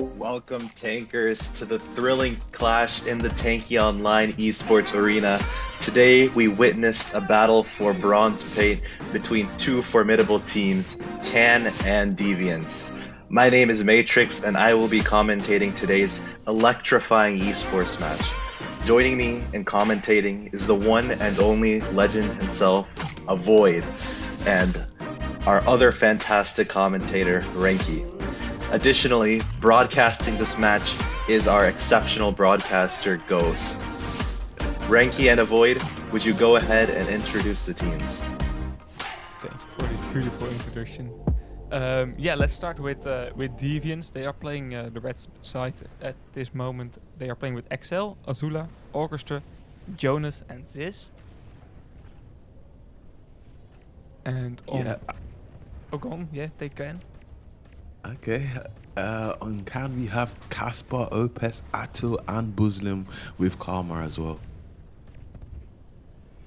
Welcome, tankers, to the thrilling clash in the Tanky Online esports arena. Today, we witness a battle for bronze plate between two formidable teams, Can and Deviants. My name is Matrix, and I will be commentating today's electrifying esports match. Joining me in commentating is the one and only legend himself, Avoid, and our other fantastic commentator, Renki. Additionally, broadcasting this match is our exceptional broadcaster, Ghost. Ranky and Avoid, would you go ahead and introduce the teams? Thanks for this beautiful introduction. Yeah, let's start with Deviants. They are playing the red side at this moment. They are playing with Excel, Azula, Orchestra, Jonas, and Ziz. And on Yeah, Ogon, yeah, they can. okay. On can we have Casper, Opes, Atul, and Muslim with Karma as well?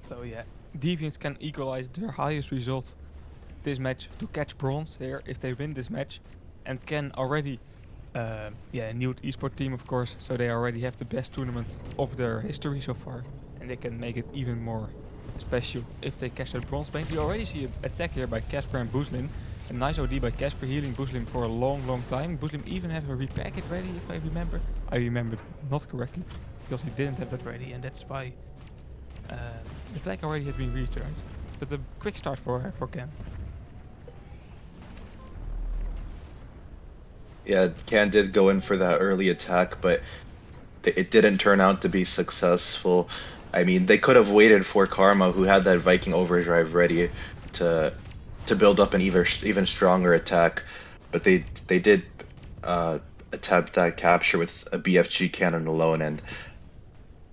So yeah, Deviants can equalize their highest result this match to catch bronze here if they win this match, and can already, new esport team of course. So they already have the best tournament of their history so far, and they can make it even more special if they catch that bronze plate. We already see an attack here by Casper and Buslim. A nice OD by Casper healing Buslim for a long time. Buslim even have a repair kit ready if I remember. I remembered not correctly because he didn't have that ready, and that's why the flag already had been returned. But a quick start for Ken. Yeah, Can did go in for that early attack, but it didn't turn out to be successful. I mean, they could have waited for Karma, who had that Viking overdrive ready to to build up an even stronger attack, but they did attempt that capture with a BFG cannon alone, and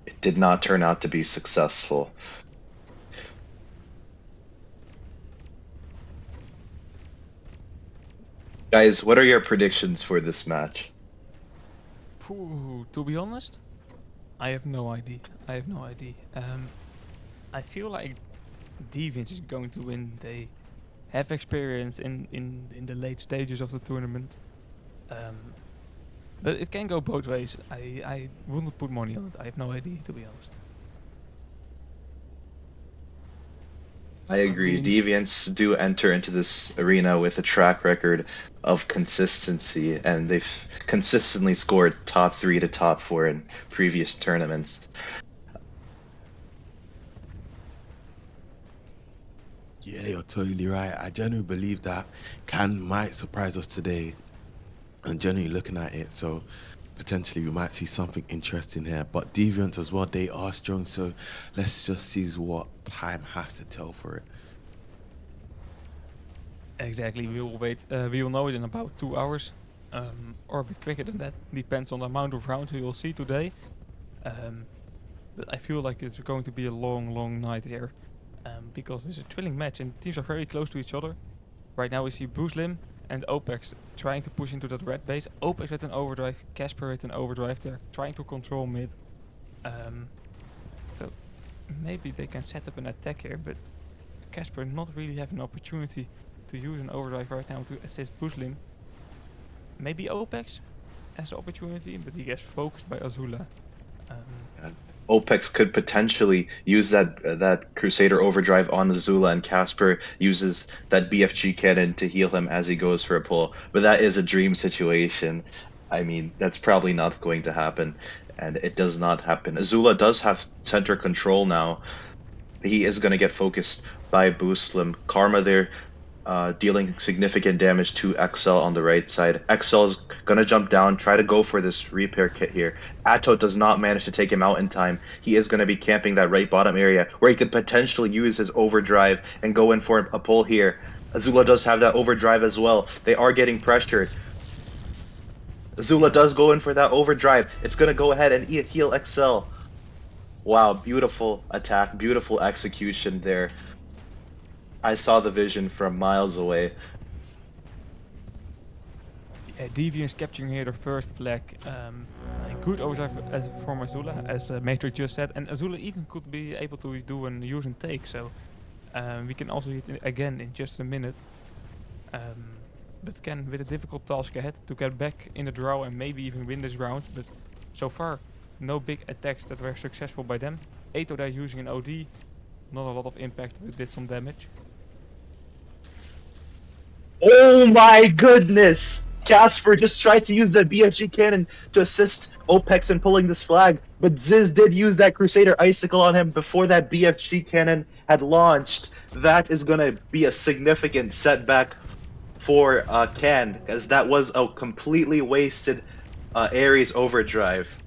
it did not turn out to be successful. Guys, what are your predictions for this match? To be honest, I have no idea. I have no idea. I feel like Deviants is going to win. They have experience in the late stages of the tournament. Um, but it can go both ways. I wouldn't put money on it. I have no idea, to be honest. I I agree. mean, Deviants do enter into this arena with a track record of consistency, and they've consistently scored top three to top four in previous tournaments. Yeah, you're totally right. I genuinely believe that Can might surprise us today, and genuinely looking at it, so potentially we might see something interesting here. But Deviant as well, they are strong, so let's just see what time has to tell for it. exactly. We will wait. We will know it in about 2 hours, or a bit quicker than that. Depends on the amount of rounds we will see today. Um, but I feel like it's going to be a long night here, because it's a thrilling match and teams are very close to each other. Right now we see Buslim and Opex trying to push into that red base. Opex with an overdrive, Casper with an overdrive. They're trying to control mid. So maybe they can set up an attack here, but Casper not really have an opportunity to use an overdrive right now to assist Buslim. Maybe Opex has the opportunity, but he gets focused by Azula. OPEX could potentially use that Crusader overdrive on Azula, and Casper uses that BFG cannon to heal him as he goes for a pull. But that is a dream situation. I mean, that's probably not going to happen, and it does not happen. Azula does have center control now. He is going to get focused by Booslim. Karma there dealing significant damage to XL on the right side. XL is gonna jump down, try to go for this repair kit here. Atto does not manage to take him out in time. He is gonna be camping that right bottom area where he could potentially use his overdrive and go in for a pull here. Azula does have that overdrive as well. They are getting pressured. Azula does go in for that overdrive. It's gonna go ahead and heal XL. Wow, beautiful attack, beautiful execution there. I saw the vision from miles away. Yeah, Deviants capturing here the first flag. A good overdrive from Azula, as Matrix just said, and Azula even could be able to do an use and take. So we can also hit it again in just a minute. but Ken with a difficult task ahead to get back in the draw and maybe even win this round. But so far, no big attacks that were successful by them. Ato there using an OD, not a lot of impact, but did some damage. Oh my goodness! Casper just tried to use that BFG cannon to assist OPEX in pulling this flag, but Ziz did use that Crusader Icicle on him before that BFG cannon had launched. That is gonna be a significant setback for Can, because that was a completely wasted Ares overdrive.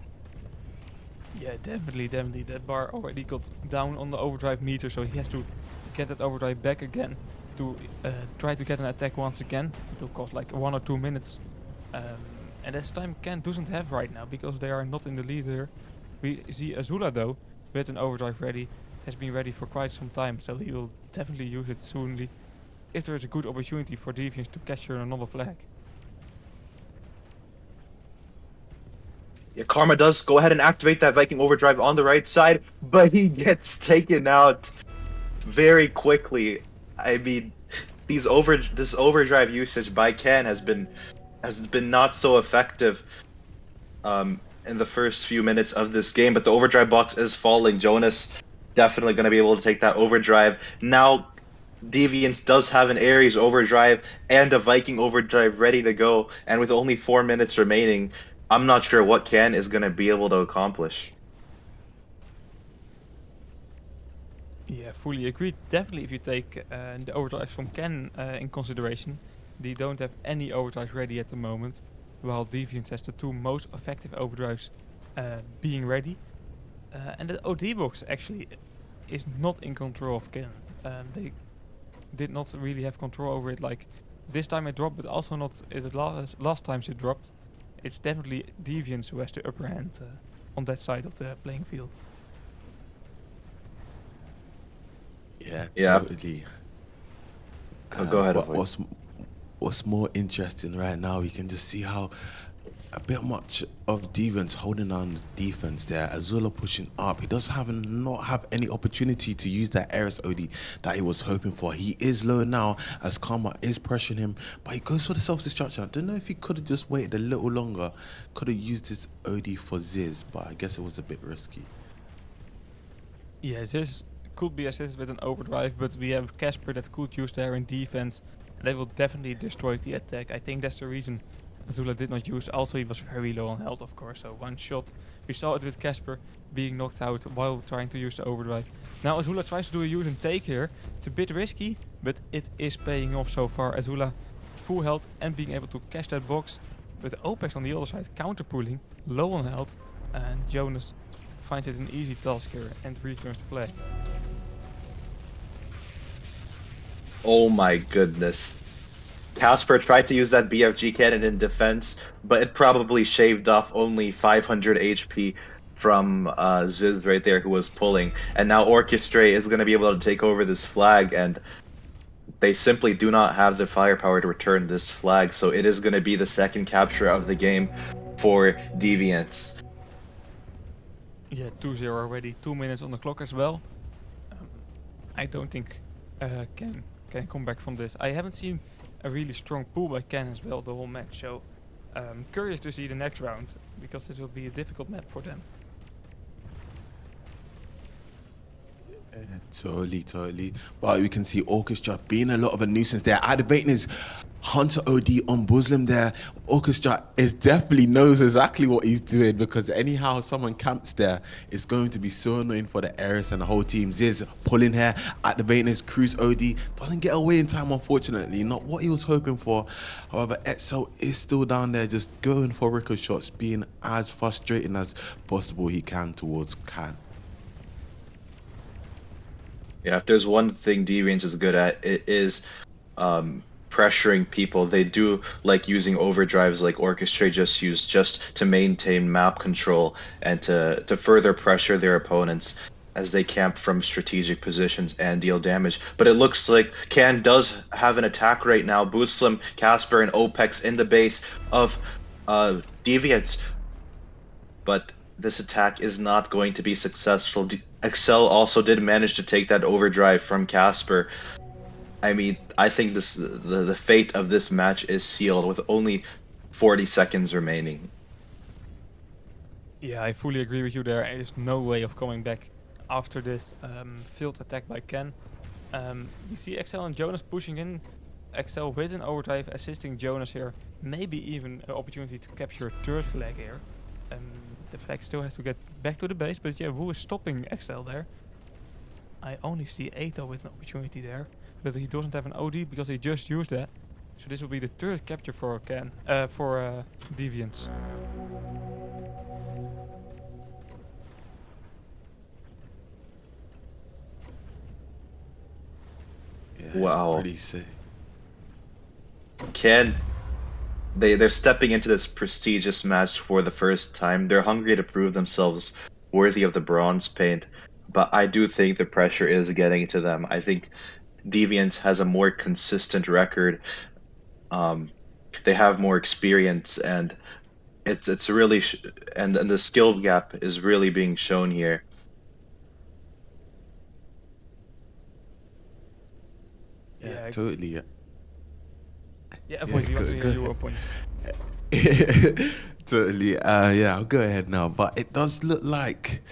Yeah, definitely. That bar already got down on the overdrive meter, so he has to get that overdrive back again to try to get an attack once again. It will cost like 1 or 2 minutes. And that's time Ken doesn't have right now because they are not in the lead here. We see Azula though, with an overdrive ready, has been ready for quite some time, so he will definitely use it soonly if there is a good opportunity for Deviants to capture another flag. Yeah, Karma does go ahead and activate that Viking overdrive on the right side, but he gets taken out very quickly. I mean, this overdrive usage by Ken has been not so effective in the first few minutes of this game, but the overdrive box is falling. Jonas definitely going to be able to take that overdrive. Now, Deviants does have an Ares overdrive and a Viking overdrive ready to go, and with only 4 minutes remaining, I'm not sure what Ken is going to be able to accomplish. Yeah, fully agreed. Definitely, if you take the overdrives from Ken in consideration, they don't have any overdrives ready at the moment, while Deviants has the two most effective overdrives being ready. And the OD box actually is not in control of Ken. They did not really have control over it. Like this time it dropped, but also not the last times it dropped. It's definitely Deviants who has the upper hand on that side of the playing field. Yeah, Yeah, totally. go ahead, But avoid. what's more interesting right now, we can just see how a bit much of Deviants holding on the defense there. Azula pushing up. He does not have any opportunity to use that Eris OD that he was hoping for. He is low now as Karma is pressuring him, but he goes for the self-destruction. I don't know if he could have just waited a little longer. Could have used his OD for Ziz, but I guess it was a bit risky. Yes, this could be assisted with an overdrive, but we have Casper that could use there in defense, and they will definitely destroy the attack. I think that's the reason Azula did not use. Also, he was very low on health, of course, so one shot. We saw it with Casper being knocked out while trying to use the overdrive. Now Azula tries to do a use and take here. It's a bit risky, but it is paying off so far. Azula full health and being able to catch that box, but Opex on the other side counter pulling, low on health, and Jonas finds it an easy task here and returns the flag. Oh my goodness. Casper tried to use that BFG cannon in defense, but it probably shaved off only 500 HP from Ziz right there, who was pulling. And now Orchestrate is going to be able to take over this flag, and they simply do not have the firepower to return this flag. So it is going to be the second capture of the game for Deviants. Yeah, 2-0 already, 2 minutes on the clock as well. Um, I don't think can come back from this. I haven't seen a really strong pull by Ken as well the whole match, so curious to see the next round because this will be a difficult map for them. Totally. But we can see Orchestra being a lot of a nuisance there. Activating his Hunter OD on Muslim there. Orchestra is definitely knows exactly what he's doing because anyhow someone camps there, it's going to be so annoying for the Eris and the whole team. Ziz pulling here, activating his Cruise OD. Doesn't get away in time, unfortunately. Not what he was hoping for. However, Etzel is still down there just going for ricochet shots, being as frustrating as possible he can towards Khan. Yeah, if there's one thing Deviants is good at, it is pressuring people. They do like using overdrives like Orchestrate just used just to maintain map control and to further pressure their opponents as they camp from strategic positions and deal damage. But it looks like Can does have an attack right now. Booslim, Casper, and Opex in the base of Deviants, but this attack is not going to be successful. Excel also did manage to take that overdrive from Casper, I mean, I think the fate of this match is sealed with only 40 seconds remaining. Yeah, I fully agree with you there. There's no way of coming back after this failed attack by Ken. We see Excel and Jonas pushing in. Excel with an overdrive assisting Jonas here. Maybe even an opportunity to capture a third flag here. The flag still has to get back to the base, but yeah, Wu is stopping Excel there. I only see Ato with an opportunity there, but he doesn't have an OD because he just used that. So this will be the third capture for Deviants. Yeah, it's Wow. pretty sick. Can they're stepping into this prestigious match for the first time. They're hungry to prove themselves worthy of the bronze paint, but I do think the pressure is getting to them. I think Deviant has a more consistent record. Um, they have more experience, and it's really and the skill gap is really being shown here. Yeah, Yeah, totally. Yeah, yeah, yeah voice. We want go, to hear go your ahead. point. Totally. Yeah, I'll go ahead now. But it does look like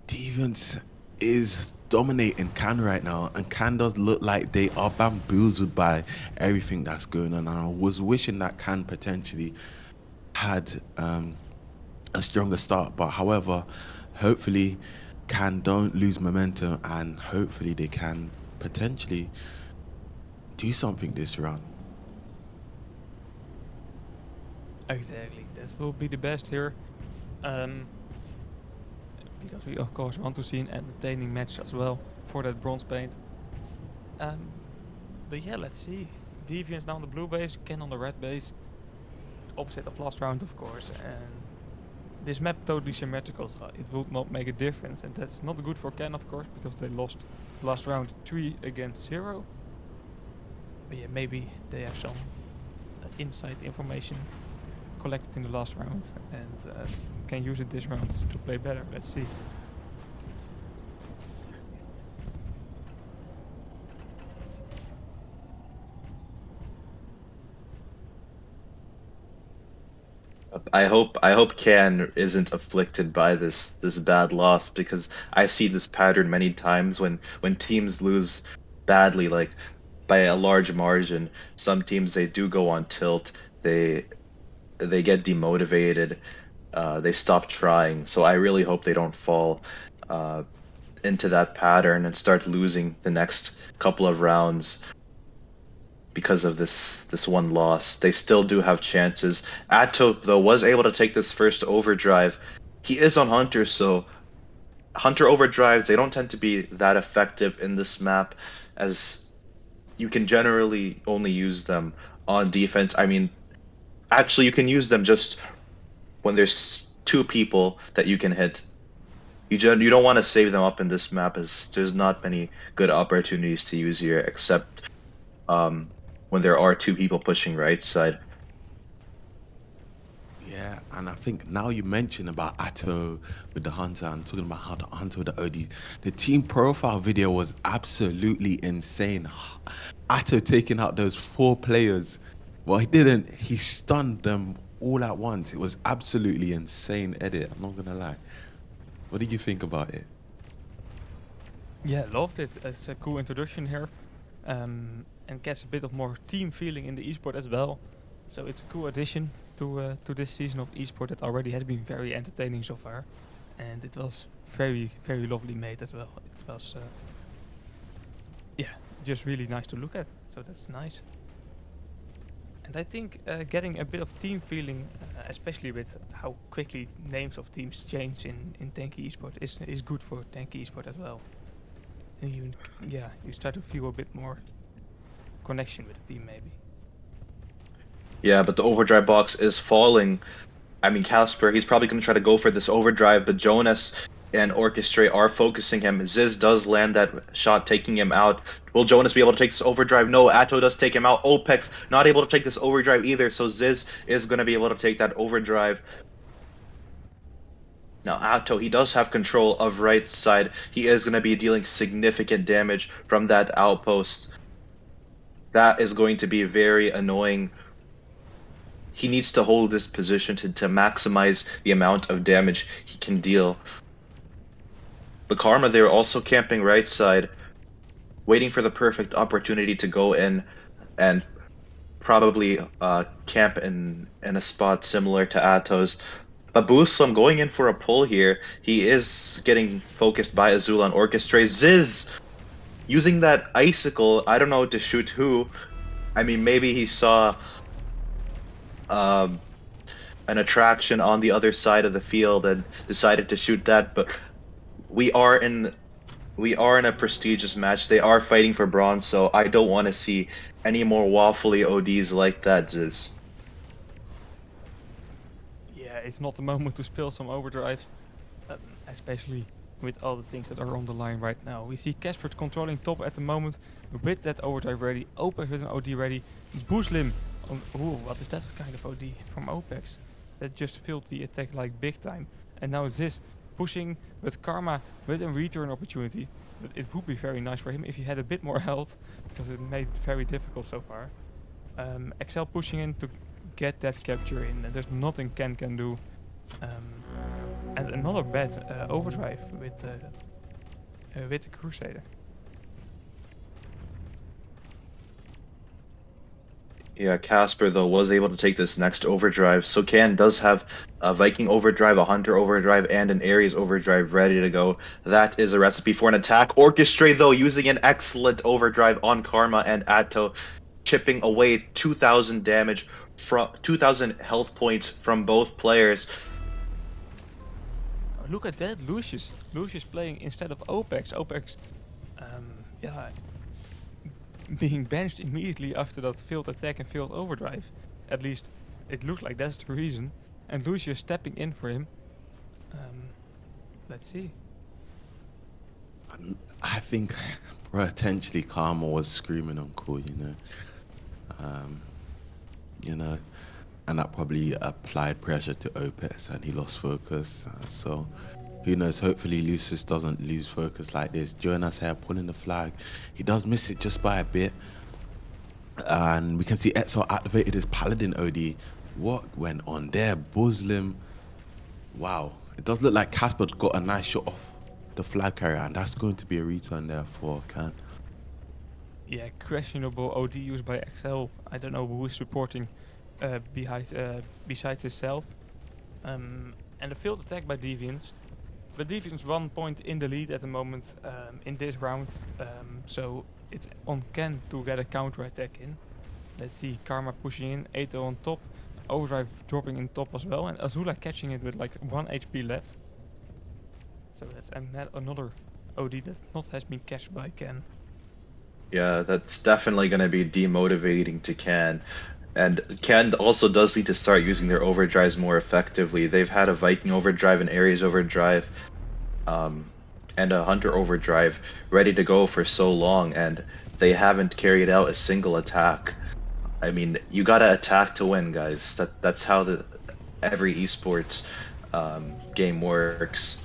Deviants is dominating Can right now, and Can does look like they are bamboozled by everything that's going on. And I was wishing that Can potentially had a stronger start, but however, hopefully, Can don't lose momentum, and hopefully they can potentially do something this round. Exactly. That will be the best here. Um, because we of course want to see an entertaining match as well for that bronze paint. Um, but yeah, let's see. Deviants now on the blue base, Ken on the red base. Opposite of last round, of course. And this map totally symmetrical, so it will not make a difference. And that's not good for Ken, of course, because they lost last round 3 against 0. But yeah, maybe they have some inside information collected in the last round and can use it this round to play better. Let's see. I hope Can isn't afflicted by this bad loss, because I've seen this pattern many times when teams lose badly, like by a large margin. Some teams, they do go on tilt. They they get demotivated. They stop trying. So I really hope they don't fall uh, into that pattern and start losing the next couple of rounds because of this one loss. They still do have chances. Atto, though, was able to take this first overdrive. He is on Hunter, so Hunter overdrives, they don't tend to be that effective in this map, as you can generally only use them on defense. I mean, actually, you can use them just when there's two people that you can hit. You don't want to save them up in this map, as there's not many good opportunities to use here, except um, when there are two people pushing right side. Yeah, and I think now you mentioned about Atto with the Hunter and talking about how the Hunter with the OD, the team profile video was absolutely insane. Atto taking out those 4 players. Well, he didn't. He stunned them all at once. It was absolutely insane edit. I'm not gonna lie. What did you think about it? Yeah, loved it. It's a cool introduction here, and gets a bit of more team feeling in the esport as well. So it's a cool addition to this season of esport that already has been very entertaining so far, and it was very lovely made as well. It was yeah, just really nice to look at. So that's nice. And I think getting a bit of team feeling, especially with how quickly names of teams change in Tanky Esport, is good for Tanky Esport as well. And you start to feel a bit more connection with the team maybe. Yeah, but the overdrive box is falling. I mean, Casper, he's probably going to try to go for this overdrive, but Jonas and Orchestrate are focusing him. Ziz does land that shot, taking him out. Will Jonas be able to take this overdrive? No, Atto does take him out. Opex not able to take this overdrive either, so Ziz is going to be able to take that overdrive. Now, Atto, he does have control of right side. He is going to be dealing significant damage from that outpost. that is going to be very annoying. He needs to hold this position to maximize the amount of damage he can deal. But Karma, they're also camping right side, waiting for the perfect opportunity to go in and probably camp in a spot similar to Atos. But Buslam going in for a pull here. He is getting focused by Azula and Orchestra. Ziz using that icicle. I don't know to shoot who. I mean, maybe he saw um, an attraction on the other side of the field and decided to shoot that. But we are in we are in a prestigious match. They are fighting for bronze, so I don't want to see any more waffly ODs like that, Ziz. Yeah, it's not the moment to spill some overdrive, especially with all the things that are on the line right now. We see Casper controlling top at the moment with that overdrive ready, Opex with an OD ready, Booslim on, ooh, what is that kind of OD from Opex? That just filled the attack like big time. And now it's this, pushing with Karma with a return opportunity. But it would be very nice for him if he had a bit more health, because it made it very difficult so far. Excel pushing in to get that capture in. There's nothing Ken can do. And another bad overdrive with the Crusader. Yeah, Casper though was able to take this next overdrive. So Can does have a Viking overdrive, a Hunter overdrive, and an Ares overdrive ready to go. That is a recipe for an attack. Orchestrate though using an excellent overdrive on Karma and Atto, chipping away 2,000 damage from 2,000 health points from both players. Oh, look at that, Lucius. Lucius playing instead of Opex. Opex, yeah, being benched immediately after that failed attack and failed overdrive. At least it looks like that's the reason. And Lucius stepping in for him. Let's see. I think potentially Karma was screaming on call, um, you know, and that probably applied pressure to Opez, and he lost focus. So who knows? Hopefully Lucius doesn't lose focus like this. Join us here pulling the flag. He does miss it just by a bit, and we can see Etzel activated his Paladin OD. What went on there? Muslim. Wow, it does look like Casper got a nice shot off the flag carrier, and that's going to be a return there for Can. Yeah, questionable OD used by XL. I don't know who is supporting besides himself. And a failed attack by Deviants. But Deviants 1 point in the lead at the moment in this round. So it's on Ken to get a counter attack in. Let's see, Karma pushing in, Ato on top, Overdrive dropping in top as well, and Azula catching it with like 1 HP left. So that's another OD that not has been catched by Ken. Yeah, that's definitely going to be demotivating to Can. And Can also does need to start using their overdrives more effectively. They've had a Viking overdrive, an Ares overdrive, and a Hunter overdrive ready to go for so long, and they haven't carried out a single attack. I mean, you gotta attack to win, guys. That's how the every esports game works.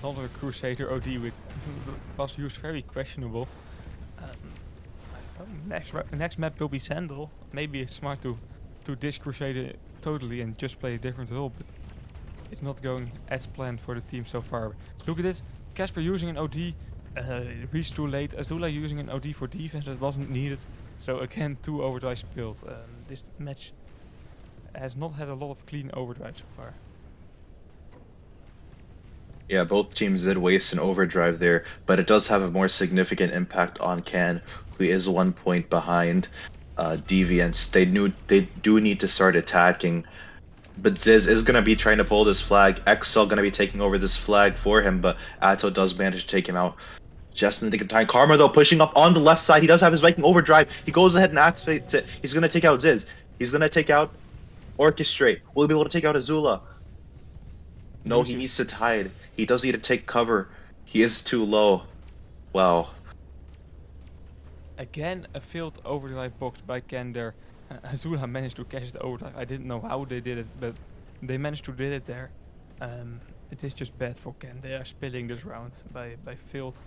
Another Crusader OD with was used very questionable. Next map will be Sandal. Maybe it's smart to dish Crusader totally and just play a different role, but it's not going as planned for the team so far. Look at this, Casper using an OD, reached too late. Azula using an OD for defense that wasn't needed. So again, 2 overdrives spilled. This match has not had a lot of clean overdrives so far. Yeah, both teams did waste an overdrive there, but it does have a more significant impact on Can, who is 1 point behind Deviants. They do need to start attacking, but Ziz is gonna be trying to pull this flag. Exel gonna be taking over this flag for him, but Atto does manage to take him out just in the nick of time. Karma though pushing up on the left side. He does have his Viking overdrive. He goes ahead and activates it. He's gonna take out Ziz. He's gonna take out Orchestrate. Will he be able to take out Azula? No, he Lucius. needs to hide. He does need to take cover. He is too low. Wow. Again, a failed overdrive boxed by Ken there. Azula managed to catch the overdrive. I didn't know how they did it, but they managed to did it there. It is just bad for Ken. They are spilling this round by failed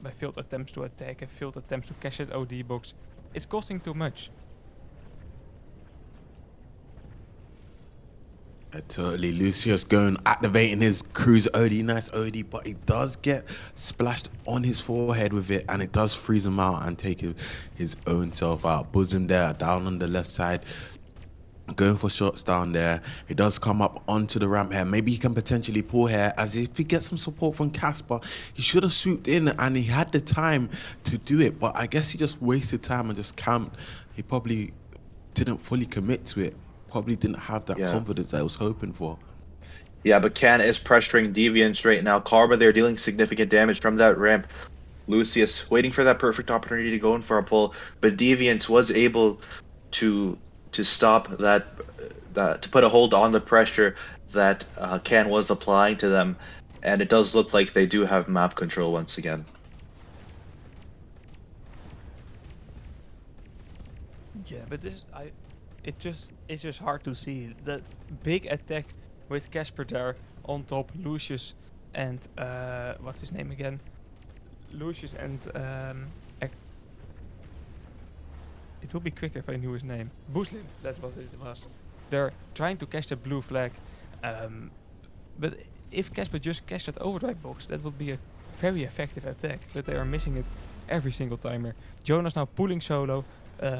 by failed attempts to attack and failed attempts to cash that OD box. It's costing too much. Totally. Lucius going activating his cruise OD, nice OD, but he does get splashed on his forehead with it, and it does freeze him out and take his own self out. Bosom there, down on the left side, going for shots down there. He does come up onto the ramp here. Maybe he can potentially pull here, as if he gets some support from Casper. He should have swooped in, and he had the time to do it, but I guess he just wasted time and just camped. He probably didn't fully commit to it. Probably didn't have that Yeah. confidence that I was hoping for. Yeah, but Can is pressuring Deviants right now. Karma, they're dealing significant damage from that ramp. Lucius waiting for that perfect opportunity to go in for a pull, but Deviant was able to stop that to put a hold on the pressure that Can was applying to them, and it does look like they do have map control once again. Yeah, but it's just hard to see the big attack with Casper there on top, Lucius and what's his name again? Lucius and it would be quicker if I knew his name. Buslim, that's what it was. They're trying to catch the blue flag, um, but if Casper just catch that overdrive box, that would be a very effective attack. But they are missing it every single timer. Jonas now pulling solo,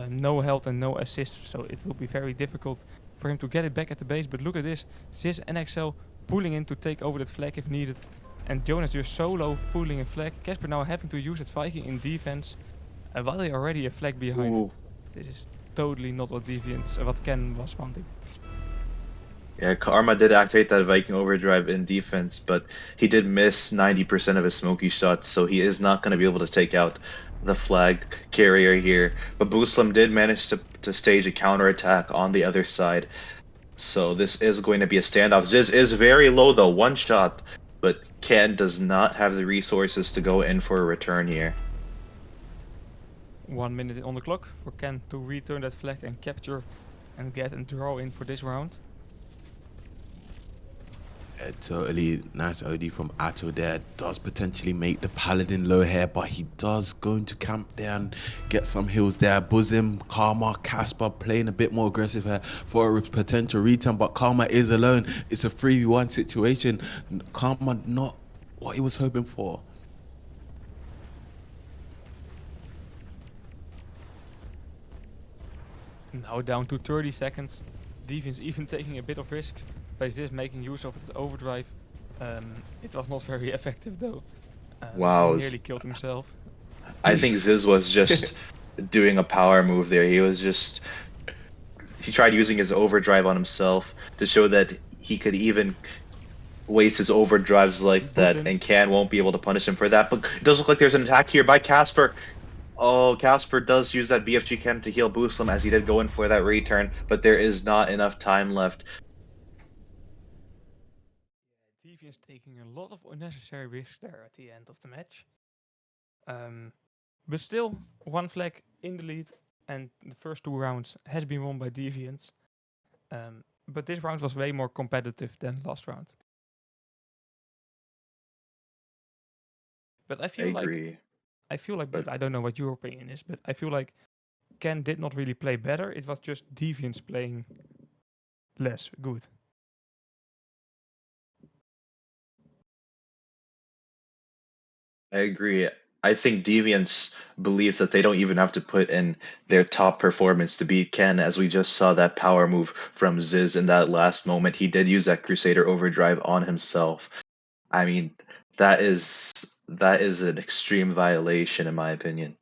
no health and no assist, so it will be very difficult for him to get it back at the base. But look at this, Sis and XL pulling in to take over that flag if needed. And Jonas just solo pulling a flag. Casper now having to use that Viking in defense. While they already a flag behind. Ooh. This is totally not what Deviants, what Ken was wanting. Yeah, Karma did activate that Viking overdrive in defense, but he did miss 90% of his smoky shots, so he is not going to be able to take out the flag carrier here. But Buslam did manage to stage a counterattack on the other side, so this is going to be a standoff. Ziz is very low though, one shot, but Ken does not have the resources to go in for a return here. 1 minute on the clock for Ken to return that flag and capture and get a draw in for this round. Totally nice OD from Atto there. Does potentially make the Paladin low here, but he does go into camp there and get some heals there. Bosom, Karma, Casper playing a bit more aggressive here for a potential return, but Karma is alone. It's a 3v1 situation. Karma not what he was hoping for. Now down to 30 seconds. Deviants even taking a bit of risk by this making use of the overdrive. It was not very effective though. He Wow, nearly killed himself. I think Ziz was just doing a power move there. He tried using his overdrive on himself to show that he could even waste his overdrives like that, Buslim. and Can won't be able to punish him for that. But it does look like there's an attack here by Casper. Oh, Casper does use that BFG cannon to heal Booslim as he did go in for that return, but there is not enough time left. Deviants taking a lot of unnecessary risks there at the end of the match. But still, one flag in the lead, and the first 2 rounds has been won by Deviants. But this round was way more competitive than last round. But I I feel like agree. but But I don't know what your opinion is, but I feel like Ken did not really play better. It was just Deviants playing less good. I agree. I think Deviants believes that they don't even have to put in their top performance to beat Ken, as we just saw that power move from Ziz in that last moment. He did use that Crusader overdrive on himself. I mean, that is that is an extreme violation in my opinion.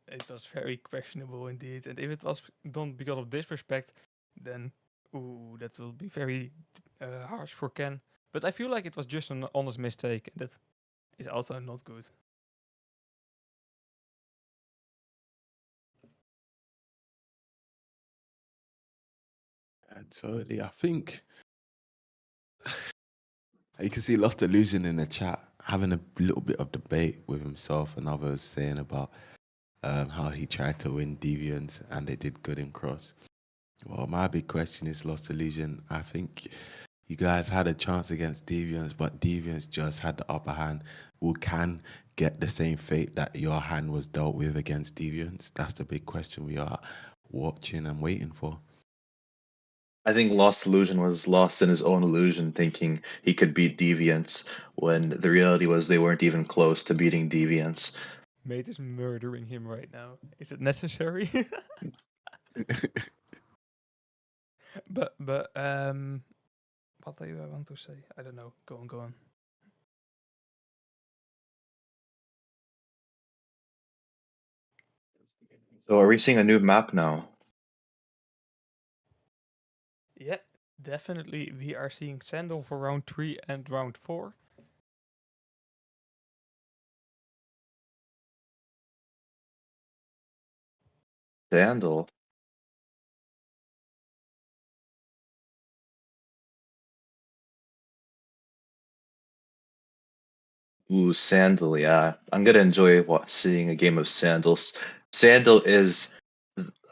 It was very questionable indeed. And if it was done because of disrespect, then ooh, that will be very harsh for Ken. But I feel like it was just an honest mistake, and that is also not good. Totally. I think you can see Lost Illusion in the chat having a little bit of debate with himself and others saying about how he tried to win Deviants and they did good in Cross. Well, my big question is Lost Illusion. I think You guys had a chance against Deviants, but Deviants just had the upper hand. Who can get the same fate that your hand was dealt with against Deviants? That's the big question we are watching and waiting for. I think Lost Illusion was lost in his own illusion, thinking he could beat Deviants, when the reality was they weren't even close to beating Deviants. Mate is murdering him right now. Is it necessary? but what do I want to say? I don't know. Go on, go on. So are we seeing a new map now? Yeah, definitely. We are seeing Sandal for round 3 and round 4. Vandal. Ooh, Sandal, yeah. I'm gonna enjoy seeing a game of Sandals. Sandal is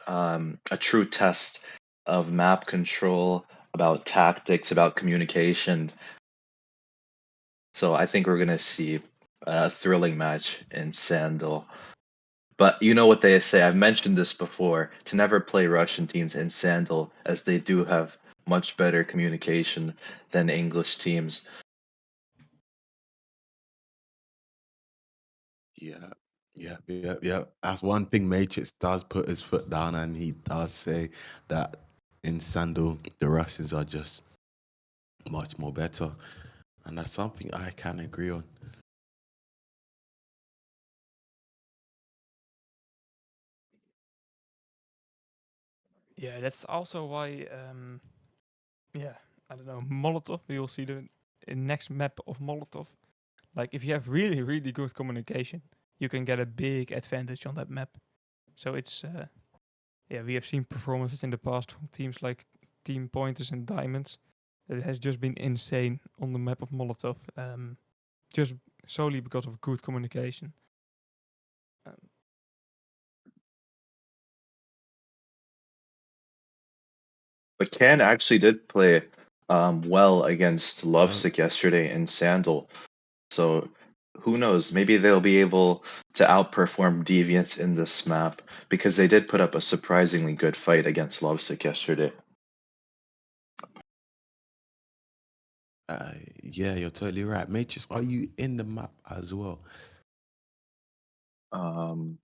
a true test of map control, about tactics, about communication. So I think we're gonna see a thrilling match in Sandal. But you know what they say, I've mentioned this before, to never play Russian teams in Sandal, as they do have much better communication than English teams. Yeah, yeah. That's one thing Matrix does put his foot down, and he does say that in Sandal, the Russians are just much more better. And that's something I can agree on. Yeah, that's also why, yeah, I don't know, Molotov, we'll see the next map of Molotov. Like, if you have really, really good communication, you can get a big advantage on that map. So it's, yeah, we have seen performances in the past from teams like Team Pointers and Diamonds. It has just been insane on the map of Molotov, just solely because of good communication. Um, But Can actually did play well against Well, Lovesick yesterday in Sandal. So who knows? Maybe they'll be able to outperform Deviants in this map, because they did put up a surprisingly good fight against Lovesick yesterday. yeah, you're totally right. Matrix, are you in the map as well? Um,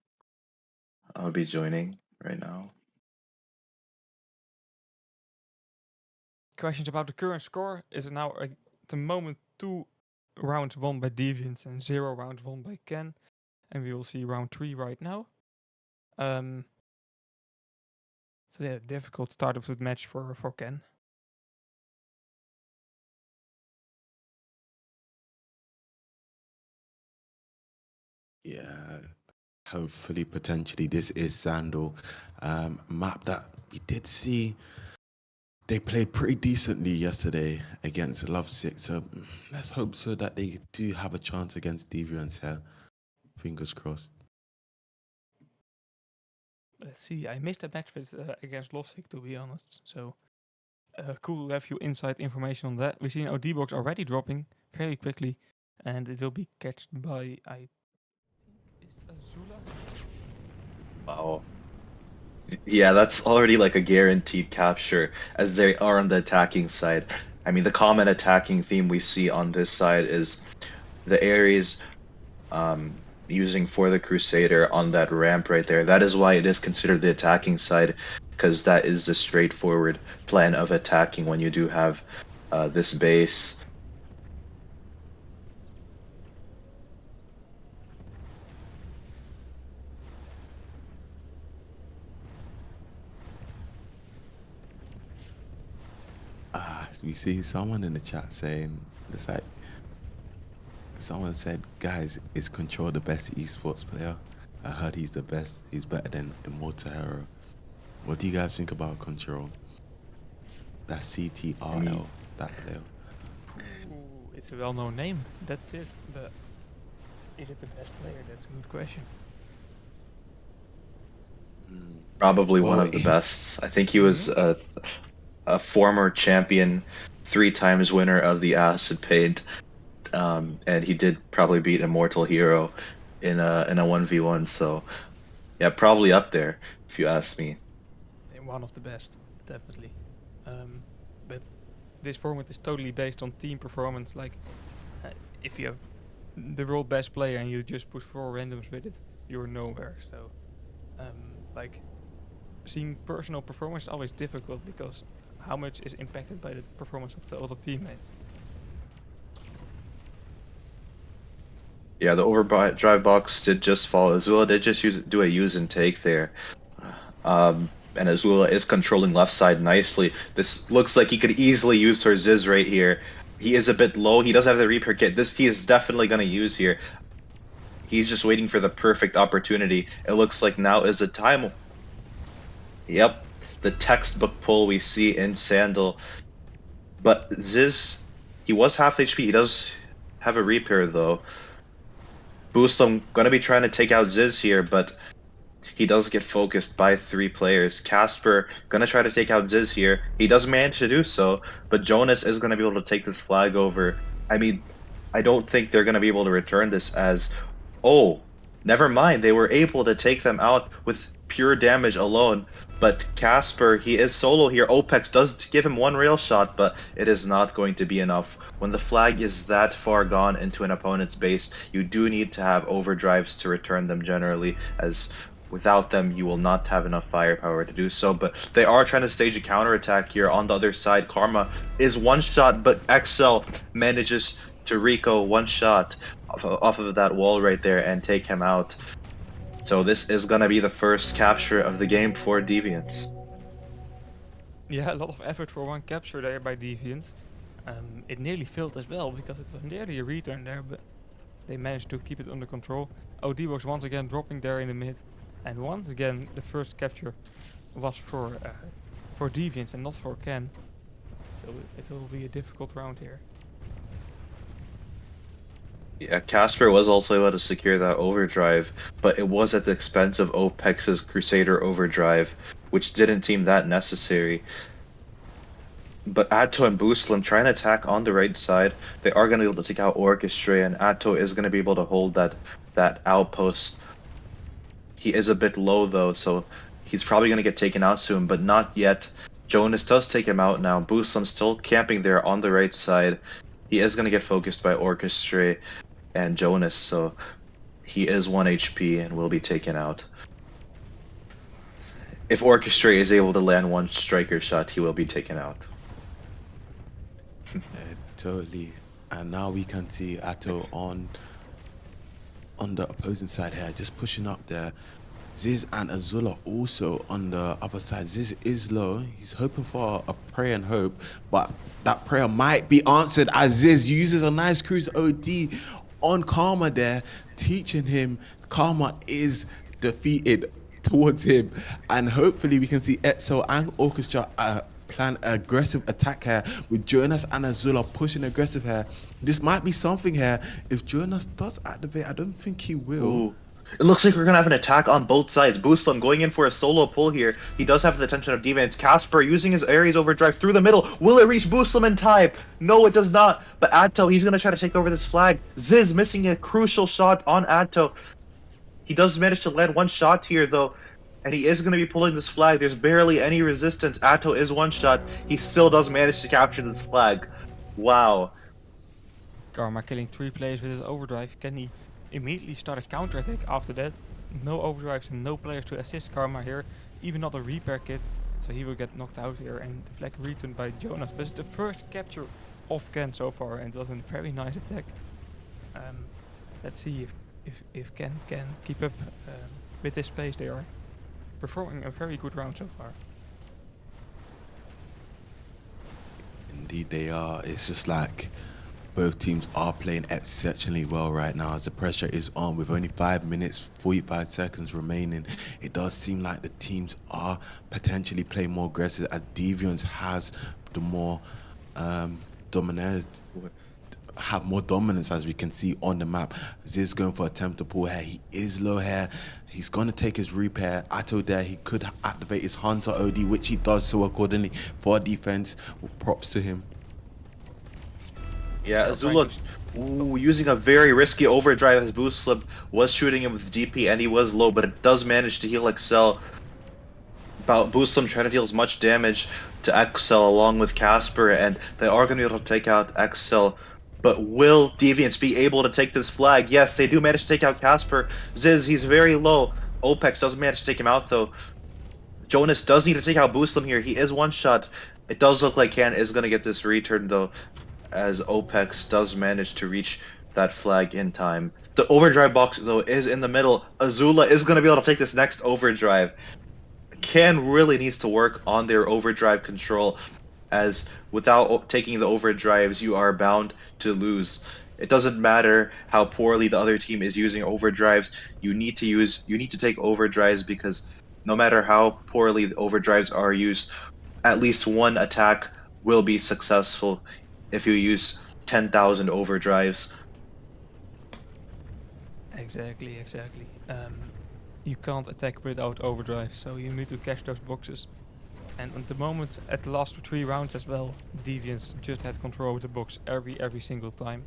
I'll be joining right now. Questions about the current score is now at the moment 2 rounds won by Deviants and 0 rounds won by Ken. And we will see round 3 right now. So yeah, difficult start of the match for Ken. Yeah, hopefully, potentially, this is Sandal map that we did see. They played pretty decently yesterday against Lovesick, so let's hope so that they do have a chance against Deviants here. Fingers crossed. Let's see. I missed a match with against Lovesick, to be honest. So cool to have you inside information on that. We've seen our D-Box already dropping very quickly, and it will be catched by, I think, is Azula? Wow. Yeah, that's already like a guaranteed capture, as they are on the attacking side. I mean, the common attacking theme we see on this side is the Ares using For the Crusader on that ramp right there. That is why it is considered the attacking side, because that is the straightforward plan of attacking when you do have this base. We see someone in the chat saying, it's like, someone said, guys, is Control the best esports player? I heard he's the best. He's better than Immortal Hero. What do you guys think about Control? That's I mean, CTRL, that player. Ooh, it's a well-known name. That's it. But is it the best player? That's a good question. Mm. probably one Well, of the best. I think he was Mm-hmm. a former champion, 3 times winner of the Acid Paint, and he did probably beat Immortal Hero in a 1v1. So yeah, probably up there if you ask me. One of the best, definitely. But this format is totally based on team performance. Like, uh, if you have the world best player and you just put 4 randoms with it, you're nowhere. So, like, seeing personal performance is always difficult because how much is impacted by the performance of the other teammates. Yeah, the overdrive box did just fall. Azula did just do a use and take there. And Azula is controlling left side nicely. This looks like he could easily use for Ziz right here. He is a bit low. He doesn't have the Reaper kit. This he is definitely going to use here. He's just waiting for the perfect opportunity. It looks like now is the time. Yep, the textbook pull we see in Sandal. But Ziz, he was half HP. He does have a Reaper though. Boost, I'm gonna be trying to take out Ziz here, but he does get focused by 3 players. Casper gonna try to take out Ziz here. He does manage to do so, but Jonas is gonna be able to take this flag over. I mean, I don't think they're gonna be able to return this as, oh, never mind. They were able to take them out with pure damage alone. But Casper, he is solo here. Opex does give him one rail shot, but it is not going to be enough. When the flag is that far gone into an opponent's base, you do need to have overdrives to return them generally, as without them, you will not have enough firepower to do so. But they are trying to stage a counterattack here on the other side. Karma is one shot, but XL manages to Rico one shot off of that wall right there and take him out. So this is going to be the first capture of the game for Deviants. Yeah, a lot of effort for one capture there by Deviants. It nearly failed as well because it was nearly a return there, but they managed to keep it under control. OD was once again dropping there in the mid, and once again the first capture was for Deviants and not for Ken. So it will be a difficult round here. Yeah, Casper was also able to secure that overdrive, but it was at the expense of OPEX's Crusader overdrive, which didn't seem that necessary. But Atto and Boostlim trying to attack on the right side. They are going to be able to take out Orchestra, and Atto is going to be able to hold that outpost. He is a bit low though, so he's probably going to get taken out soon, but not yet. Jonas does take him out now. Boostlim's still camping there on the right side. He is going to get focused by Orchestra and Jonas, so he is 1 HP and will be taken out. If Orchestra is able to land one striker shot, he will be taken out. Totally. And now we can see Atto on the opposing side here, just pushing up there. Ziz and Azula also on the other side. Ziz is low. He's hoping for a prayer and hope, but that prayer might be answered as Ziz uses a nice cruise OD on Karma there, teaching him Karma is defeated towards him. And hopefully we can see Etzel and Orchestra plan aggressive attack here with Jonas and Azula pushing aggressive here. This might be something here. If Jonas does activate, I don't think he will. Ooh. It looks like we're gonna have an attack on both sides. Boostlim going in for a solo pull here. He does have the attention of Deviants. Casper using his Ares overdrive through the middle. Will it reach Boostlim in time? No, it does not. But Atto, he's gonna try to take over this flag. Ziz missing a crucial shot on Atto. He does manage to land one shot here though, and he is gonna be pulling this flag. There's barely any resistance. Atto is one shot. He still does manage to capture this flag. Wow. Karma killing 3 players with his overdrive. Can he immediately start a counterattack after that? No overdrives and no players to assist Karma here. Even not a repair kit. So he will get knocked out here and the flag returned by Jonas. But it's the first capture of Ken so far and it was a very nice attack. Let's see if Ken can keep up with this pace. They are performing a very good round so far. Indeed they are. It's just like both teams are playing exceptionally well right now as the pressure is on with only 5 minutes 45 seconds remaining. It does seem like the teams are potentially playing more aggressive as Deviants has the more dominant have more dominance, as we can see on the map. Ziz going for attempt to pull hair. He is low hair. He's going to take his repair. Atto there, he could activate his Hunter OD, which he does so accordingly for defense. Props to him. Yeah, Start trying Azula, to using a very risky overdrive. His boost slip was shooting him with DP, and he was low, but it does manage to heal Excel. Boost Slim trying to deal as much damage to Excel along with Casper, and they are going to be able to take out Excel. But will Deviants be able to take this flag? Yes, they do manage to take out Casper. Ziz, he's very low. Opex doesn't manage to take him out, though. Jonas does need to take out Booslim here. He is one shot. It does look like Can is going to get this return, though, as Opex does manage to reach that flag in time. The overdrive box, though, is in the middle. Azula is going to be able to take this next overdrive. Can really needs to work on their overdrive control, as without taking the overdrives, you are bound to lose. It doesn't matter how poorly the other team is using overdrives. You need to take overdrives, because no matter how poorly the overdrives are used, at least one attack will be successful if you use 10,000 overdrives. Exactly. You can't attack without overdrive, so you need to catch those boxes. And at the moment, at the last 3 rounds as well, Deviants just had control of the box every single time.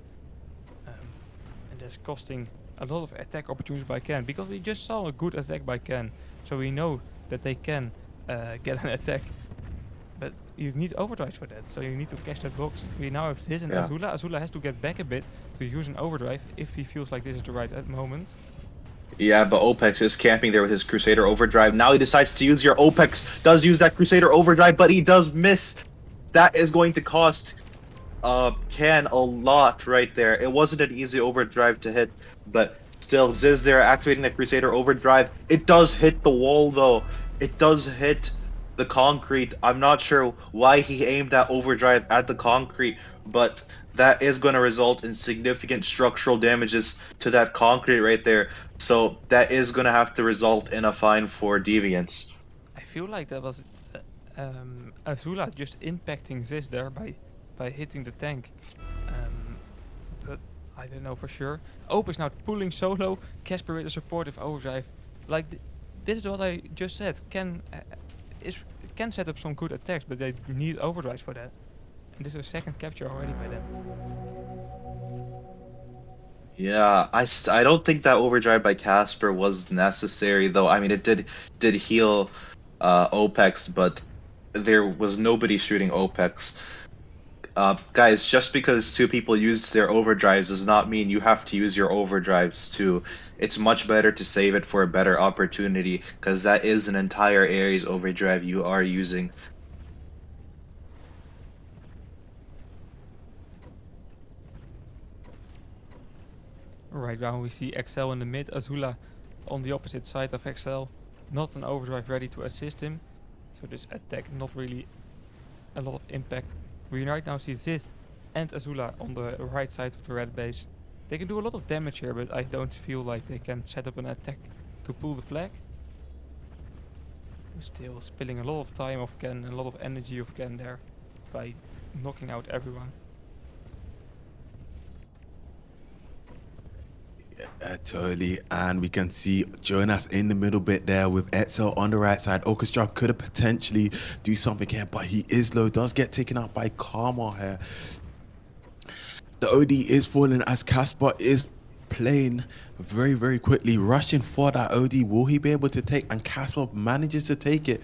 And that's costing a lot of attack opportunities by Ken, because we just saw a good attack by Ken, so we know that they can get an attack. But you need overdrives for that, so you need to catch that box. We now have Ziz and Yeah. Azula. Azula has to get back a bit to use an overdrive if he feels like this is the right moment. Yeah, but Opex is camping there with his Crusader Overdrive. Now he decides to use your Opex, does use that Crusader Overdrive, but he does miss. That is going to cost Can a lot right there. It wasn't an easy overdrive to hit, but still, Ziz there activating the Crusader Overdrive. It does hit the wall, though. It does hit the concrete. I'm not sure why he aimed that overdrive at the concrete, but that is going to result in significant structural damages to that concrete right there. So that is going to have to result in a fine for Deviants. I feel like that was Azula just impacting Ziz there by hitting the tank. But I don't know for sure. Ope is now pulling solo. Casper with a supportive overdrive. Like this is what I just said. Can set up some good attacks, but they need overdrives for that. And this is a second capture already by them. Yeah, I don't think that overdrive by Casper was necessary, though. I mean, it did heal Opex, but there was nobody shooting Opex. Guys, just because two people use their overdrives does not mean you have to use your overdrives too. It's much better to save it for a better opportunity, because that is an entire Ares overdrive you are using. Right now we see XL in the mid, Azula on the opposite side of XL. Not an overdrive ready to assist him. So this attack not really a lot of impact. We right now see Ziz and Azula on the right side of the red base. They can do a lot of damage here, but I don't feel like they can set up an attack to pull the flag. We're still spilling a lot of time of Ken, a lot of energy of Ken there by knocking out everyone. Totally, and we can see Jonas in the middle bit there with Etzel on the right side. Orchestra could have potentially do something here, but he is low, does get taken out by Karma here. The OD is falling as Casper is playing very quickly, rushing for that OD. Will he be able to take? And Casper manages to take it.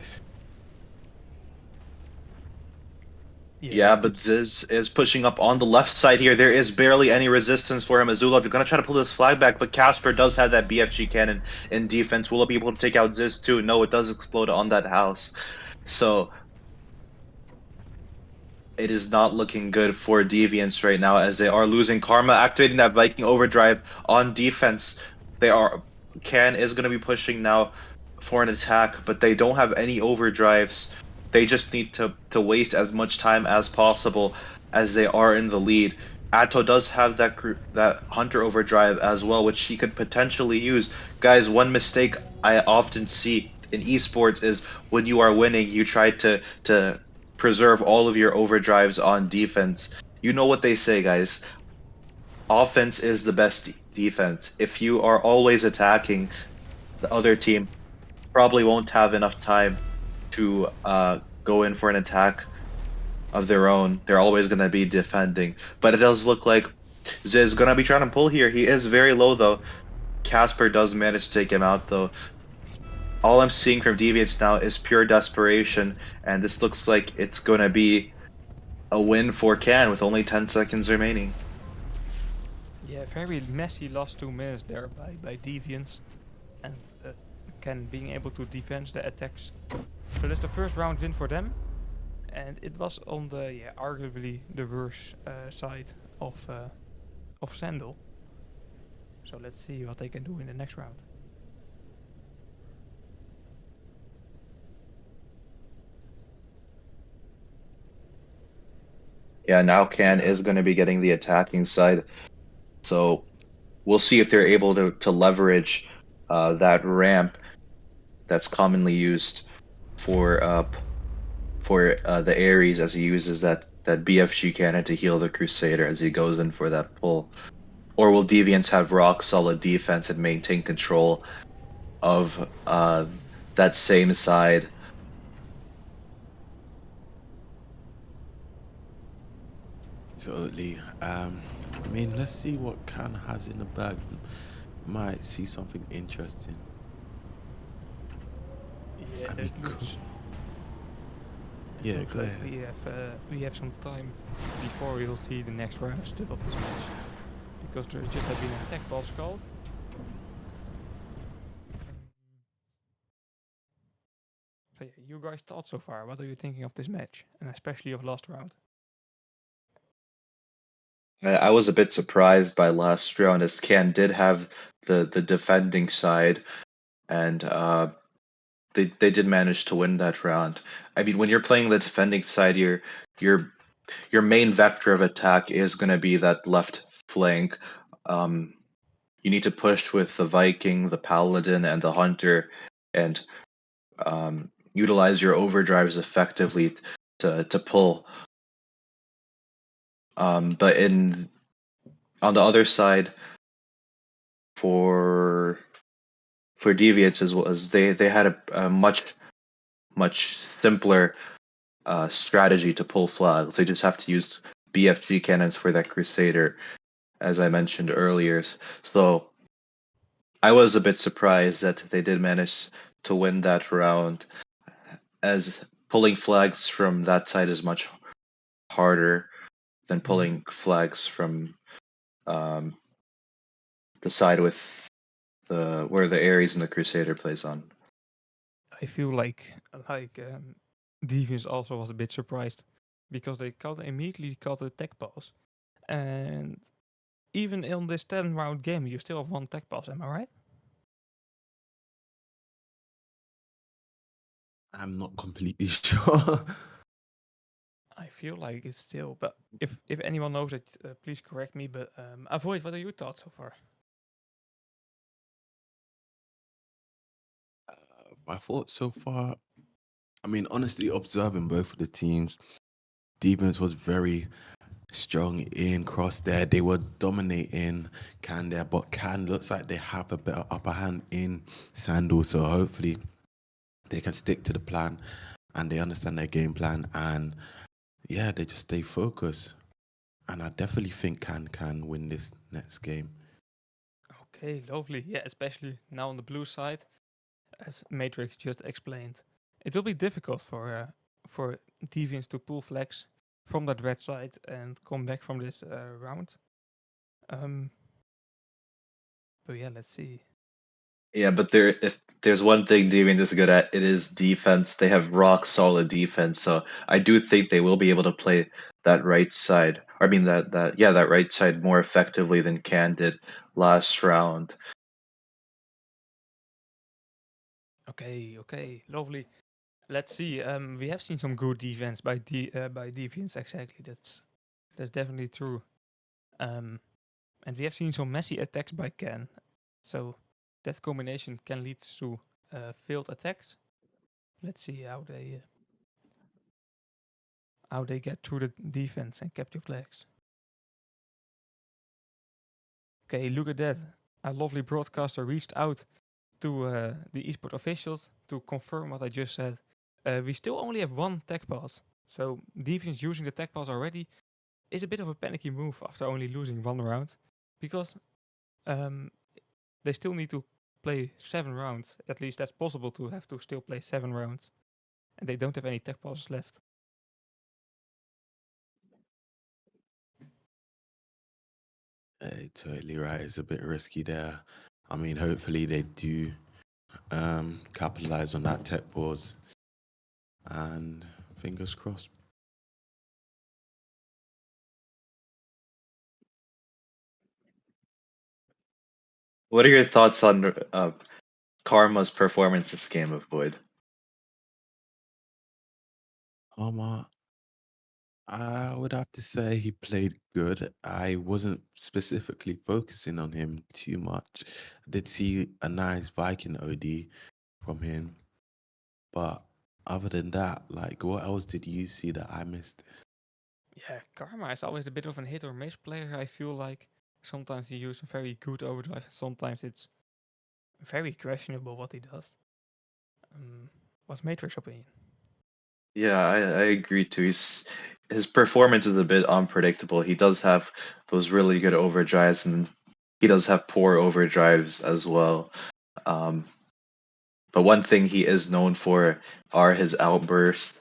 Yeah, but Ziz is pushing up on the left side here. There is barely any resistance for him. Azula, you're gonna try to pull this flag back, but Casper does have that BFG cannon in defense. Will it be able to take out Ziz too? No, it does explode on that house. So it is not looking good for Deviants right now, as they are losing Karma, activating that Viking overdrive on defense. Can is gonna be pushing now for an attack, but they don't have any overdrives. They just need to waste as much time as possible, as they are in the lead. Atto does have that Hunter overdrive as well, which he could potentially use. Guys, one mistake I often see in esports is when you are winning, you try to preserve all of your overdrives on defense. You know what they say, guys. offense is the best defense. If you are always attacking, the other team probably won't have enough time to go in for an attack of their own. They're always going to be defending. But it does look like Ziz going to be trying to pull here. He is very low, though. Casper does manage to take him out, though. All I'm seeing from Deviants now is pure desperation, and this looks like it's going to be a win for Can with only 10 seconds remaining. Yeah, very messy last 2 minutes there by Deviants, and Ken being able to defend the attacks. So that's the first round win for them, and it was on the arguably the worst side of Sandal. So let's see what they can do in the next round. Yeah, now Can Yeah, is going to be getting the attacking side. So we'll see if they're able to leverage that ramp that's commonly used for the Ares as he uses that BFG cannon to heal the Crusader as he goes in for that pull. Or will Deviants have rock solid defense and maintain control of that same side? totally. I mean, let's see what Can has in the bag. Might see something interesting. Yeah, I mean, it looks it yeah, looks go like ahead. we have some time before we'll see the next round stuff of this match, because there just have been attack balls called. So yeah, you guys thought so far. What are you thinking of this match, and especially of last round? I was a bit surprised by last round as Can did have the defending side and they did manage to win that round. I mean, when you're playing the defending side, your your main vector of attack is going to be that left flank. Um, you need to push with the Viking, the Paladin, and the Hunter, and utilize your overdrives effectively to pull. But in on the other side, for for Deviants as well as they had a much simpler strategy to pull flags. They just have to use BFG cannons for that Crusader, as I mentioned earlier. So I was a bit surprised that they did manage to win that round, as pulling flags from that side is much harder than pulling flags from um, the side with the where the Ares and the Crusader plays on. I feel like Deviants also was a bit surprised because they immediately called the tech pass, and even in this 10 round game, you still have one tech pass. Am I right? I'm not completely sure. I feel like it's still, but if anyone knows it, please correct me. But avoid. What are your thoughts so far? My thoughts so far. I mean, honestly, observing both of the teams, defense was very strong in cross there. They were dominating Can there, but Can looks like they have a better upper hand in Sandal. So hopefully they can stick to the plan and they understand their game plan, and yeah, they just stay focused. And I definitely think can win this next game. Okay, lovely. Yeah, especially now on the blue side, as Matrix just explained, it will be difficult for Deviants to pull flags from that red side and come back from this round. Um, but yeah, let's see. Yeah, but if there's one thing Deviant is good at, it is defense. They have rock solid defense, so I do think they will be able to play that right side. I mean that right side more effectively than Can did last round. Okay, lovely. Let's see. We have seen some good defense by Deviants. Exactly, that's definitely true. Um, and we have seen some messy attacks by Ken. So that combination can lead to failed attacks. Let's see how they get through the defense and capture flags. Okay, look at that. A lovely broadcaster reached out to the esport officials to confirm what I just said. We still only have one tech pass. So Deviants using the tech pass already is a bit of a panicky move after only losing one round. Because um, they still need to play 7 rounds. At least that's possible to have to still play 7 rounds. And they don't have any tech passes left. Totally right. It's a bit risky there. I mean, hopefully they do capitalize on that tech pause, and fingers crossed. What are your thoughts on Karma's performance this game of Void? Omar, I would have to say he played good. I wasn't specifically focusing on him too much. I did see a nice Viking OD from him, but other than that, like, what else did you see that I missed? Yeah, Karma is always a bit of an hit or miss player, I feel like. Sometimes he uses a very good overdrive, and sometimes it's very questionable what he does. What's Matrix opinion? Yeah, I agree too. His performance is a bit unpredictable. He does have those really good overdrives, and he does have poor overdrives as well. Um, but one thing he is known for are his outbursts.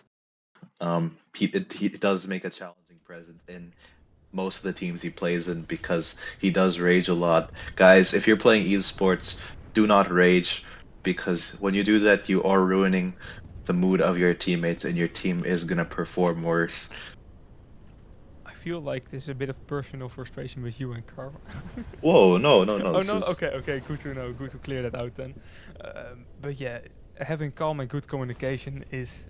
He does make a challenging presence in most of the teams he plays in because he does rage a lot. Guys, if you're playing esports, do not rage because when you do that, you are ruining the mood of your teammates and your team is gonna perform worse. I feel like there's a bit of personal frustration with you and Karma. Whoa, no, no, no. Oh This no, is okay, okay, good to know, good to clear that out then. But yeah, having calm and good communication is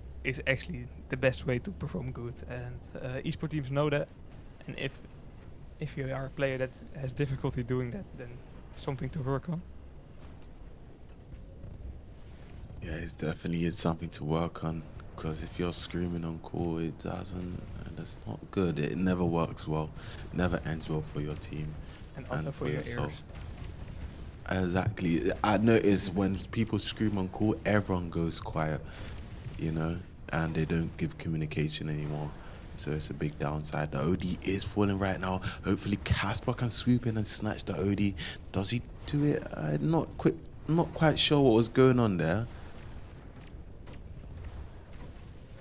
actually the best way to perform good, and esport teams know that. And if you are a player that has difficulty doing that, then it's something to work on. Yeah, it's definitely is something to work on, because if you're screaming on call, it doesn't, that's not good. It never works well, never ends well for your team And also and for for your yourself. ears. Exactly. I notice when people scream on call, everyone goes quiet, you know, and they don't give communication anymore. So it's a big downside. The OD is falling right now. Hopefully Casper can swoop in and snatch the OD. Does he do it? I'm not quite sure what was going on there.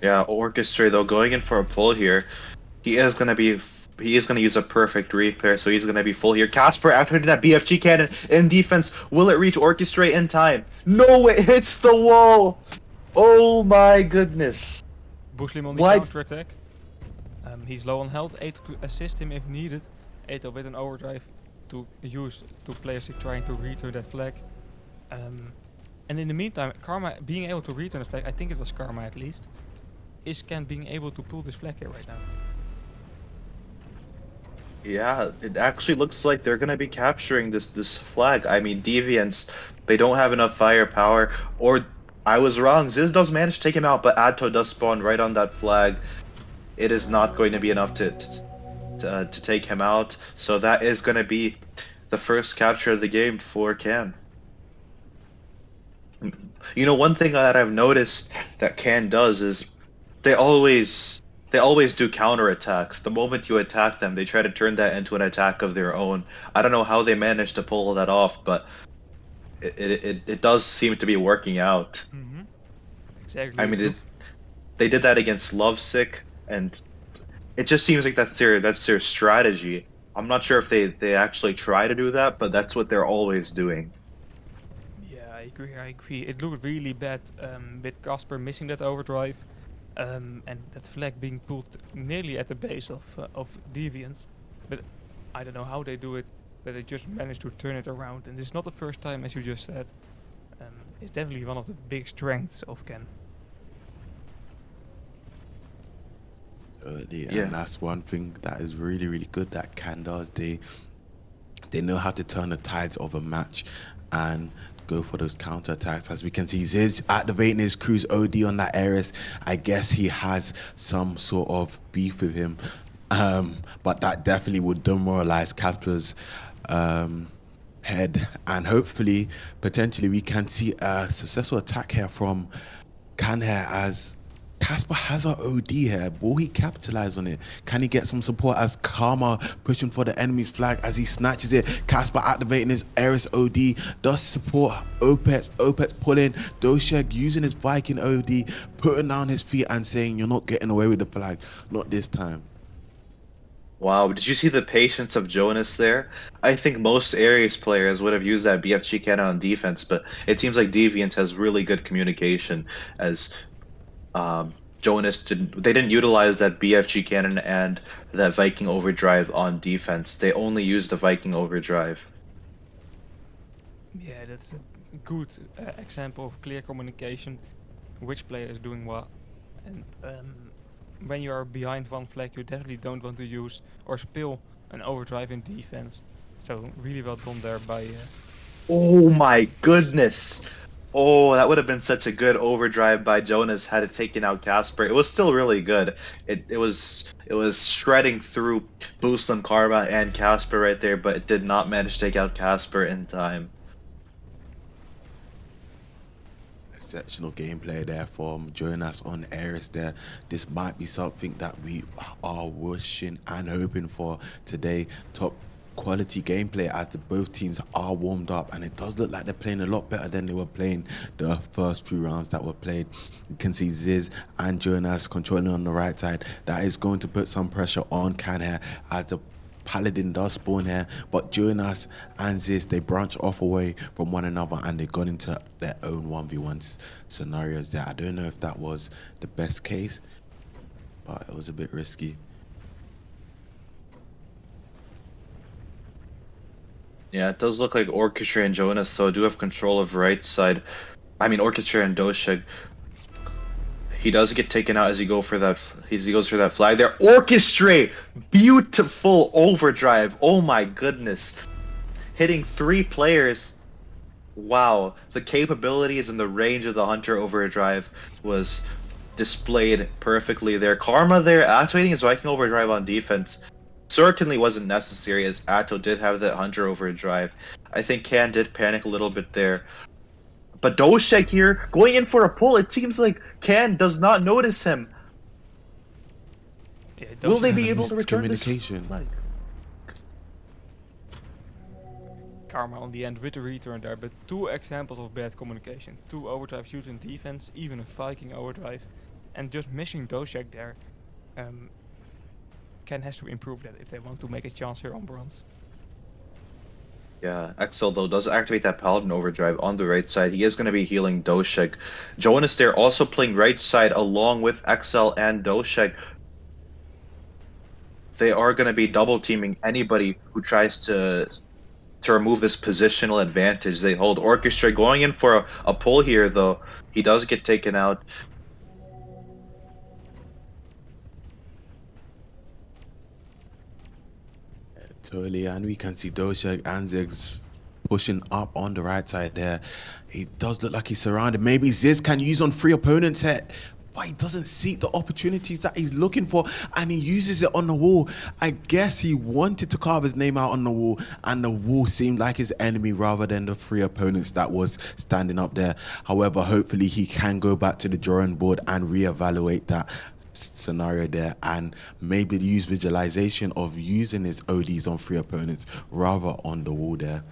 yeah, Orchestra though going in for a pull here. He is gonna use a perfect repair, so he's gonna be full here. Casper activated that BFG cannon in defense. Will it reach Orchestrate in time? No, it hits the wall. Oh my goodness. Buslim on the What? counter attack. He's low on health. Ato to assist him if needed. Ato with an overdrive to use to players trying to return that flag. And in the meantime, Karma being able to return the flag, I think it was Karma at least, is Ken being able to pull this flag here right now. Yeah, it actually looks like they're gonna be capturing this flag. I mean, Deviants, they don't have enough firepower, or I was wrong. Ziz does manage to take him out, but Atto does spawn right on that flag. It is not going to be enough to take him out. So that is going to be the first capture of the game for Can. You know, one thing that I've noticed that Can does is they always they always do counterattacks. The moment you attack them, they try to turn that into an attack of their own. I don't know how they managed to pull that off, but it does seem to be working out. Mm-hmm. I Exactly. mean, they did that against Lovesick, and it just seems like that's their strategy. I'm not sure if they actually try to do that, but that's what they're always doing. Yeah, I agree. I agree. It looked really bad with Casper missing that overdrive, and that flag being pulled nearly at the base of Deviants. But I don't know how they do it, but they just managed to turn it around. And this is not the first time, as you just said. It's definitely one of the big strengths of Ken. Totally, and Yeah, that's one thing that is really, really good that Can does. They know how to turn the tides of a match and go for those counter attacks. As we can see, Ziz activating his cruise OD on that Ares. I guess he has some sort of beef with him. But that definitely would demoralize Casper's head, and hopefully, potentially, we can see a successful attack here from Can here as Casper has a OD here. Will he capitalize on it? Can he get some support as Karma pushing for the enemy's flag as he snatches it? Casper activating his Eris OD does support Opets. Opets pulling Dosheg using his Viking OD, putting down his feet and saying, "You're not getting away with the flag, not this time." Wow, did you see the patience of Jonas there? I think most Ares players would have used that BFG cannon on defense, but it seems like Deviant has really good communication as Jonas they didn't utilize that BFG cannon and that Viking overdrive on defense. They only used the Viking overdrive. Yeah, that's a good example of clear communication, which player is doing what. And when you are behind one flag, you definitely don't want to use or spill an overdrive in defense. So really well done there by. Oh my goodness. Oh, that would have been such a good overdrive by Jonas had it taken out Casper. It was still really good. It was shredding through Boost on Karma and Casper right there, but it did not manage to take out Casper in time. Exceptional gameplay there from Jonas on Ares there. This might be something that we are wishing and hoping for today. Top quality gameplay as both teams are warmed up, and it does look like they're playing a lot better than they were playing the first few rounds that were played. You can see Ziz and Jonas controlling on the right side. That is going to put some pressure on Can here as the Paladin does spawn here, but Jonas and Ziz, they branch off away from one another and they got into their own 1v1 scenarios there. I don't know if that was the best case, but it was a bit risky. Yeah, it does look like Orchestra and Jonas, so do have control of right side. I mean, Orchestra and Dosheg. He does get taken out as he goes for that flag there. Orchestrate! Beautiful overdrive. Oh my goodness. Hitting 3 players. Wow. The capabilities and the range of the Hunter overdrive was displayed perfectly there. Karma there activating his Viking overdrive on defense certainly wasn't necessary as Atto did have that Hunter overdrive. I think Can did panic a little bit there. But Doshek here going in for a pull. It seems like Can does not notice him. Yeah, Will they Doshek be And able to return this miscommunication. flag? Karma on the end with the return there, but 2 examples of bad communication. 2 overdrives used in defense, even a Viking overdrive, and just missing Doshek there. Ken has to improve that if they want to make a chance here on bronze. Yeah, Excel though does activate that Paladin overdrive on the right side. He is going to be healing Doshek. Jonas there also playing right side along with Excel and Doshek. They are going to be double teaming anybody who tries to remove this positional advantage they hold. Orchestra going in for a pull here though. He does get taken out. Totally, and we can see Doshek and Ziggs pushing up on the right side there. He does look like he's surrounded. Maybe Ziz can use on 3 opponents here, but he doesn't seek the opportunities that he's looking for, and he uses it on the wall. I guess he wanted to carve his name out on the wall, and the wall seemed like his enemy rather than the 3 opponents that was standing up there. However, hopefully he can go back to the drawing board and reevaluate that scenario there and maybe use visualization of using his ODs on 3 opponents rather on the wall there.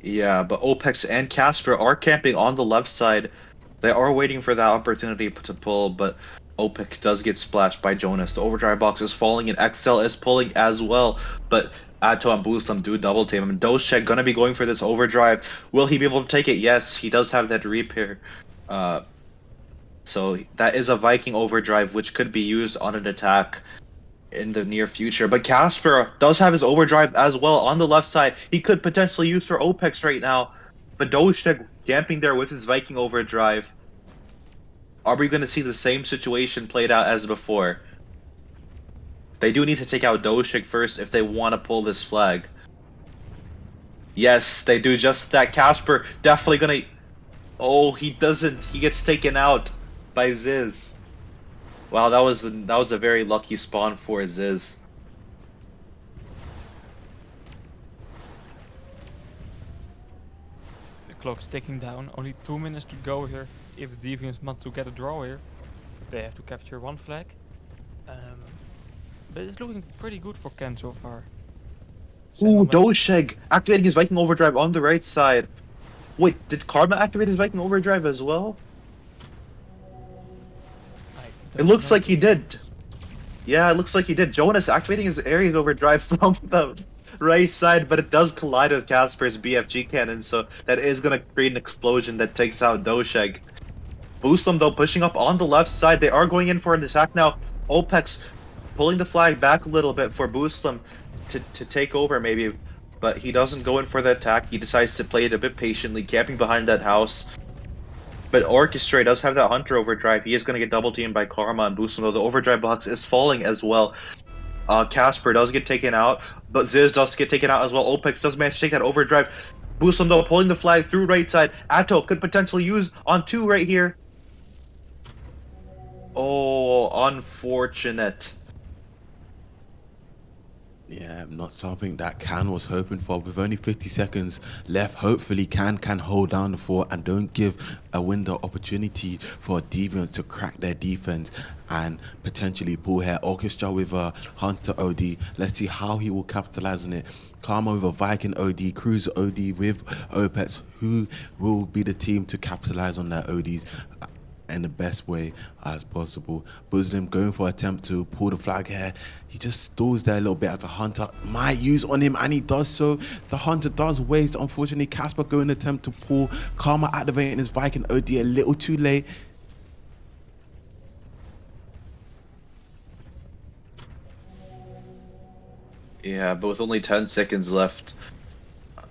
Yeah, but Opex and Casper are camping on the left side. They are waiting for that opportunity to pull, but Opex does get splashed by Jonas. The overdrive box is falling, and Excel is pulling as well. But Atto and Boostum do double team him. Doshek gonna be going for this overdrive. Will he be able to take it? Yes, he does have that repair. So that is a Viking overdrive, which could be used on an attack in the near future. But Casper does have his overdrive as well on the left side. He could potentially use for Opex right now. But Doshek camping there with his Viking overdrive. Are we going to see the same situation played out as before? They do need to take out Doshik first if they want to pull this flag. Yes, they do just that. Casper definitely gonna... Oh, he doesn't. He gets taken out by Ziz. Wow, that was a very lucky spawn for Ziz. clock's ticking down. Only 2 minutes to go here. If the Deviants want to get a draw here, they have to capture one flag. But it's looking pretty good for Ken so far. Ooh, Sandalman. Dosheg activating his Viking Overdrive on the right side. Wait, did Karma activate his Viking Overdrive as well? I It don't looks know like to he be did. honest. Yeah, it looks like he did. Jonas activating his Ares Overdrive from the right side, but it does collide with Casper's BFG cannon, so that is going to create an explosion that takes out Dosheg. Boostum, though, pushing up on the left side. They are going in for an attack now. Opex pulling the flag back a little bit for Boostum to take over, maybe. But he doesn't go in for the attack. He decides to play it a bit patiently, camping behind that house. But Orchestra does have that Hunter overdrive. He is going to get double teamed by Karma and Boostum, though the overdrive box is falling as well. Casper does get taken out, but Ziz does get taken out as well. Opex does manage to take that overdrive. Boostum, though, pulling the flag through right side. Atto could potentially use on two right here. Oh, unfortunate. Yeah, not something that Can was hoping for. With only 50 seconds left, hopefully Can hold down the fort and don't give a window opportunity for Deviants to crack their defense and potentially pull here. Orchestra with a Hunter OD. Let's see how he will capitalize on it. Karma with a Viking OD, Cruiser OD with Opets. Who will be the team to capitalize on their ODs in the best way as possible? Muslim going for attempt to pull the flag here. He just stalls there a little bit as the Hunter might use on him, and he does so. The Hunter does waste. Unfortunately, Casper going to attempt to pull. Karma activating his Viking OD a little too late. Yeah, but with only 10 seconds left,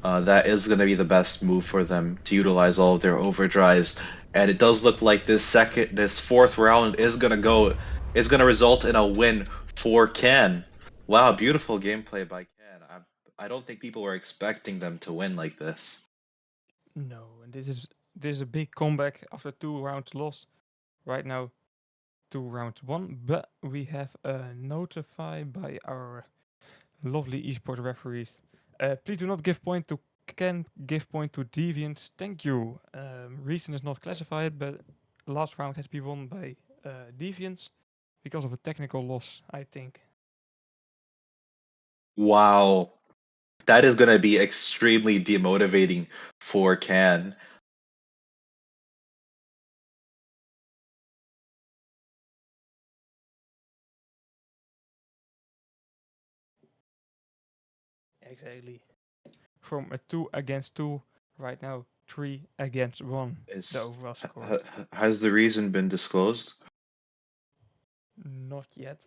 that is going to be the best move for them to utilize all of their overdrives. And it does look like this fourth round is going to result in a win for Ken. Wow, beautiful gameplay by Ken. I don't think people were expecting them to win like this. No, and this is a big comeback after 2 rounds lost. Right now, 2 rounds won, but we have notified by our lovely esport referees. Please do not give point to Ken, give point to Deviants. Thank you. Reason is not classified, but last round has been won by Deviants because of a technical loss, I think. Wow, that is going to be extremely demotivating for Ken. Exactly. From a 2 against 2, right now 3 against 1, the Is overall score. has the reason been disclosed? Not yet.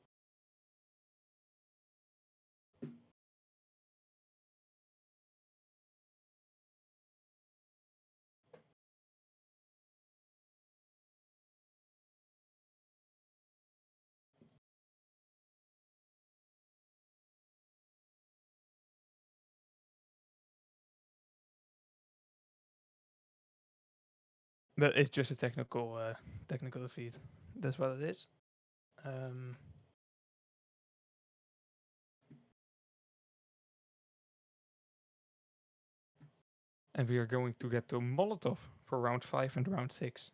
But it's just a technical defeat. That's what it is. Um, and we are going to get to Molotov for round 5 and round 6.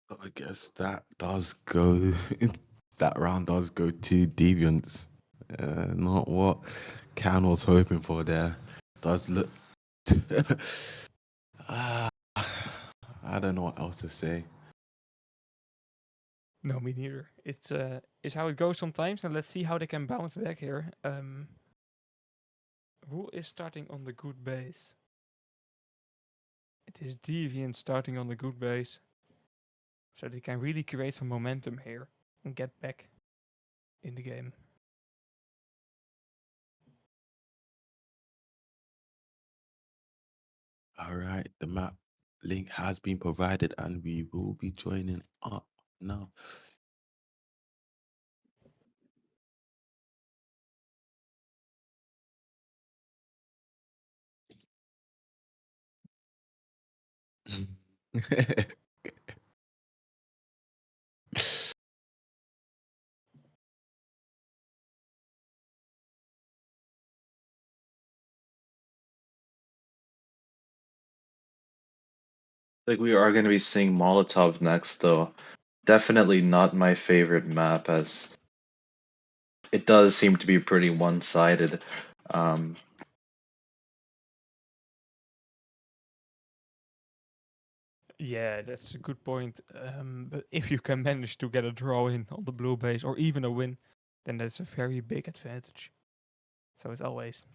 I guess that does go. That round does go to Deviants. Not what Can was hoping for there. Does look. Ah, I don't know what else to say. No, me neither. It's how it goes sometimes, and let's see how they can bounce back here. Who is starting on the good base? It is Deviant starting on the good base, so they can really create some momentum here and get back in the game. All right, the map link has been provided, and we will be joining up now. Like we are going to be seeing Molotov next, though. Definitely not my favorite map, as it does seem to be pretty one-sided. Um, Yeah, that's a good point. But if you can manage to get a draw in on the blue base or even a win, then that's a very big advantage. So it's always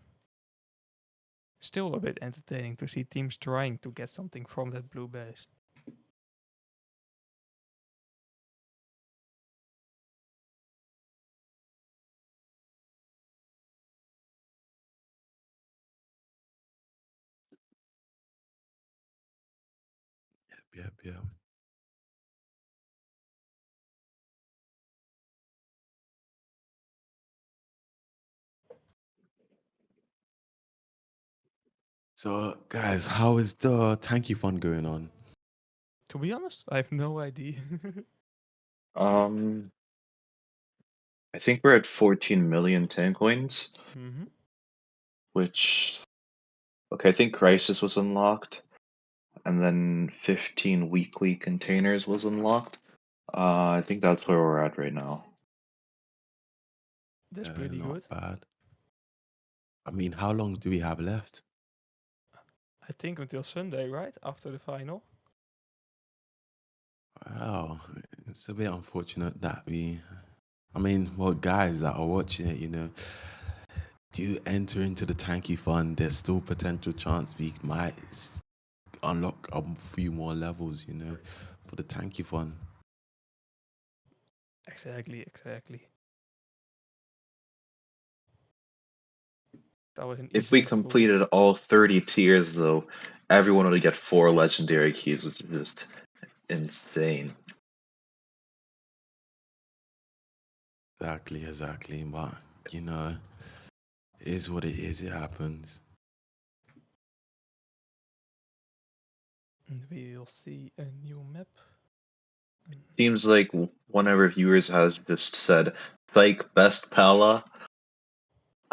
still a bit entertaining to see teams trying to get something from that blue base. Yep, yep. So, guys, how is the tanky fun going on? To be honest, I have no idea. um, I think we're at 14 million tank coins, Mm-hmm. which, okay, I think Crisis was unlocked, and then 15 weekly containers was unlocked. I think that's where we're at right now. That's pretty Not good. bad. I mean, how long do we have left? I think until Sunday, right? After the final. Wow, it's a bit unfortunate that I mean, well, guys that are watching it, do you enter into the tanky fund, there's still potential chance we might unlock a few more levels, for the tanky fund. Exactly. That was an If we eventful week. completed all 30 tiers, though, everyone would get 4 legendary keys, which is just insane. Exactly. But, it is what it is, it happens. And we will see a new map. Seems like one of our viewers has just said, Psych best Pala.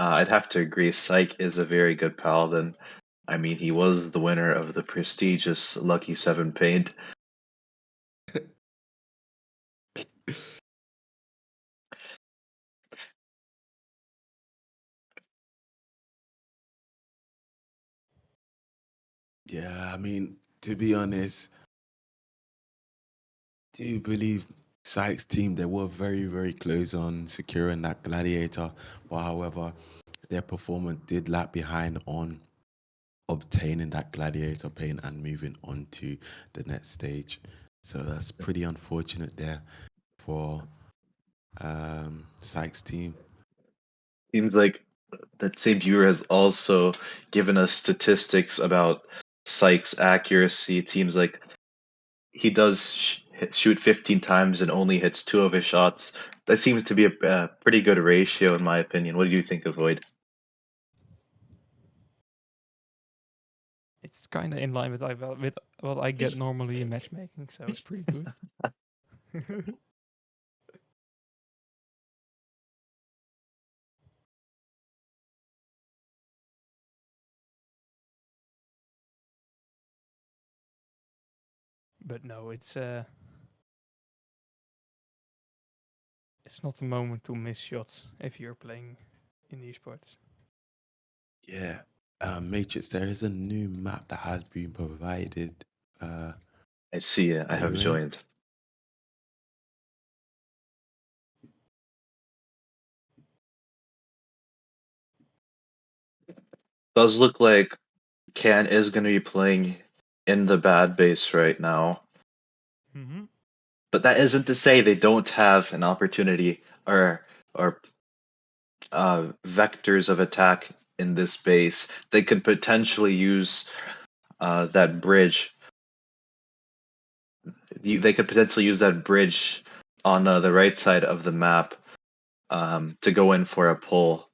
I'd have to agree, Psych is a very good paladin. I mean, he was the winner of the prestigious Lucky 7 paint. Yeah, I mean, to be honest, do you believe Sykes' team, they were very, very close on securing that gladiator, but however, their performance did lag behind on obtaining that gladiator paint and moving on to the next stage. So that's pretty unfortunate there for Sykes' team. Seems like that same viewer has also given us statistics about Psych's accuracy. It seems like he does shoot 15 times and only hits 2 of his shots. That seems to be a pretty good ratio, in my opinion. What do you think of Void? It's kind of in line with what I get normally in matchmaking, so it's pretty good. But no, it's not a moment to miss shots if you're playing in esports. Yeah, Matrix, there is a new map that has been provided. Uh, I see it. I are you have ready? joined. Does look like Can is going to be playing in the bad base right now. Mm-hmm. But that isn't to say they don't have an opportunity or vectors of attack in this base. They could potentially use that bridge. They could potentially use that bridge on the right side of the map to go in for a pull.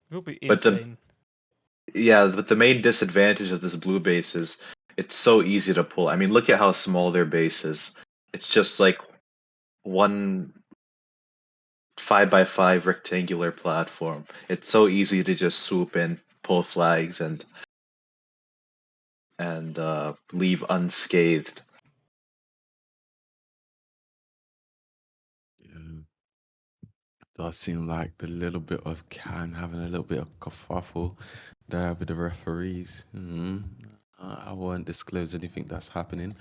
Will be But insane. but the main disadvantage of this blue base is It's so easy to pull. I mean, look at how small their base is. It's just like one 5x5 rectangular platform. It's so easy to just swoop in, pull flags, and leave unscathed. Yeah. Does seem like the little bit of Can having a little bit of kerfuffle there with the referees. I won't disclose anything that's happening.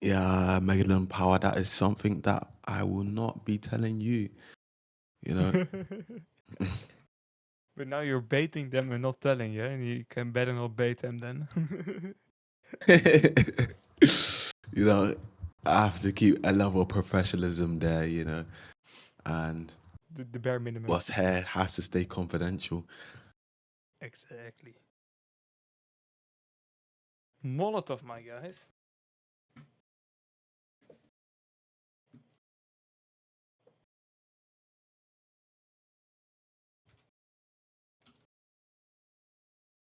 Yeah, Megalon Power, that is something that I will not be telling you, you know. But now you're baiting them and not telling, yeah? And you can better not bait them then. You know, I have to keep a level of professionalism there, you know, and The bare minimum. what's here has to stay confidential. Exactly. Molotov, my guys.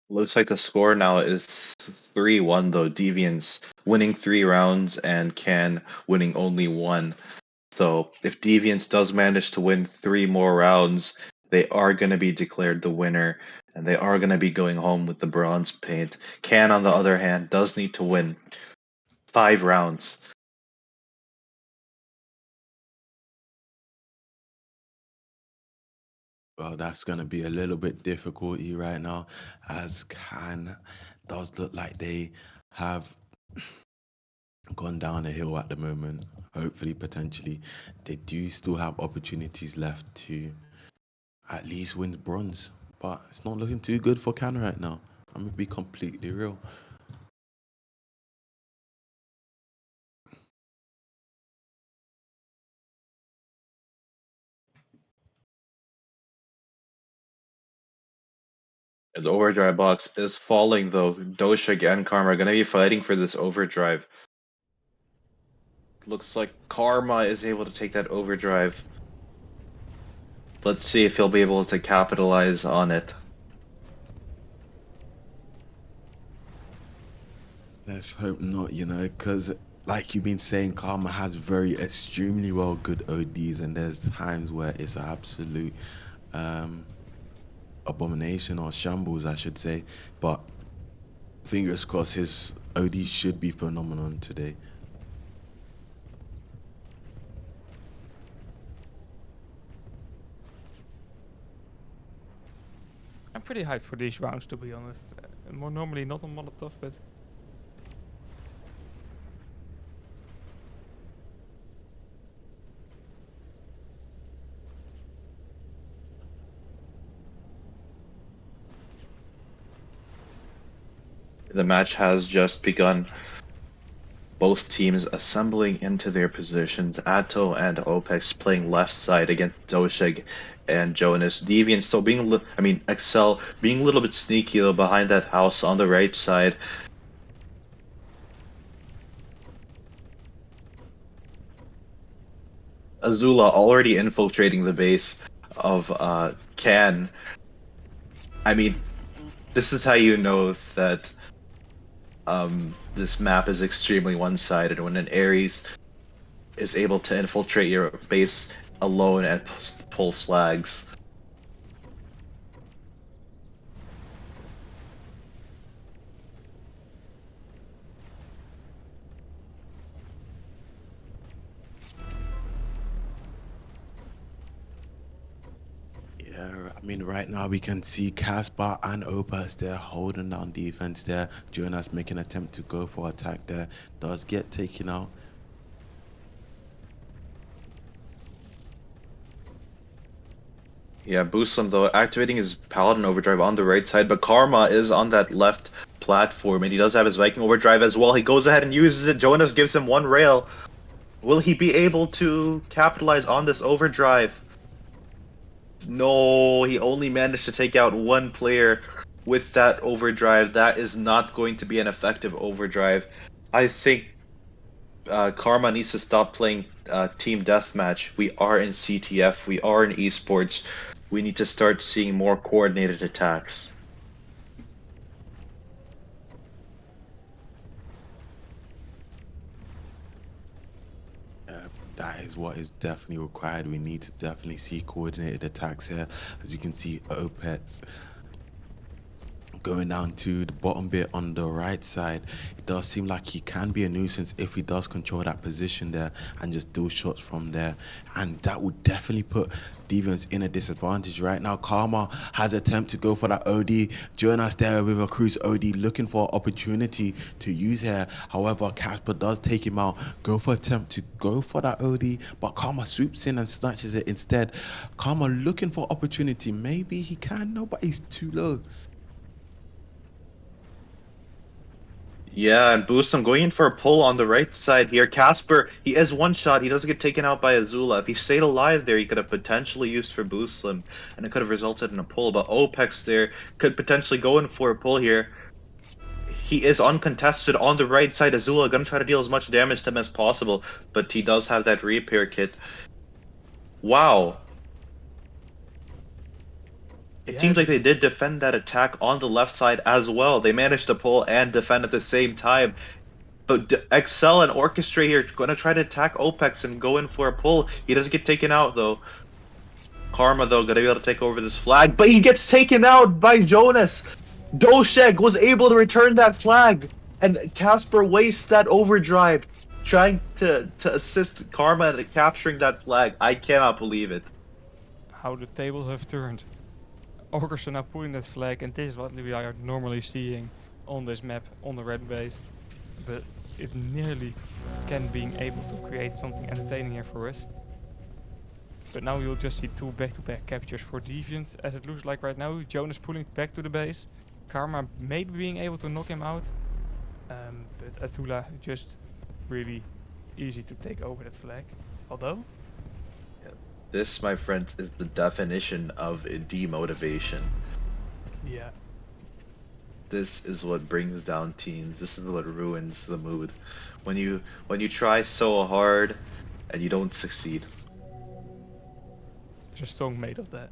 Looks like the score now is 3-1 though. Deviants winning 3 rounds and Can winning only one. So if Deviants does manage to win 3 more rounds, they are going to be declared the winner and they are going to be going home with the bronze paint. Can, on the other hand, does need to win 5 rounds. Well, that's going to be a little bit difficulty right now, as Can does look like they have gone down a hill at the moment. Hopefully, potentially, they do still have opportunities left to at least win bronze, but it's not looking too good for Can right now. I'm gonna be completely real. The overdrive box is falling though. Doshik and Karma are going to be fighting for this overdrive. Looks like Karma is able to take that overdrive. Let's see if he'll be able to capitalize on it. Let's hope not, you know, because like you've been saying, Karma has very extremely well good ODs, and there's times where it's an absolute um, abomination or shambles, I should say. But fingers crossed, his OD should be phenomenal today. I'm pretty hyped for these rounds, to be honest. More normally not on Molotov, but The match has just begun. Both teams assembling into their positions. Atto and Opex playing left side against Doshig and Jonas. Deviant still being, I mean, Excel being a little bit sneaky though behind that house on the right side. Azula already infiltrating the base of Can. I mean, this is how you know that this map is extremely one-sided when an Ares is able to infiltrate your base alone and pull flags. Yeah, I mean, right now we can see Caspar and Opus there holding down defense there. Jonas making an attempt to go for attack there. Does get taken out. Yeah, Boostum though activating his Paladin overdrive on the right side, but Karma is on that left platform, and he does have his Viking overdrive as well. He goes ahead and uses it. Jonas gives him one rail. Will he be able to capitalize on this overdrive? No, he only managed to take out one player with that overdrive. That is not going to be an effective overdrive. I think Karma needs to stop playing team deathmatch. We are in CTF. We are in esports. We need to start seeing more coordinated attacks. That is what is definitely required. We need to definitely see coordinated attacks here. As you can see, Opets going down to the bottom bit on the right side. It does seem like he can be a nuisance if he does control that position there and just do shots from there, and that would definitely put Deviants in a disadvantage right now. Karma has attempt to go for that OD. Jonas there with a cruise OD looking for opportunity to use here. However, Casper does take him out. Go for attempt to go for that OD, but Karma swoops in and snatches it instead. Karma looking for opportunity. Maybe he can. No, but he's too low. Yeah, and Boostum going in for a pull on the right side here. Casper, he is one shot. He doesn't get taken out by Azula. If he stayed alive there, he could have potentially used for Boostum, and it could have resulted in a pull. But Opex there could potentially go in for a pull here. He is uncontested on the right side. Azula gonna try to deal as much damage to him as possible, but he does have that repair kit. Wow. It Yeah, seems like they did defend that attack on the left side as well. They managed to pull and defend at the same time. But Excel and Orchestrate here going to try to attack Opex and go in for a pull. He doesn't get taken out though. Karma though going to be able to take over this flag, but he gets taken out by Jonas. Doshek was able to return that flag, and Casper wastes that overdrive trying to assist Karma in capturing that flag. I cannot believe it. how the tables have turned. Orcs are now pulling that flag, and this is what we are normally seeing on this map on the red base. But it nearly can being able to create something entertaining here for us. But now you'll just see two back-to-back captures for Deviant, as it looks like right now. Jonas pulling back to the base. Karma maybe being able to knock him out. But Atula just really easy to take over that flag. Although, This, my friends, is the definition of demotivation. yeah, This is what brings down teams. This is what ruins the mood. When you try so hard and you don't succeed. there's a song made of that.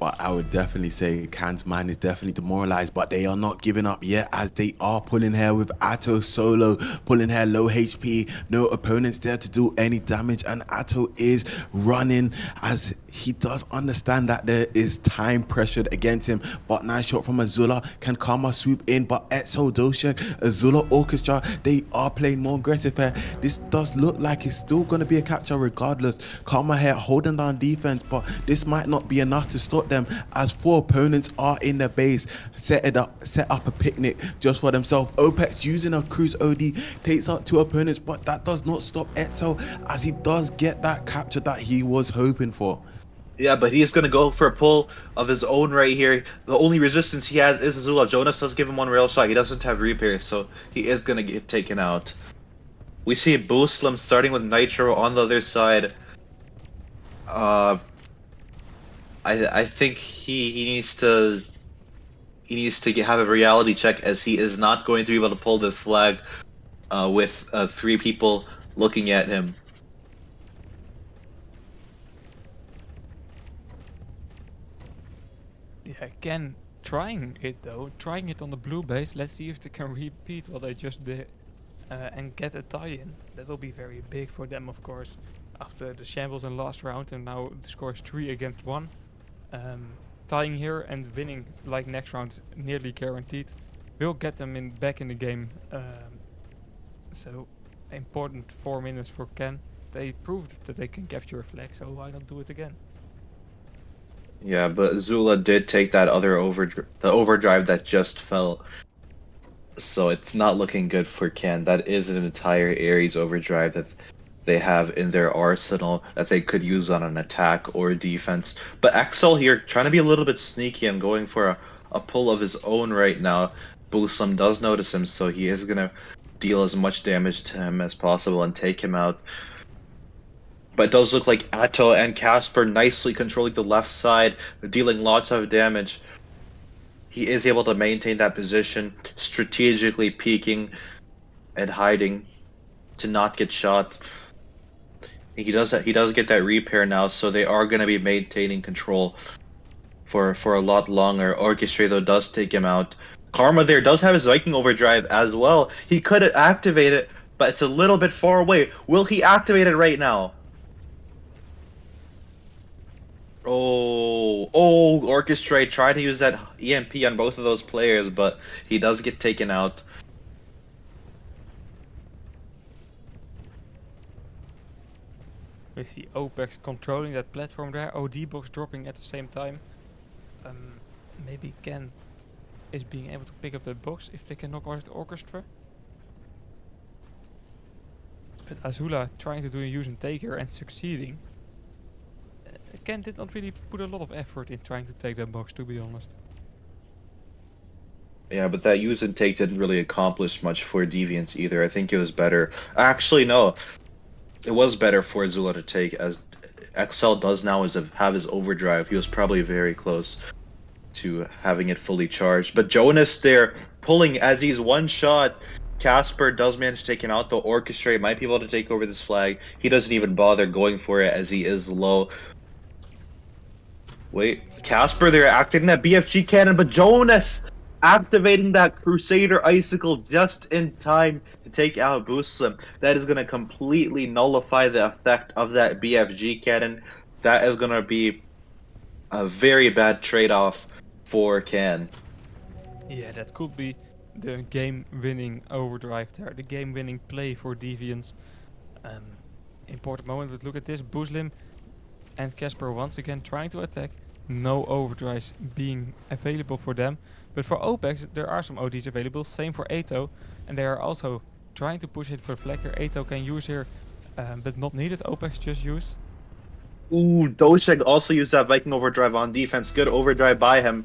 But I would definitely say Can's mind is definitely demoralized, but they are not giving up yet as they are pulling here with Atto solo, pulling here low HP, no opponents there to do any damage, and Atto is running as he does understand that there is time pressured against him. But nice shot from Azula. Can Karma swoop in? But Etso, Doshek, Azula Orchestra, they are playing more aggressive here. This does look like it's still going to be a capture regardless. Karma here holding down defense, but this might not be enough to stop them as four opponents are in the base. Set up a picnic just for themselves. Opex using a cruise OD takes out two opponents, but that does not stop Etso as he does get that capture that he was hoping for. Yeah, but he's gonna go for a pull of his own right here. The only resistance he has is Azula. Jonas does give him one rail shot. He doesn't have repairs, so he is gonna get taken out. We see Booslim starting with Nitro on the other side. Uh, I think he needs to have a reality check, as he is not going to be able to pull this flag with three people looking at him. Yeah, again, trying it though, trying it on the blue base. Let's see if they can repeat what they just did and get a tie-in. That will be very big for them, of course, after the shambles in last round, and now the score is 3 against 1. Tying here and winning like next round, nearly guaranteed, will get them back in the game. So important 4 minutes for Ken. They proved that they can capture a flag, so why not do it again? Yeah, but Zula did take that other overdrive that just fell. So it's not looking good for Ken. That is an entire Ares overdrive they have in their arsenal that they could use on an attack or defense. But Axel here trying to be a little bit sneaky and going for a pull of his own right now. Buslam does notice him, so he is gonna deal as much damage to him as possible and take him out. But it does look like Atto and Casper nicely controlling the left side, dealing lots of damage. He is able to maintain that position, strategically peeking and hiding to not get shot. He does get that repair now, so they are going to be maintaining control for a lot longer. Orchestrator does take him out. Karma there does have his Viking overdrive as well. He could activate it, but it's a little bit far away. Will he activate it right now? Orchestrate tried to use that EMP on both of those players, but he does get taken out. With the OPEX controlling that platform there, OD box dropping at the same time. Maybe Ken is being able to pick up that box if they can knock out the Orchestra. But Azula trying to do a use and take here and succeeding. Ken did not really put a lot of effort in trying to take that box, to be honest. Yeah, but that use and take didn't really accomplish much for Deviants either. I think it was better. Actually, no. It was better for Azula to take, as XL does now have his overdrive. He was probably very close to having it fully charged. But Jonas there pulling as he's one shot. Casper does manage to take him out. The Orchestrate might be able to take over this flag. He doesn't even bother going for it as he is low. Wait, Casper there activating that BFG cannon, but Jonas activating that Crusader Icicle just in time to take out Buslam. That is going to completely nullify the effect of that BFG cannon. That is going to be a very bad trade-off for Can. Yeah, that could be the game-winning overdrive there, the game-winning play for Deviants. Important moment, but look at this, Buslim and Casper once again trying to attack. No overdrives being available for them. But for OPEX, there are some ODs available. Same for Ato. And they are also trying to push it for Flecker. Ato can use here, but not needed. OPEX just used. Ooh, Doshek also used that Viking overdrive on defense. Good overdrive by him.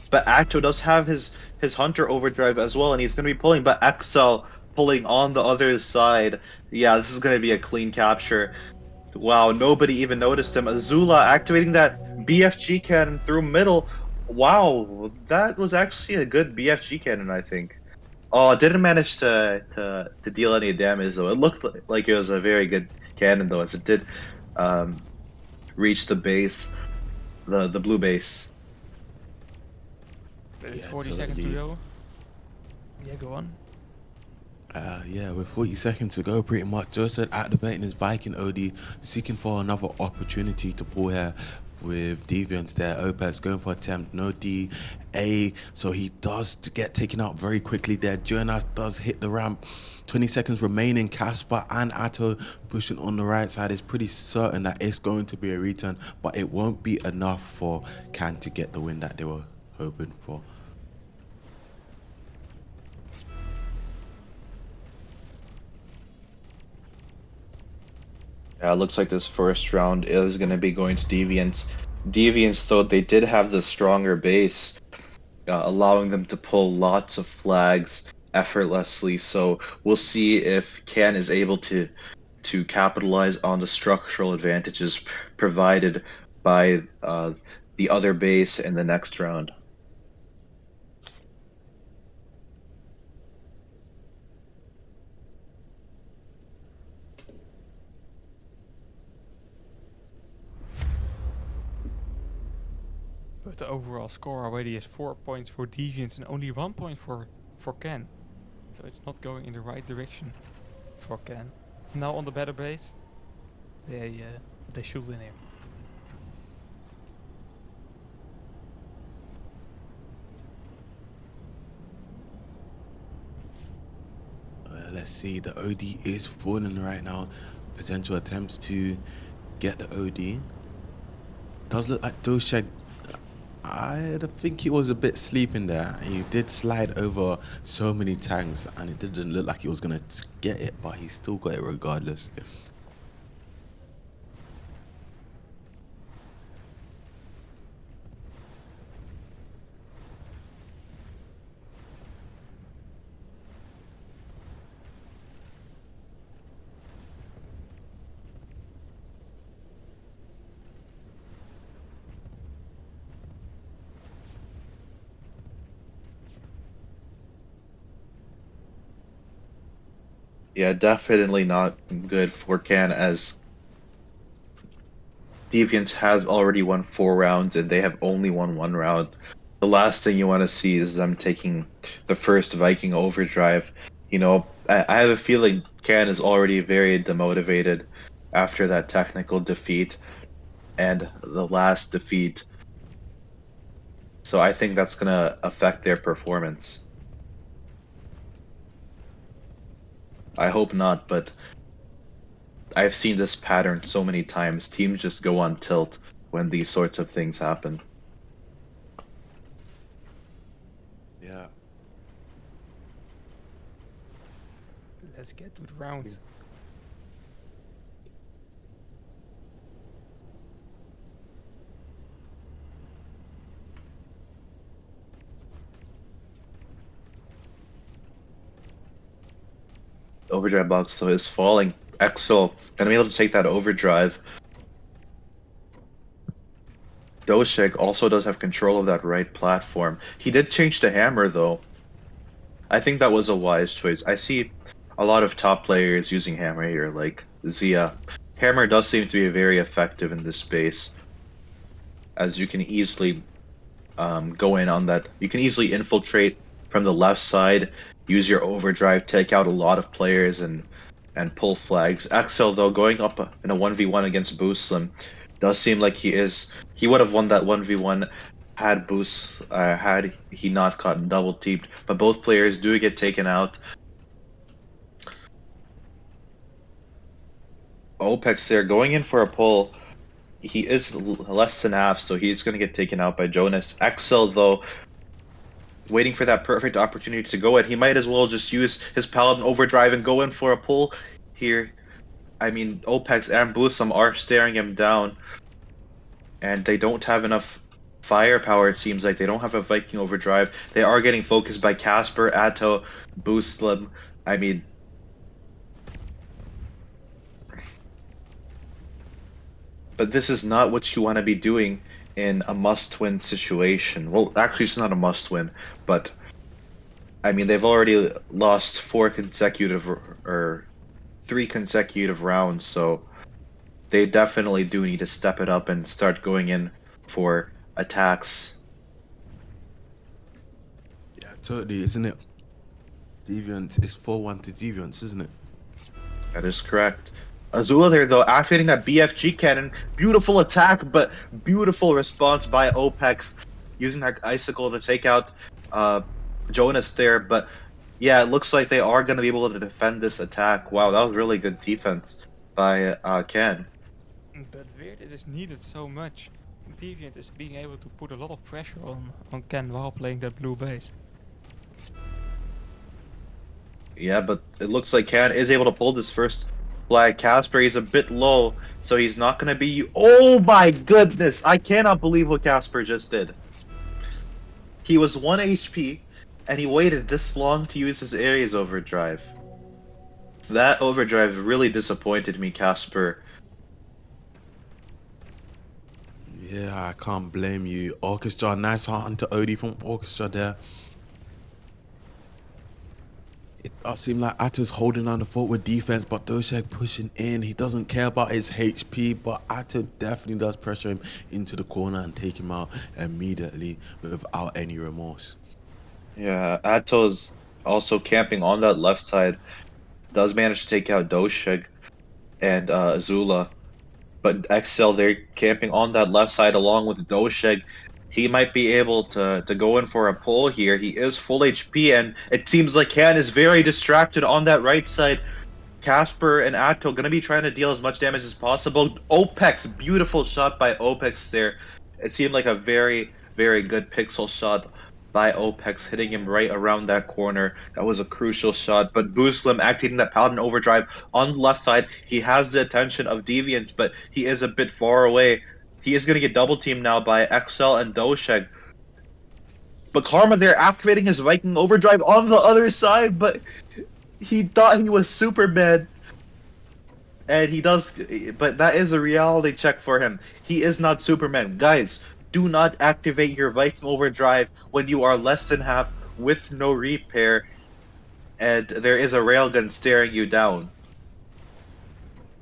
But Acto does have his Hunter overdrive as well, and he's going to be pulling. But Excel pulling on the other side. Yeah, this is going to be a clean capture. Wow, nobody even noticed him. Azula activating that BFG cannon through middle. Wow, that was actually a good BFG cannon, I think. Oh, it didn't manage to deal any damage though. It looked like it was a very good cannon though, as it did reach the base, the blue base. Yeah, 40 seconds to go. Yeah, go on. Yeah, with 40 seconds to go, pretty much, Joseph activating his Viking OD, seeking for another opportunity to pull here with Deviants there. Opez going for attempt, no DA, so he does get taken out very quickly there. Jonas does hit the ramp. 20 seconds remaining. Casper and Atto pushing on the right side. It's pretty certain that it's going to be a return, but it won't be enough for Can to get the win that they were hoping for. Yeah, it looks like this first round is going to be going to Deviants. Deviants, though, they did have the stronger base, allowing them to pull lots of flags effortlessly. So we'll see if Can is able to capitalize on the structural advantages provided by the other base in the next round. But the overall score already is 4 points for Deviants and only 1 point for Ken. So it's not going in the right direction for Ken. Now on the better base, they shoot in here. Let's see, the OD is falling right now. Potential attempts to get the OD. Does look like Doshek. I think he was a bit sleeping there. He did slide over so many tanks, and it didn't look like he was gonna get it, but he still got it regardless. Yeah, definitely not good for Can, as Deviants has already won 4 rounds and they have only won 1 round. The last thing you want to see is them taking the first Viking overdrive. I have a feeling Can is already very demotivated after that technical defeat and the last defeat. So I think that's gonna affect their performance. I hope not, but I've seen this pattern so many times. Teams just go on tilt when these sorts of things happen. Yeah. Let's get to the round. Overdrive box so is falling. Exo gonna be able to take that overdrive. Doshik also does have control of that right platform. He did change to hammer though. I think that was a wise choice. I see a lot of top players using hammer here, like Zia. Hammer does seem to be very effective in this space, as you can easily go in on that. You can easily infiltrate from the left side, use your overdrive, take out a lot of players, and pull flags. Axel, though, going up in a 1v1 against Booslim, does seem like he would have won that 1v1 had he not gotten double teamed. But both players do get taken out. Opex there going in for a pull. He is less than half, so he's going to get taken out by Jonas. Axel, though, waiting for that perfect opportunity to go in. He might as well just use his Paladin overdrive and go in for a pull here. I mean, Opex and Boosum are staring him down, and they don't have enough firepower, it seems like. They don't have a Viking overdrive. They are getting focused by Casper, Atto, Booslim. I mean, but this is not what you want to be doing in a must-win situation. Well, actually, it's not a must-win, but I mean, they've already lost 4 consecutive or 3 consecutive rounds, so they definitely do need to step it up and start going in for attacks. Yeah, totally, isn't it? Deviant is 4-1 to Deviants, isn't it? That is correct. Azula there, though, activating that BFG cannon. Beautiful attack, but beautiful response by Opex, using that icicle to take out Jonas there. But yeah, it looks like they are going to be able to defend this attack. Wow, that was really good defense by Ken. But weird, it is needed so much. Deviant is being able to put a lot of pressure on Ken while playing that blue base. Yeah, but it looks like Ken is able to pull this first flag. Casper, he's a bit low, so he's not going to be... Oh my goodness! I cannot believe what Casper just did. He was 1 HP, and he waited this long to use his Ares overdrive. That overdrive really disappointed me, Casper. Yeah, I can't blame you. Orchestra, nice heart into Odie from Orchestra there. It does seem like Atto's holding on the fort with defense, but Doshek pushing in. He doesn't care about his HP, but Atto definitely does pressure him into the corner and take him out immediately without any remorse. Yeah, Atto's also camping on that left side. Does manage to take out Dosheg and Azula. But Excel, they're camping on that left side along with Dosheg. He might be able to go in for a pull here. He is full HP, and it seems like Han is very distracted on that right side. Casper and Atto gonna be trying to deal as much damage as possible. Opex, beautiful shot by Opex there. It seemed like a very, very good pixel shot by Opex, hitting him right around that corner. That was a crucial shot. But Booslim activating that Paladin overdrive on the left side. He has the attention of Deviants, but he is a bit far away. He is gonna get double teamed now by XL and Dosheg. But Karma there activating his Viking overdrive on the other side, but he thought he was Superman. And he does, but that is a reality check for him. He is not Superman. Guys, do not activate your Viking overdrive when you are less than half with no repair. and there is a railgun staring you down.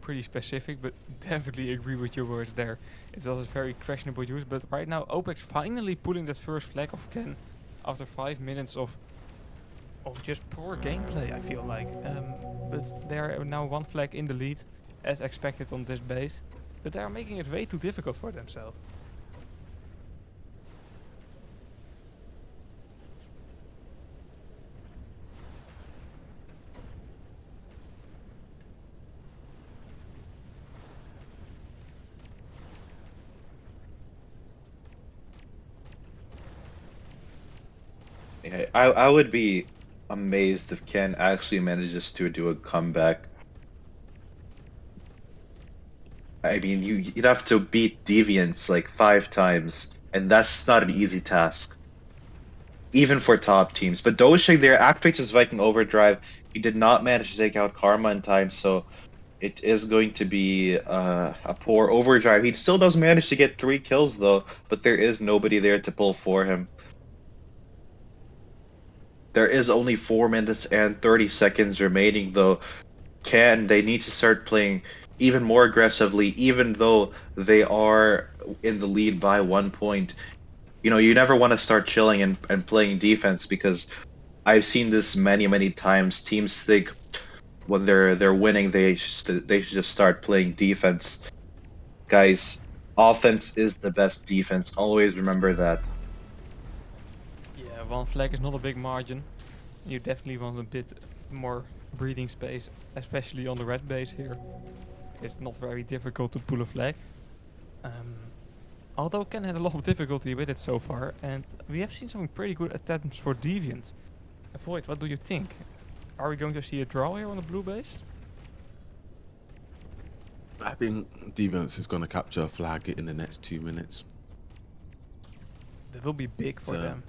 Pretty specific, but definitely agree with your words there. It was a very questionable use, but right now OPEX finally pulling that first flag of Ken after 5 minutes of just poor gameplay, I feel like. But they are now one flag in the lead, as expected on this base, but they are making it way too difficult for themselves. Yeah, I would be amazed if Ken actually manages to do a comeback. I mean, you'd have to beat Deviants like 5 times, and that's not an easy task, even for top teams. But Doshik there activates his Viking Overdrive. He did not manage to take out Karma in time, so it is going to be a poor overdrive. He still does manage to get 3 kills though, but there is nobody there to pull for him. There is only 4 minutes and 30 seconds remaining though. They need to start playing even more aggressively, even though they are in the lead by 1 point. You know, you never want to start chilling and playing defense because I've seen this many, many times. Teams think when they're winning, they should just start playing defense. Guys, offense is the best defense. Always remember that. Yeah, one flag is not a big margin. You definitely want a bit more breathing space, especially on the red base here. It's not very difficult to pull a flag. Um, Although Ken had a lot of difficulty with it so far, and we have seen some pretty good attempts for Deviant. Void, what do you think? Are we going to see a draw here on the blue base? I think Deviants is going to capture a flag in the next 2 minutes. That will be big for So, them.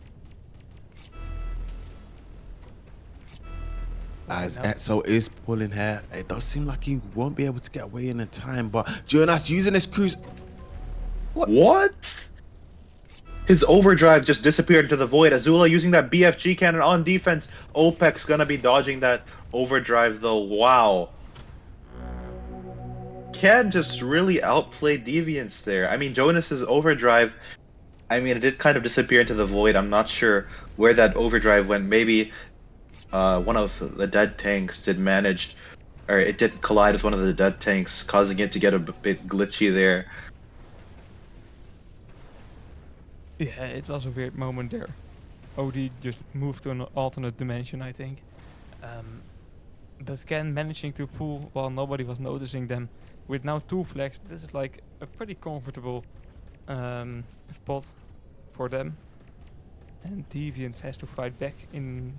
As Now, Etzo is pulling here, it does seem like he won't be able to get away in the time, but Jonas using his cruise. What? His overdrive just disappeared into the void. Azula using that BFG cannon on defense. OPEX gonna be dodging that overdrive though. Wow. Ken just really outplayed Deviants there. I mean, Jonas's overdrive, I mean, it did kind of disappear into the void. I'm not sure where that overdrive went. Maybe one of the dead tanks did manage, or it did collide with one of the dead tanks, causing it to get a bit glitchy there. yeah, it was a weird moment there. OD just moved to an alternate dimension, I think. But Ken managing to pull while nobody was noticing them. With now 2 flags, this is like a pretty comfortable spot for them. And Deviants has to fight back in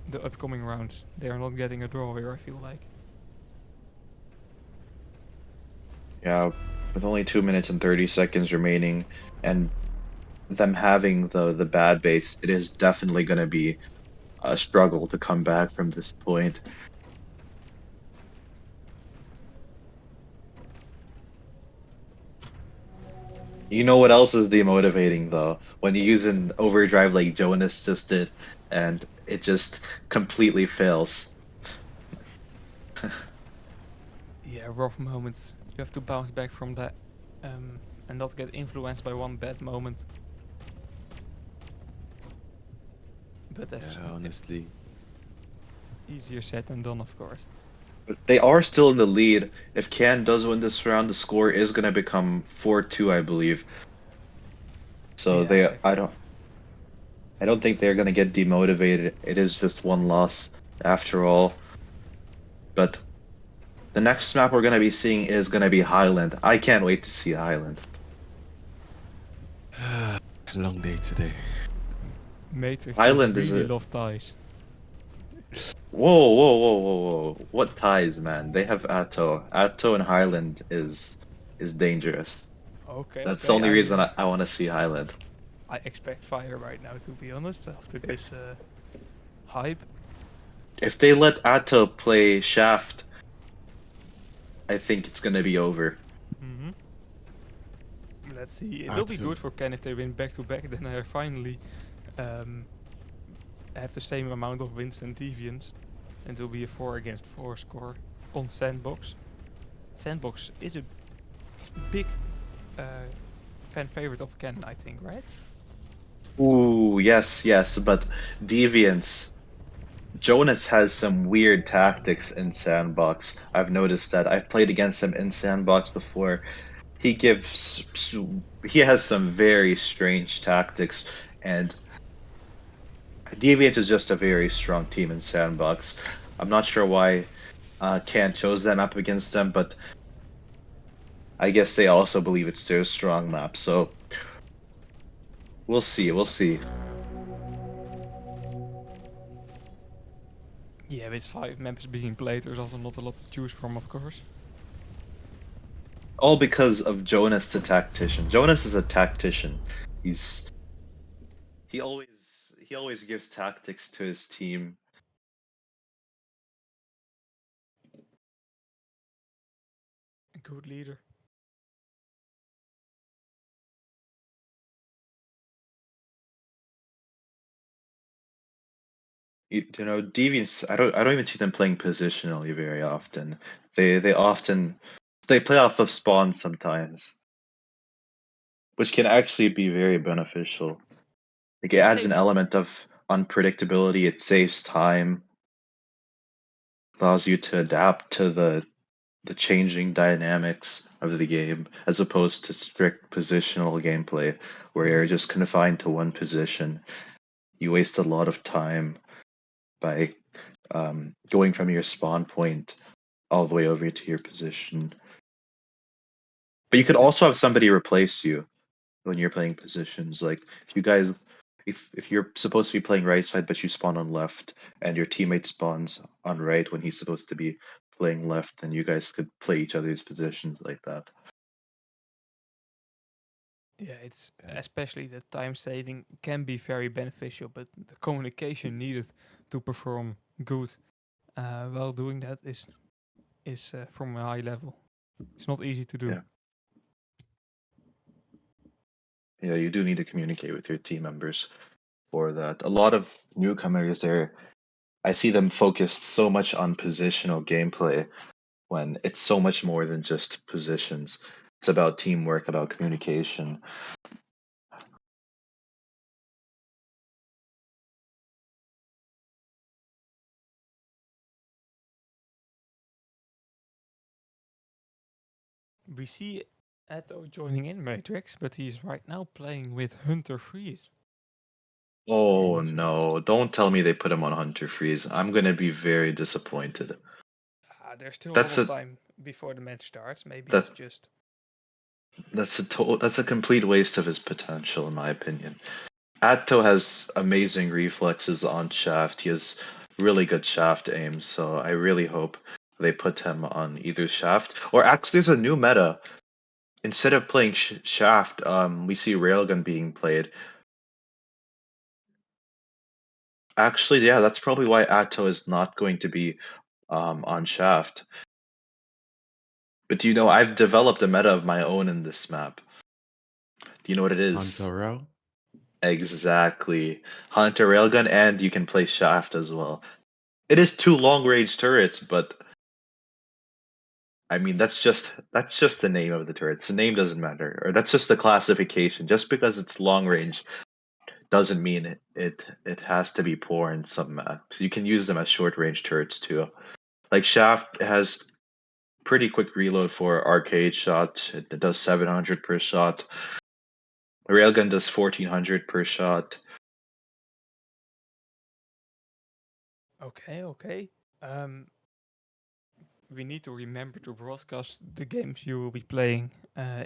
the upcoming rounds. They are not getting a draw here, I feel like. Yeah, with only 2 minutes and 30 seconds remaining, and them having the bad base, it is definitely going to be a struggle to come back from this point. You know what else is demotivating though? When you use an overdrive like Jonas just did, and it just completely fails. Yeah, rough moments. You have to bounce back from that and not get influenced by one bad moment. But that's Yeah, honestly. easier said than done, of course. But they are still in the lead. If Can does win this round, the score is going to become 4-2, I believe. So Yeah, exactly. I don't think they're going to get demotivated. It is just one loss after all. But the next map we're going to be seeing is going to be Highland. I can't wait to see Highland. Long day today. Matrix just Highland is really a love ties. whoa, whoa, whoa, whoa, whoa! What ties, man? They have Atto. Atto and Highland is dangerous. Okay, That's the okay. only reason I want to see Highland. I expect fire right now, to be honest, after this hype. If they let Atto play Shaft, I think it's gonna be over. Mm-hmm. Let's see. It I will be too. good for Ken if they win back to back. Then they are finally um, have the same amount of wins and deviants, and it will be a 4 against 4 score on Sandbox. Sandbox is a big fan favorite of Ken, I think, right? Ooh, yes, yes, but Deviants. Jonas has some weird tactics in Sandbox. I've noticed that. I've played against him in Sandbox before. He gives he has some very strange tactics, and Deviants is just a very strong team in Sandbox. I'm not sure why Ken chose them up against them, but I guess they also believe it's their strong map. So we'll see. We'll see. Yeah, with 5 maps being played, there's also not a lot to choose from, of course. All because of Jonas the tactician. Jonas is a tactician. He's he always gives tactics to his team. A good leader. You know, Deviants. I don't even see them playing positionally very often. They often they play off of spawn sometimes, which can actually be very beneficial. Like it It adds an saves. element of unpredictability. It saves time, allows you to adapt to the changing dynamics of the game, as opposed to strict positional gameplay where you're just confined to one position. You waste a lot of time by going from your spawn point all the way over to your position. But you could It's a, also have somebody replace you when you're playing positions. Like if you guys, if you're supposed to be playing right side but you spawn on left, and your teammate spawns on right when he's supposed to be playing left, then you guys could play each other's positions like that. yeah, it's especially the time saving can be very beneficial, but the communication needed to perform good while doing that is from a high level. It's not easy to do. Yeah. Yeah, you do need to communicate with your team members for that. A lot of newcomers there, I see them focused so much on positional gameplay when it's so much more than just positions. It's about teamwork, about communication. We see Eto joining in Matrix, but he's right now playing with Hunter Freeze. Oh Mm. no, don't tell me they put him on Hunter Freeze. I'm gonna be very disappointed. There's still a lot That's of a time before the match starts. Maybe that he's just. that's a complete waste of his potential in my opinion. Atto has amazing reflexes on shaft. He has really good shaft aim, so I really hope they put him on either shaft or actually there's a new meta. Instead of playing shaft, we see railgun being played. Actually, yeah, that's probably why Atto is not going to be on shaft. But do you know I've developed a meta of my own in this map? Do you know what it is? Hunter Rel? Exactly. Hunter railgun, and you can play shaft as well. It is two long range turrets, but I mean that's just the name of the turrets. The name doesn't matter, or that's just the classification. Just because it's long range doesn't mean it has to be poor in some maps. You can use them as short range turrets too. Like shaft has pretty quick reload for arcade shot. It does 700 per shot. Railgun does 1400 per shot. Okay, okay. Um, we need to remember to broadcast the games you will be playing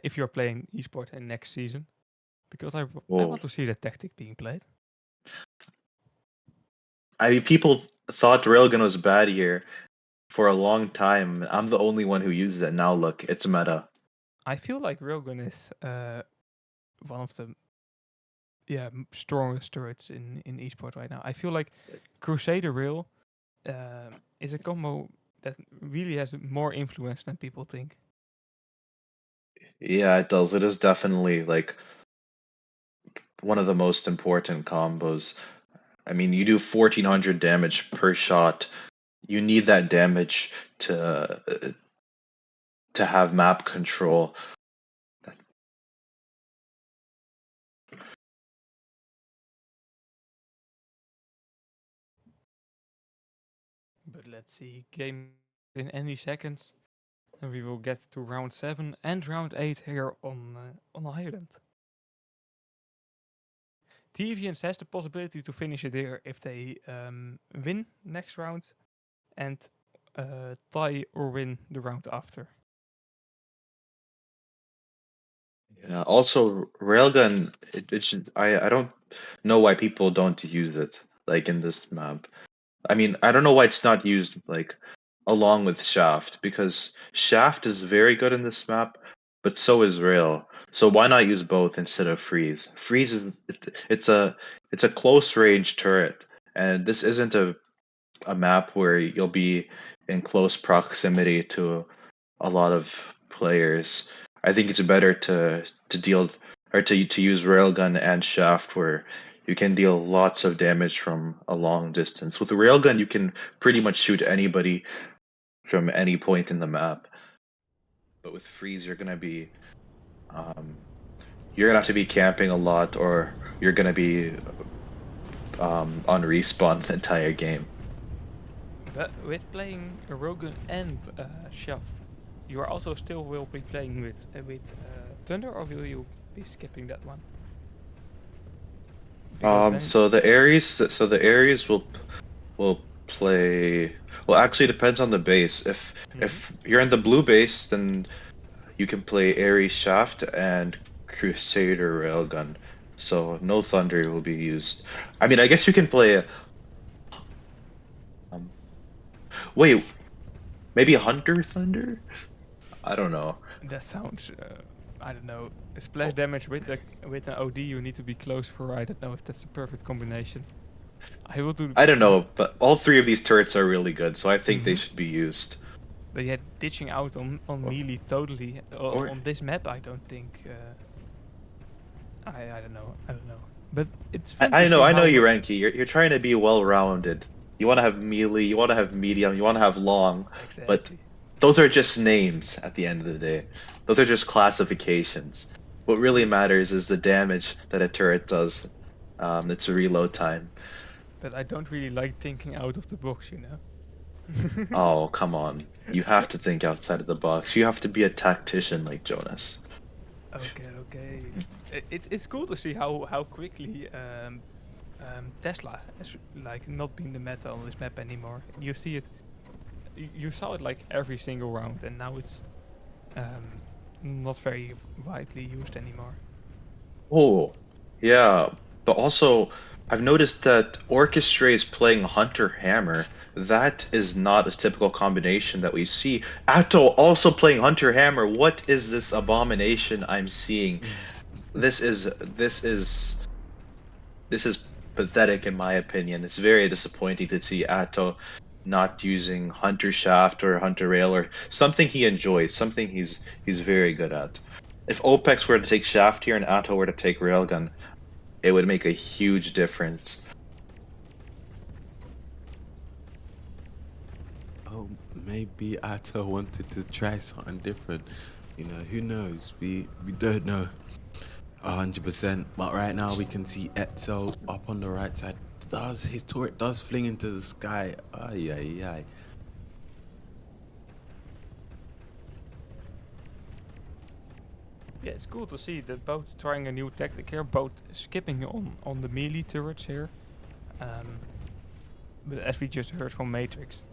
if you're playing esport in next season, because I Whoa. want to see that tactic being played. I mean, people thought Railgun was bad here for a long time. I'm the only one who used it. Now look, it's meta. I feel like Railgun is one of the strongest turrets in esport right now. I feel like Crusader Rail is a combo that really has more influence than people think. Yeah, it does. It is definitely like one of the most important combos. I mean, you do 1400 damage per shot. You need that damage to have map control. But let's see, game in any seconds, and we will get to round 7 and round 8 here on Island. Deviants has the possibility to finish it here if they win next round and tie or win the round after. Yeah. Also, railgun. I don't know why people don't use it like in this map. I mean, I don't know why it's not used like along with Shaft because Shaft is very good in this map, but so is Rail. So why not use both instead of Freeze? Freeze is it's a close range turret, and this isn't a map where you'll be in close proximity to a lot of players. I think it's better to deal or to use railgun and shaft where you can deal lots of damage from a long distance. With a railgun, you can pretty much shoot anybody from any point in the map. But with freeze, um, you're gonna have to be camping a lot, or you're gonna be on respawn the entire game. But with playing a Rogan and Shaft, you are also still will be playing with Thunder, or will you be skipping that one? Because then, So the Ares will play. Well, actually, it depends on the base. Mhm. If you're in the blue base, then you can play Ares Shaft and Crusader Railgun. So no Thunder will be used. I mean, I guess you can play. Um, wait, maybe Hunter Thunder? I don't know. that sounds, I don't know, splash damage with an OD. You need to be close for. I don't know if that's a perfect combination. I will do. I don't know, but all three of these turrets are really good, so I think they Mhm. should be used. But yeah, ditching out on Or, melee totally or on this map, I don't think. I don't know. I don't know. But it's fun to see I know how you, much Renki. You're trying to be well-rounded. You want to have melee, you want to have medium, you want to have long, but exactly. those are just names at the end of the day. Those are just classifications. What really But matters is the damage that a turret does. Its reload time. but I don't really like thinking out of the box, you know. Oh, come on. You have to think outside of the box. You have to be a tactician like Jonas. Okay, okay. It's cool to see how quickly Tesla has like not been the meta on this map anymore. You see it. You saw it like every single round, and now it's um, not very widely used anymore. Oh, yeah. But also, I've noticed that Orchestra is playing Hunter Hammer. That is not a typical combination that we see. Atto also playing Hunter Hammer. What is this abomination I'm seeing? This is this is this is pathetic in my opinion. It's very disappointing to see Atto not using Hunter Shaft or Hunter Rail or something he enjoys, something he's very good at. If OPEX were to take Shaft here and Atto were to take Railgun, it would make a huge difference. Oh, maybe Ato wanted to try something different. You know, who knows? We don't know 100%. But right now we can see Etzel up on the right side. Does his turret does fling into the sky? Ay ay ay. Yeah, it's cool to see that both trying a new tactic here, both skipping on the melee turrets here. Um, but as we just heard from Matrix,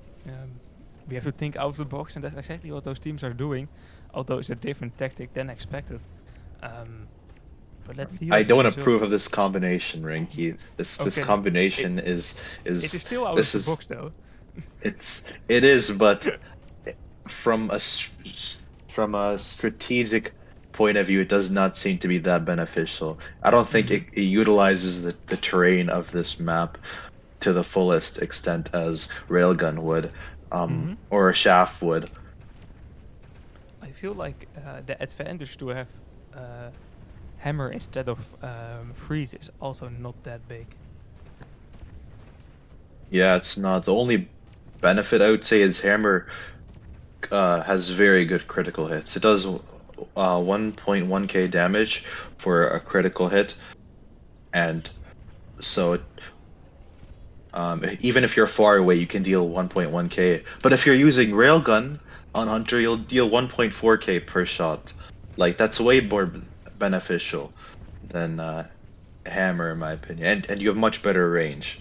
we have to think out of the box, and that's exactly what those teams are doing. Although it's a different tactic than expected. Um, but let's see I of the don't result. approve of this combination, Rinky. This Okay, it combination it is is still out of this the is box though. it is, but from from a strategic point of view, it does not seem to be that beneficial. I don't think Mm-hmm. it utilizes the terrain of this map to the fullest extent as Railgun would, Mm-hmm. or a Shaft would. I feel like the advantage to have hammer instead of freeze is also not that big. Yeah, it's not. The only benefit I would say is Hammer has very good critical hits. It does 1.1k damage for a critical hit, and so even if you're far away, you can deal 1.1k. But if you're using Railgun on Hunter, you'll deal 1.4k per shot. Like that's way more beneficial than Hammer, in my opinion, and you have much better range.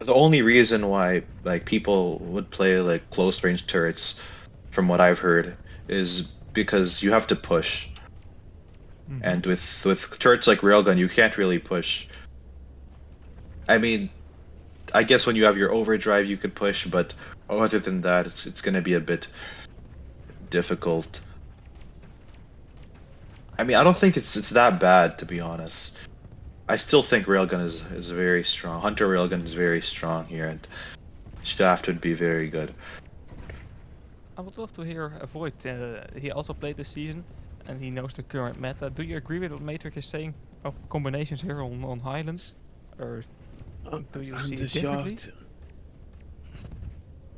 The only reason why like people would play like close range turrets, from what I've heard, is because you have to push. Mm-hmm. And with turrets like Railgun, you can't really push. I mean, I guess when you have your overdrive, you could push, but other than that, it's gonna be a bit difficult. I mean, I don't think it's that bad, to be honest. I still think Railgun is very strong. Hunter Railgun is very strong here, and Shaft would be very good. I would love to hear Avoid. He also played this season, and he knows the current meta. Do you agree with what Matrix is saying of combinations here on Highland, or do you see it differently? Undershaft.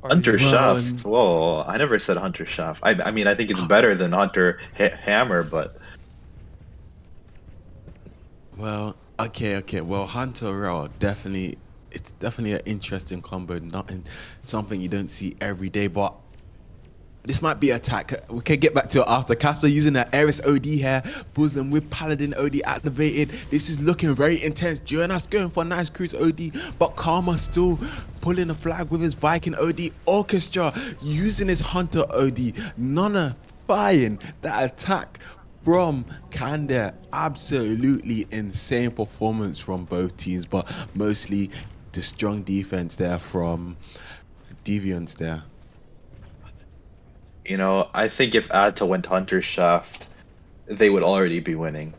Or do Hunter you? Well, Shaft. Whoa, I never said Hunter Shaft. I mean, I think it's uh, better than Hunter Hammer, but well, okay, okay. Well, Hunter Raw definitely, it's definitely an interesting combo. Nothing, something you don't see every day. But this might be attack. We can get back to it after. Casper using that Eris OD here, Bosom with Paladin OD activated. This is looking very intense. Jonas going for a nice cruise OD, but Karma still pulling a flag with his Viking OD. Orchestra using his Hunter OD. Nana firing that attack from Kanda. Absolutely insane performance from both teams, but mostly the strong defense there from Deviants there. I think if Atto went Hunter Shaft, they would already be winning.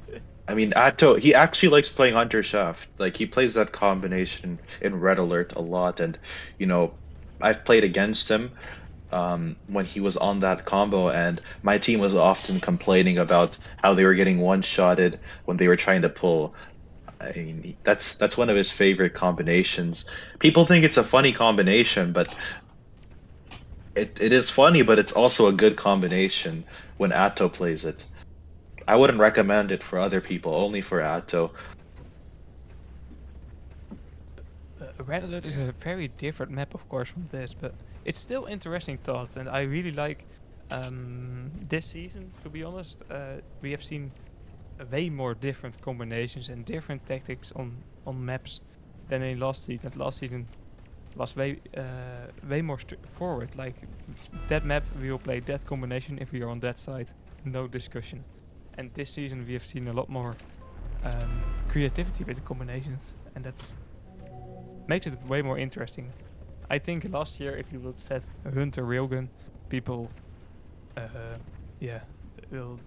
I mean, Atto, he actually likes playing Hunter Shaft. Like he plays that combination in Red Alert a lot, and you know, I've played against him when he was on that combo, and my team was often complaining about how they were getting one-shotted when they were trying to pull. I mean, that's one of his favorite combinations. People think it's a funny combination, but it is funny, but it's also a good combination when Atto plays it. I wouldn't recommend it for other people, only for Atto. Red Alert is Yeah. a very different map, of course, from this, but it's still interesting thoughts, and I really like this season. To be honest, we have seen way more different combinations and different tactics on maps than in last season. Last season was way more straightforward. Like that map, we will play that combination if we are on that side, no discussion. And this season, we have seen a lot more creativity with the combinations, and that's makes it way more interesting. I think last year, if you would set Hunter Railgun, people, yeah, will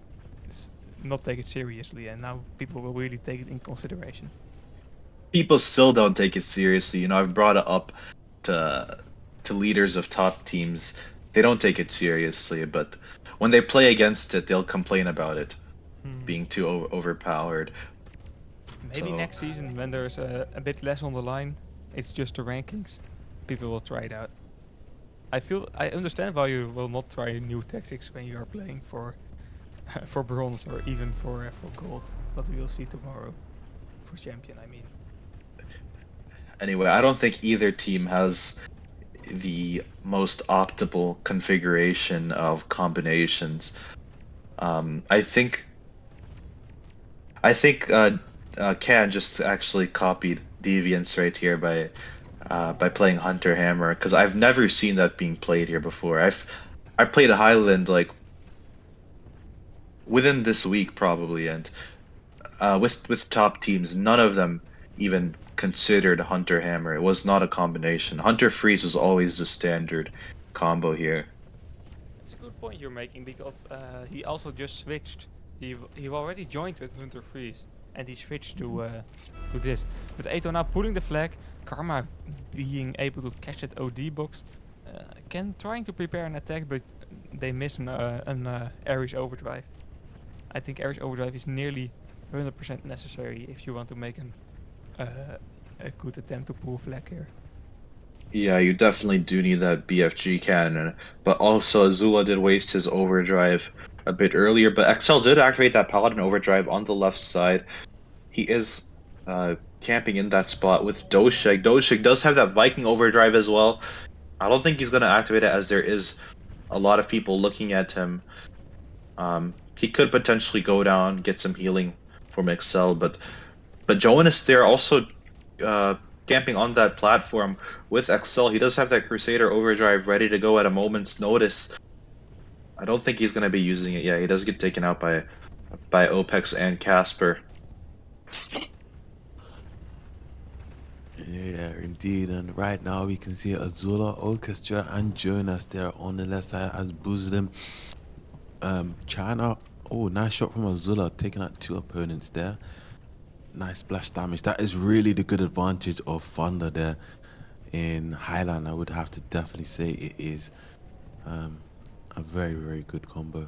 not take it seriously, and now people will really take it in consideration. People still don't take it seriously. I've brought it up to leaders of top teams. They don't take it seriously, but when they play against it, they'll complain about it Hmm. being too overpowered. Maybe So next season, when there's a bit less on the line, it's just the rankings. People will try it out. I understand why you will not try new tactics when you are playing for for bronze or even for gold, but we will see tomorrow for champion. I mean, anyway, I don't think either team has the most optimal configuration of combinations. I think Can just actually copied Deviants right here by playing Hunter Hammer, because I've never seen that being played here before. I played a Highland like within this week probably, and with top teams, none of them even considered Hunter Hammer. It was not a combination. Hunter Freeze was always the standard combo here. it's a good point you're making because he also just switched. He already joined with Hunter Freeze and he switched to this. But Ato now pulling the flag, Karma being able to catch that OD box, Ken trying to prepare an attack, but they miss an Ares overdrive. I think Ares overdrive is nearly 100% necessary if you want to make a good attempt to pull flag here. Yeah, you definitely do need that BFG cannon, but also Azula did waste his overdrive a bit earlier, but XL did activate that Paladin overdrive on the left side. He is camping in that spot with Doshek. Doshek does have that Viking overdrive as well. I don't think he's going to activate it as there is a lot of people looking at him. He could potentially go down, get some healing from Excel, but Jonas there also uh, camping on that platform with Excel. He does have that Crusader overdrive ready to go at a moment's notice. I don't think he's going to be using it. Yeah, he does get taken out by Opex and Casper. Yeah, indeed. And right now we can see Azula, Orchestra, and Jonas there on the left side as Muslim. China. Oh, nice shot from Azula, taking out 2 opponents there. Nice splash damage. That is really the good advantage of Thunder there in Highland. I would have to definitely say it is a very, very good combo.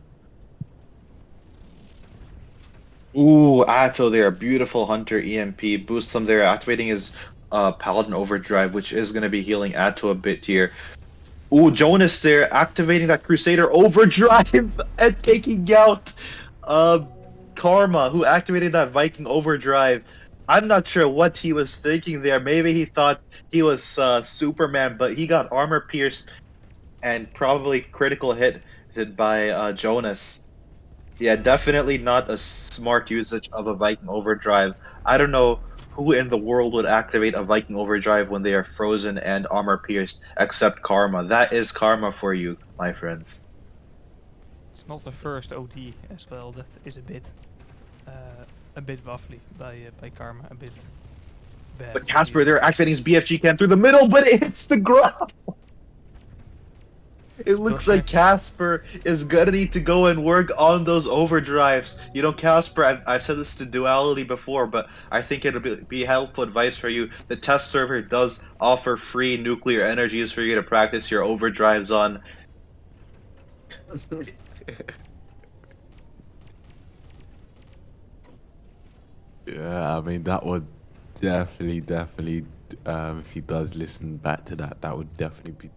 Ooh, Atto there, beautiful Hunter EMP boosts him there, activating his Paladin overdrive, which is going to be healing Atto a bit here. Ooh, Jonas there, activating that Crusader overdrive and taking out uh, Karma, who activated that Viking overdrive. I'm not sure what he was thinking there. Maybe he thought he was Superman, but he got armor pierced and probably critical hit by Jonas. Yeah, definitely not a smart usage of a Viking overdrive. I don't know who in the world would activate a Viking overdrive when they are frozen and armor pierced, except Karma. That is Karma for you, my friends. It's not the first OD as well. That is a bit waffly by Karma, a bit bad But to be Casper there honest. activating his BFG cam through the middle, but it hits the ground. It looks like Doshek, Casper is gonna need to go and work on those overdrives. You know, Casper, I've said this to Duality before, but I think it'll be helpful advice for you. The test server does offer free nuclear energies for you to practice your overdrives on. Yeah, I mean that would definitely, if he does listen back to that, that would definitely be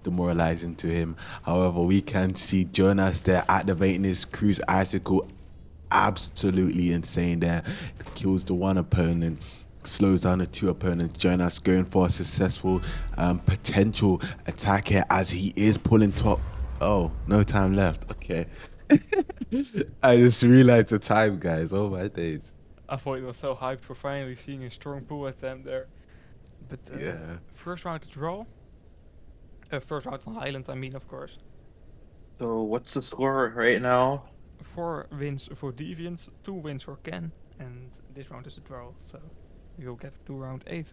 demoralizing to him. However, we can see Jonas there activating his cruise icicle, absolutely insane there. Kills the 1 opponent, slows down the 2 opponents. Jonas going for a successful potential attack here as he is pulling top. Oh, no time left. Okay. I just realized the time, guys. Oh my days. Avoid was so hyped for finally seeing a strong pull attempt there. But Yeah. first round to draw. First round on Highland, I mean, of course. So what's the score right now? 4 wins for Deviants, 2 wins for Ken, and this round is a draw, so we will get to round 8.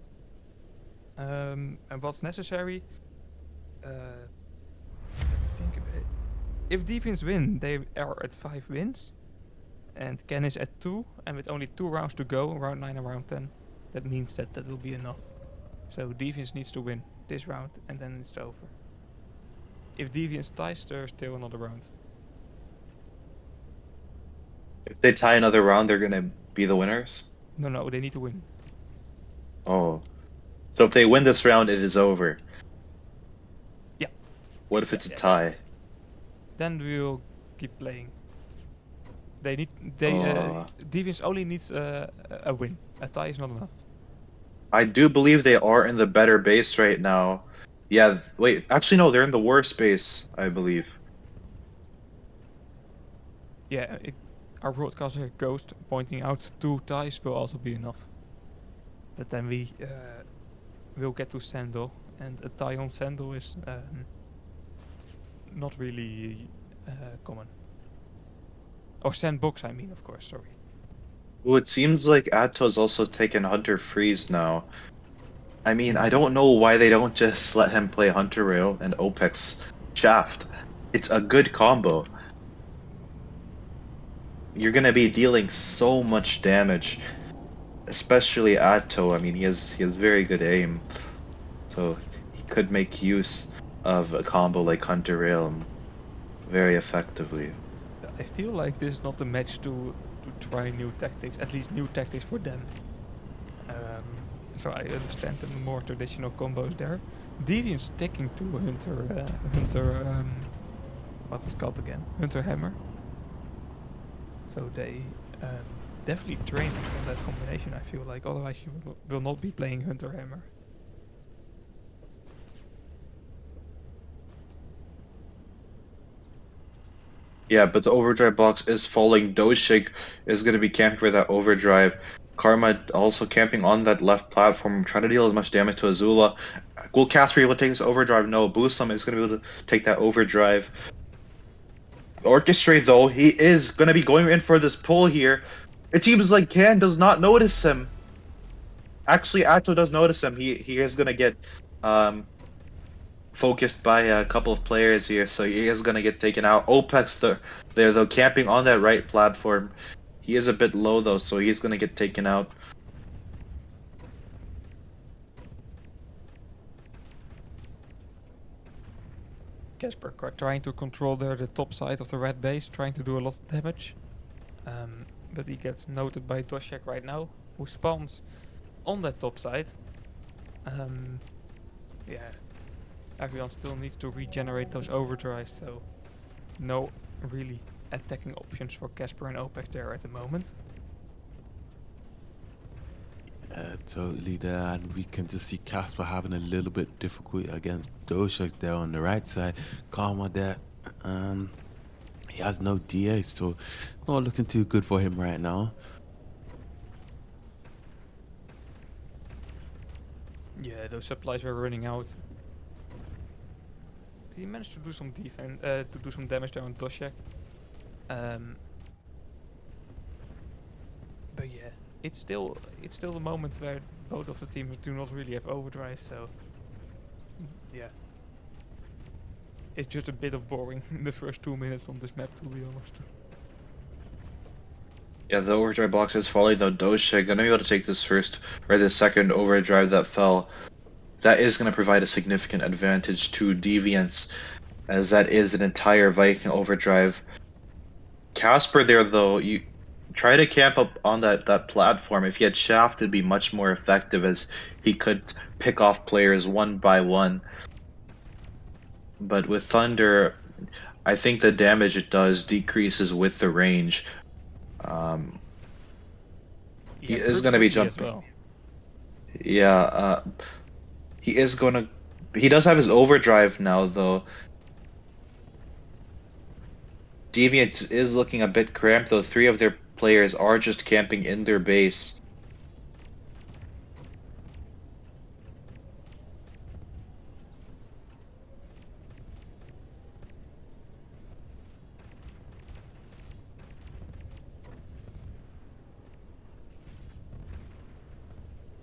And what's necessary? Let me think a bit. If Deviants win, they are at 5 wins, and Ken is at 2, and with only 2 rounds to go, round 9 and round 10, that means that that will be enough. So Deviants needs to win this round, and then it's over. If Deviants ties, there's still another round. If they tie another round, they're gonna be the winners. No, they need to win. Oh, so if they win this round, it is over. Yeah. What if it's a tie? Then we will keep playing. Oh. Deviants only needs a win. A tie is not enough. I do believe they are in the better base right now. Yeah, wait, actually no, they're in the worse base, I believe. Yeah, our broadcaster Ghost pointing out 2 ties will also be enough. But then we will get to Sandal, and a tie on Sandal is not really common. Or Sandbox, I mean, of course, sorry. Well, it seems like Atto's also taken Hunter Freeze now. I mean, I don't know why they don't just let him play Hunter Rail and Opex Shaft. It's a good combo. You're gonna be dealing so much damage, especially Atto. I mean, he has very good aim, so he could make use of a combo like Hunter Rail very effectively. I feel like this is not the match to try new tactics, at least new tactics for them. So I understand the more traditional combos there. Deviant's sticking to Hunter, what is it called again? Hunter Hammer. So they definitely training on that combination, I feel like. Otherwise you will not be playing Hunter Hammer. Yeah, but the overdrive box is falling. Doshik is going to be camping for that overdrive. Karma also camping on that left platform, trying to deal as much damage to Azula. Will Casper be able to take this overdrive? No. Boosum is going to be able to take that overdrive. Orchestrate, though, he is going to be going in for this pull here. It seems like Can does not notice him. Actually, Atto does notice him. He is going to get um, focused by a couple of players here, so he is going to get taken out. Opex there, though, camping on that right platform. He is a bit low, though, so he's going to get taken out. Casper trying to control there the top side of the red base, trying to do a lot of damage. But he gets noted by Doshek right now, who spawns on that top side. Yeah, everyone still needs to regenerate those overdrives, so no really attacking options for Casper and OPEC there at the moment. Totally there, and we can just see Casper having a little bit difficulty against Doshak there on the right side. Karma there, he has no DA, so not looking too good for him right now. Yeah, those supplies were running out. He managed to do some defense, to do some damage there on Doshak. But yeah, it's still the moment where both of the teams do not really have overdrive, so yeah. It's just a bit of boring in the first 2 minutes on this map, to be honest. Yeah, the overdrive box is falling, though. Doshik going to be able to take this first or the second overdrive that fell. That is going to provide a significant advantage to Deviants, as that is an entire Viking overdrive. Casper there, though, you try to camp up on that platform. If he had Shaft, it'd be much more effective, as he could pick off players one by one. But with Thunder, I think the damage it does decreases with the range. He Yeah, is pretty going to be quickly as jumping. well. Yeah, he is going to. He does have his overdrive now, though. Deviant is looking a bit cramped, though. 3 of their players are just camping in their base.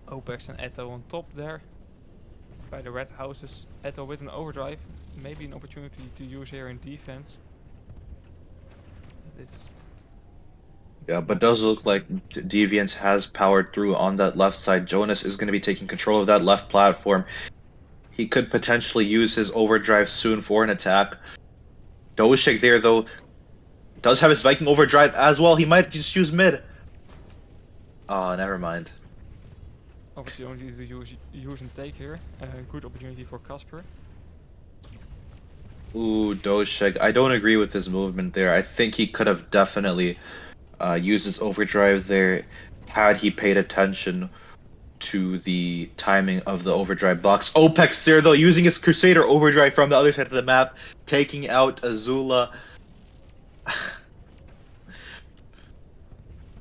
Opex and Eto on top there. By the red houses. Eto with an overdrive. Maybe an opportunity to use here in defense. But it's Yeah, but not does look like necessary. Deviant has powered through on that left side. Jonas is going to be taking control of that left platform. He could potentially use his overdrive soon for an attack. Doshik there, though, does have his Viking overdrive as well. He might just use mid. Oh, never mind. Opportunity to use and take here. Good opportunity for Casper. Ooh, Doshik. I don't agree with his movement there. I think he could have definitely used his overdrive there had he paid attention to the timing of the overdrive box. Opex there, though, using his Crusader overdrive from the other side of the map, taking out Azula.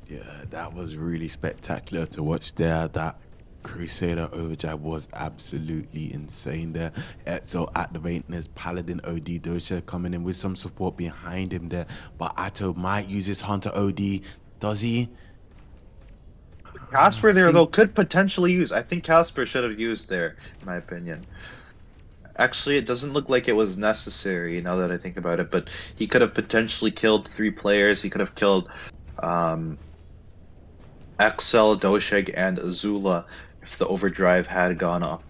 Yeah, that was really spectacular to watch there. That Crusader overdrive was absolutely insane there. Etzo activating his Paladin OD, Dosha coming in with some support behind him there. But Atto might use his Hunter OD. Does he? I Casper there, think though, could potentially use. I think Casper should have used there, in my opinion. Actually, it doesn't look like it was necessary now that I think about it, but he could have potentially killed 3 players. He could have killed um, Axel, Dosheg, and Azula if the overdrive had gone off.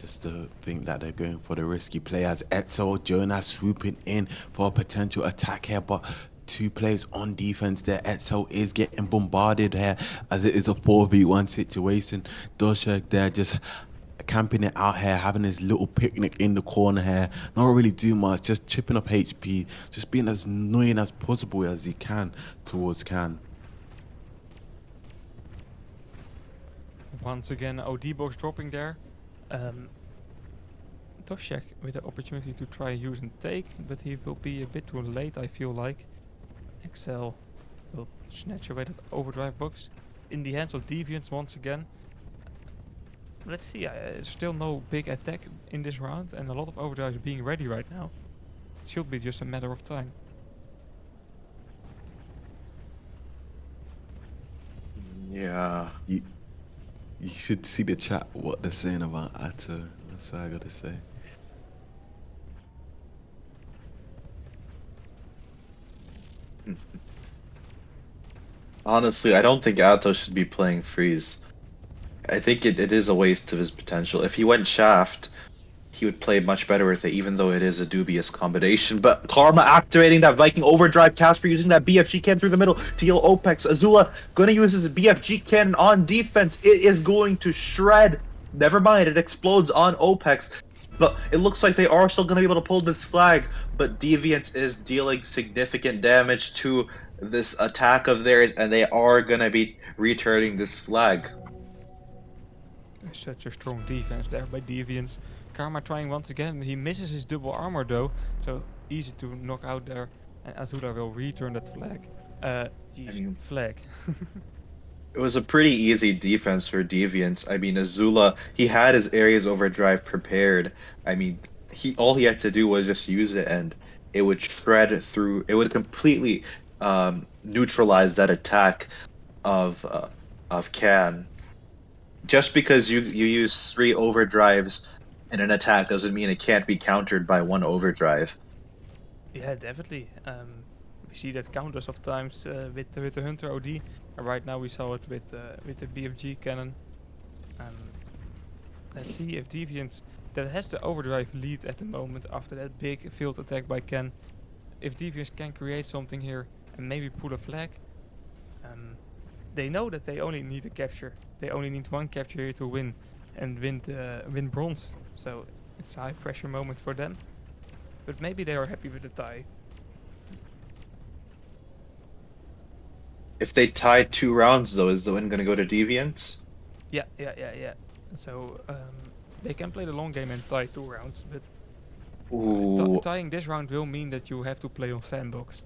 just to think that they're going for the risky play as Etzo, Jonas swooping in for a potential attack here, but two players on defense there. Etzel is getting bombarded here as it is a 4v1 situation. Doshek there just camping it out here, having his little picnic in the corner here, not really doing much, just chipping up HP, just being as annoying as possible as he can towards Can. Once again, OD box dropping there. Toshek with the opportunity to try use and take, but he will be a bit too late, I feel like. Excel will snatch away that overdrive box in the hands of Deviants once again. Let's see, still no big attack in this round, and a lot of overdrives being ready right now. It should be just a matter of time. Yeah. You should see the chat, what they're saying about Atta. That's what I gotta say. Honestly, I don't think Atos should be playing Freeze. I think it is a waste of his potential. If he went Shaft, he would play much better with it, even though it is a dubious combination. But Karma activating that Viking overdrive, Casper using that BFG cannon through the middle to heal Opex. Azula going to use his BFG cannon on defense. It is going to shred. Never mind, it explodes on Opex. But it looks like they are still going to be able to pull this flag. But Deviant is dealing significant damage to this attack of theirs, and they are going to be returning this flag. Such a strong defense there by Deviants. Karma trying once again, he misses his double armor though, so easy to knock out there, and Azula will return that flag. Flag. It was a pretty easy defense for Deviants. I mean, Azula, he had his areas overdrive prepared. I mean, he had to do was just use it, and it would shred through. It would completely neutralize that attack of Can. Just because you use 3 overdrives in an attack doesn't mean it can't be countered by 1 overdrive. Yeah, definitely. We see that countless of times with the Hunter OD. And right now we saw it with the BFG cannon. Let's see if Deviants, that has the overdrive lead at the moment after that big field attack by Ken. If Deviants can create something here and maybe pull a flag, they know that they only need a capture. They only need 1 capture here to win and win bronze. So it's a high pressure moment for them. But maybe they are happy with the tie. If they tie 2 rounds, though, is the win going to go to Deviants? Yeah. So they can play the long game and tie 2 rounds, but Ooh, tying this round will mean that you have to play on sandbox.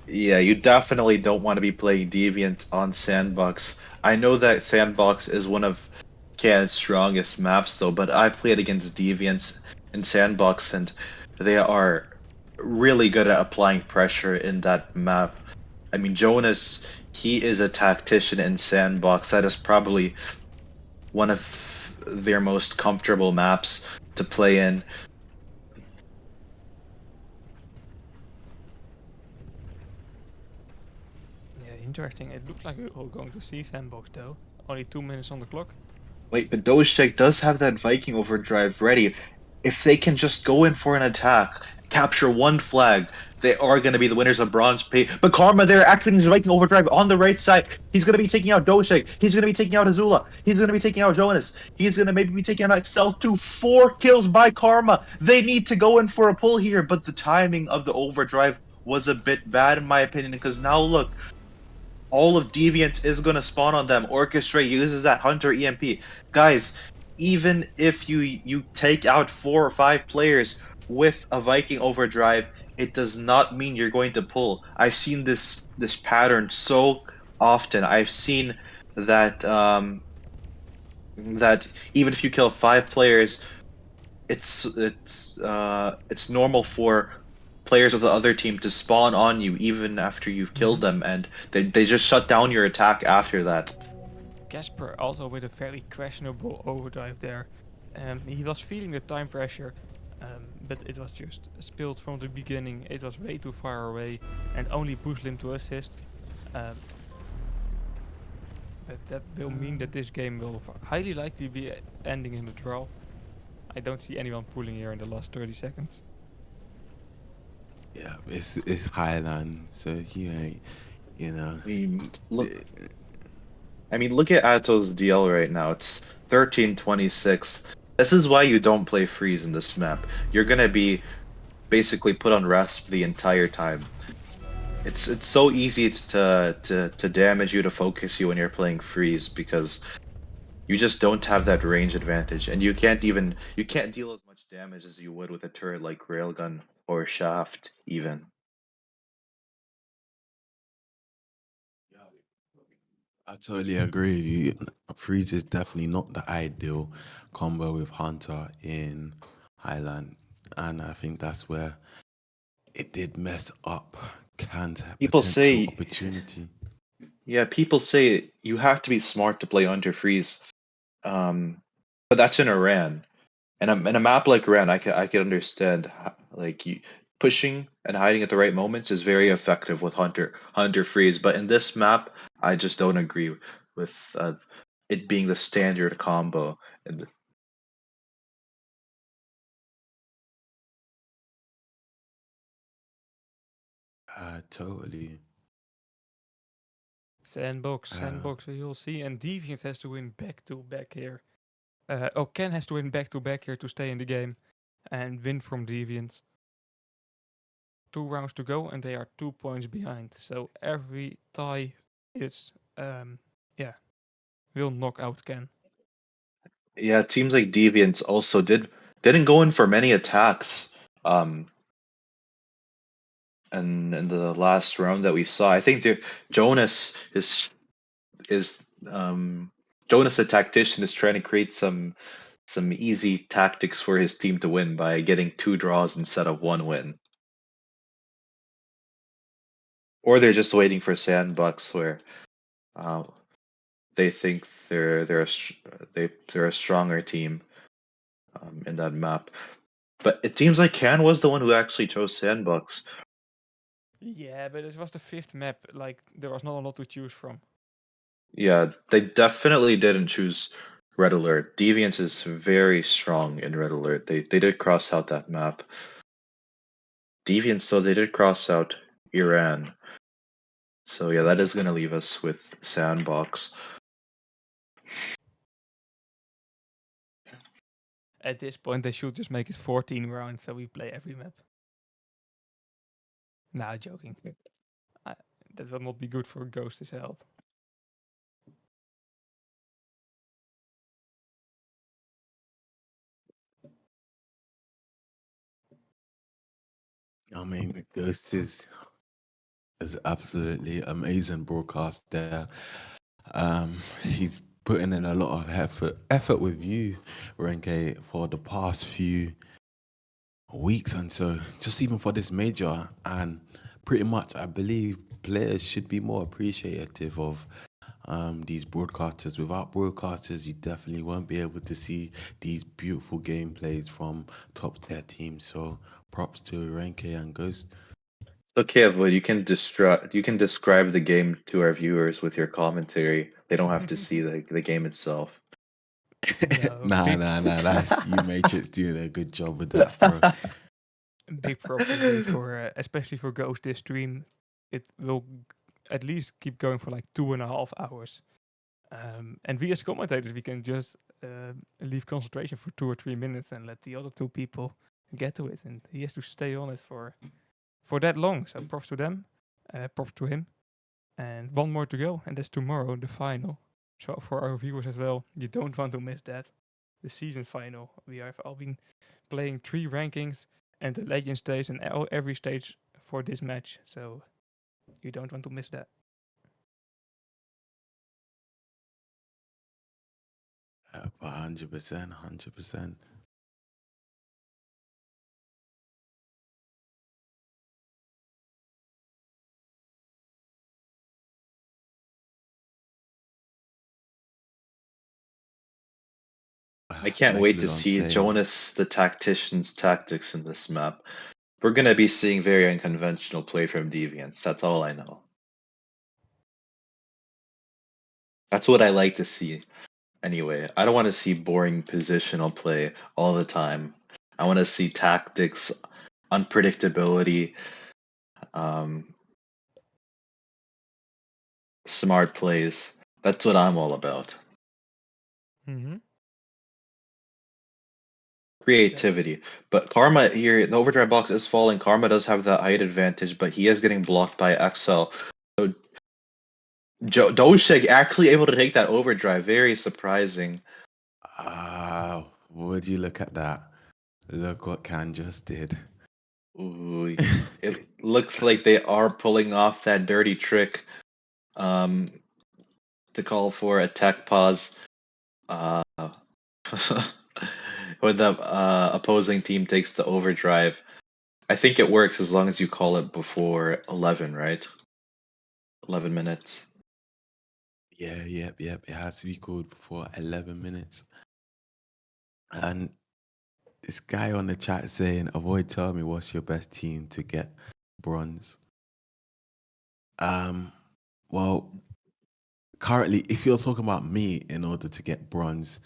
yeah, you definitely don't want to be playing Deviant on Sandbox. I know that Sandbox is one of Can's strongest maps, though, but I've played against Deviants in Sandbox, and they are really good at applying pressure in that map. I mean, Jonas, he is a tactician in Sandbox. That is probably one of their most comfortable maps to play in. Yeah, interesting. It looks like we're all going to see sandbox though. Only 2 minutes on the clock. Wait, but Dogecheck does have that Viking overdrive ready. If they can just go in for an attack, capture 1 flag, they are going to be the winners of bronze pay. But Karma there activating his Viking overdrive on the right side. He's going to be taking out Dogecheck. He's going to be taking out Azula. He's going to be taking out Jonas. He's going to maybe be taking out Excel too. 4 kills by Karma. They need to go in for a pull here, but the timing of the overdrive was a bit bad in my opinion, because now look, all of Deviant is going to spawn on them. Orchestrate uses that Hunter EMP. Guys, even if you take out 4 or 5 players with a Viking overdrive, it does not mean you're going to pull. I've seen this pattern so often. I've seen that that even if you kill 5 players, it's normal for players of the other team to spawn on you even after you've killed them, and they just shut down your attack after that. Casper also with a very questionable overdrive there. He was feeling the time pressure, but it was just spilled from the beginning. It was way too far away and only pushed him to assist. But that will mean that this game will highly likely be ending in a draw. I don't see anyone pulling here in the last 30 seconds. Yeah, it's Highland, so you ain't, you know. I mean, look at Ato's DL right now. It's 1326. This is why you don't play freeze in this map. You're gonna be basically put on rest the entire time. It's so easy to damage you, to focus you when you're playing freeze, because you just don't have that range advantage, and you can't deal as much damage as you would with a turret like railgun or shaft even. I totally agree with you. Freeze is definitely not the ideal combo with Hunter in Highland, and I think that's where it did mess up Khan's People potential say, opportunity. yeah, people say you have to be smart to play under freeze, but that's in Iran. And in a map like Ren, I could understand like pushing and hiding at the right moments is very effective with Hunter Freeze. But in this map, I just don't agree with it being the standard combo. And Totally. Sandbox, Uh, sandbox, you'll see. And Deviants has to win back to back here. Oh, Ken has to win back to back here to stay in the game and win from Deviants. 2 rounds to go, and they are 2 points behind. So every tie is, yeah, will knock out Ken. yeah, teams like Deviants also didn't go in for many attacks. Um, and in the last round that we saw, I think Jonas is Jonas, the tactician, is trying to create some easy tactics for his team to win by getting 2 draws instead of 1 win. Or they're just waiting for sandbox where uh, they think they're a stronger team in that map. But it seems like Can was the one who actually chose sandbox. Yeah, but it was the fifth map. Like, there was not a lot to choose from. Yeah, they definitely didn't choose Red Alert. Deviants is very strong in Red Alert. They did cross out that map. Deviants, though, they did cross out Iran. So yeah, that is going to leave us with Sandbox. At this point, they should just make it 14 rounds so we play every map. Nah, joking. I, that will not be good for Ghost's health. I mean, Ghost is absolutely amazing broadcast there. He's putting in a lot of effort with you, Renke, for the past few weeks, and so just even for this major, and pretty much I believe players should be more appreciative of these broadcasters. Without broadcasters, you definitely won't be able to see these beautiful gameplays from top tier teams. So props to Renke and Ghost. Okay, well, you can describe the game to our viewers with your commentary. They don't have to see the game itself. No, Nah, big nah, nah. That's you, Matrix, doing a good job with that, bro. big props indeed for especially for Ghost this stream. It will at least keep going for like 2.5 hours. And we as commentators, we can just leave concentration for 2 or 3 minutes and let the other two people get to it. And he has to stay on it for that long. So props to them, props to him. And one more to go, and that's tomorrow, the final. So for our viewers as well, you don't want to miss that. The season final. We have all been playing 3 rankings and the legend stage and every stage for this match. So you don't want to miss that. 100%, 100%. I can't Like wait to Lulon see say, Jonas the tactician's tactics in this map. We're gonna be seeing very unconventional play from Deviants. That's all I know. That's what I like to see. Anyway, I don't want to see boring positional play all the time. I want to see tactics, unpredictability. Um, smart plays. That's what I'm all about. Mm-hmm. That, Creativity. But Karma here, the overdrive box is falling. Karma does have that height advantage, but he is getting blocked by XL. So Doshik actually able to take that overdrive. Very surprising. Ah, would you look at that? Look what Can just did. Ooh, it looks like they are pulling off that dirty trick um, to call for a tech pause. Uh, when the opposing team takes the overdrive. I think it works as long as you call it before 11, right? 11 minutes. Yeah, yep. It has to be called before 11 minutes. And this guy on the chat saying, avoid telling me what's your best team to get bronze. Um, well, currently, if you're talking about me in order to get bronze,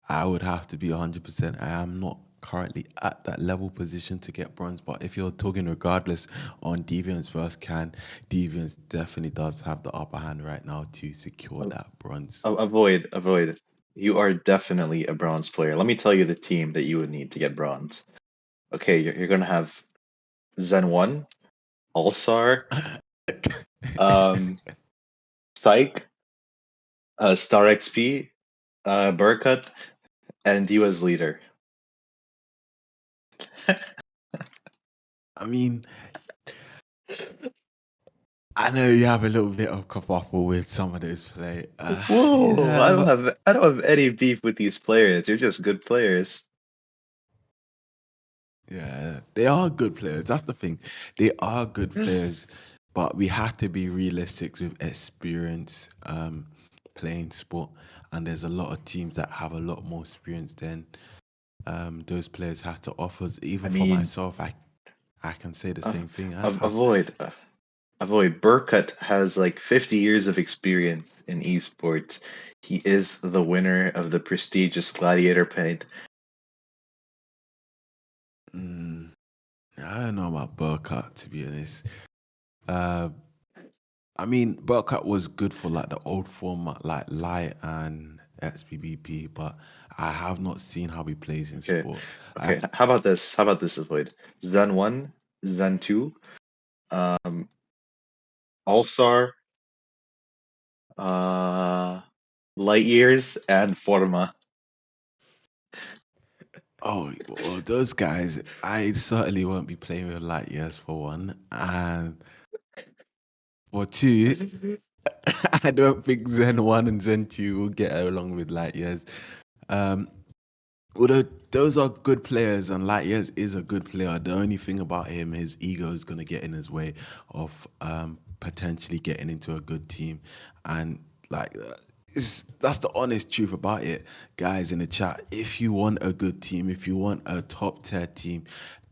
I would have to be 100%. I am not currently at that level position to get bronze, but if you're talking regardless on Deviants versus Can, Deviants definitely does have the upper hand right now to secure that bronze. Avoid. You are definitely a bronze player. Let me tell you the team that you would need to get bronze. Okay, you're gonna have Zen 1, Allstar, um, Psych, Star XP, Burkut, and you as leader. I mean, I know you have a little bit of kerfuffle with some of those play. Whoa! Yeah, but I don't have any beef with these players. You're just good players. yeah, they are good players. That's the thing. They are good players, but we have to be realistic with experience playing sport. And there's a lot of teams that have a lot more experience than those players have to offer. I Even for mean, myself, I can say the uh, same thing. I have avoid. Avoid. Burkut has like 50 years of experience in esports. He is the winner of the prestigious Gladiator Paint. mm, I don't know about Burkhardt to be honest. Uh, I mean, Burkhardt was good for like the old format, like Light and XBBP, but I have not seen how he plays in Okay, sport. I okay. How about this? How about this, Avoid? Zen 1, Zen 2, um, All-Star, uh, Light Years, and Forma. Oh, well, those guys, I certainly won't be playing with light years for one, and for two, I don't think Zen 1 and Zen 2 will get along with light years. Um, Although those are good players, and Light Years is a good player. The only thing about him, his ego is going to get in his way of potentially getting into a good team, and like that's the honest truth about it, guys. In the chat, if you want a good team, if you want a top tier team,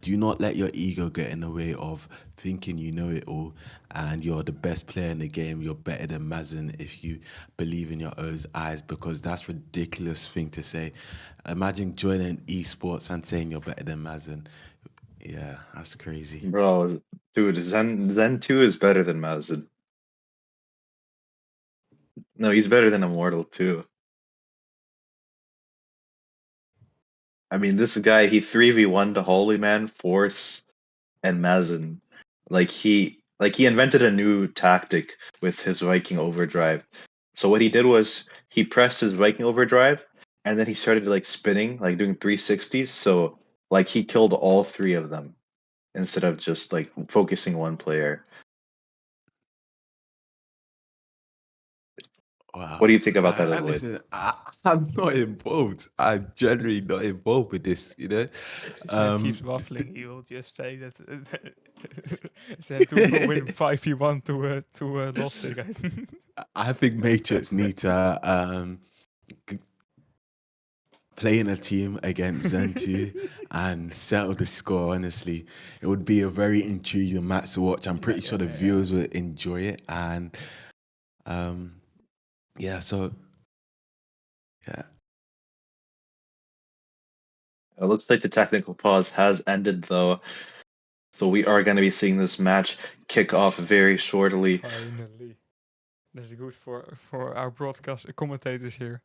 do not let your ego get in the way of thinking you know it all and you're the best player in the game. You're better than Mazen if you believe in your own eyes, because that's ridiculous thing to say. Imagine joining esports and saying you're better than Mazen. Yeah, that's crazy. Bro, dude, Zen 2 is better than Mazin. No, he's better than Immortal too. I mean, this guy, he 3v1 to Holy Man, Force, and Mazin. Like he invented a new tactic with his Viking overdrive. So what he did was he pressed his Viking overdrive and then he started like spinning, like doing 360s. So like he killed all three of them instead of just like focusing one player. What do Wow. you think about that, Avoid? Listen, I'm not involved. I'm generally not involved with this, you know? if this man keeps Um, waffling, he will just say that Zentu will win 5v1 to Lustig. I think Matrix need to g- play in a team against Zentu and settle the score. Honestly, it would be a very intriguing match to watch. I'm Yeah, pretty yeah, sure the yeah, yeah. viewers would enjoy it, and um, yeah. So yeah, It looks like the technical pause has ended though. So we are going to be seeing this match kick off very shortly. Finally. That's good for our broadcast commentators here.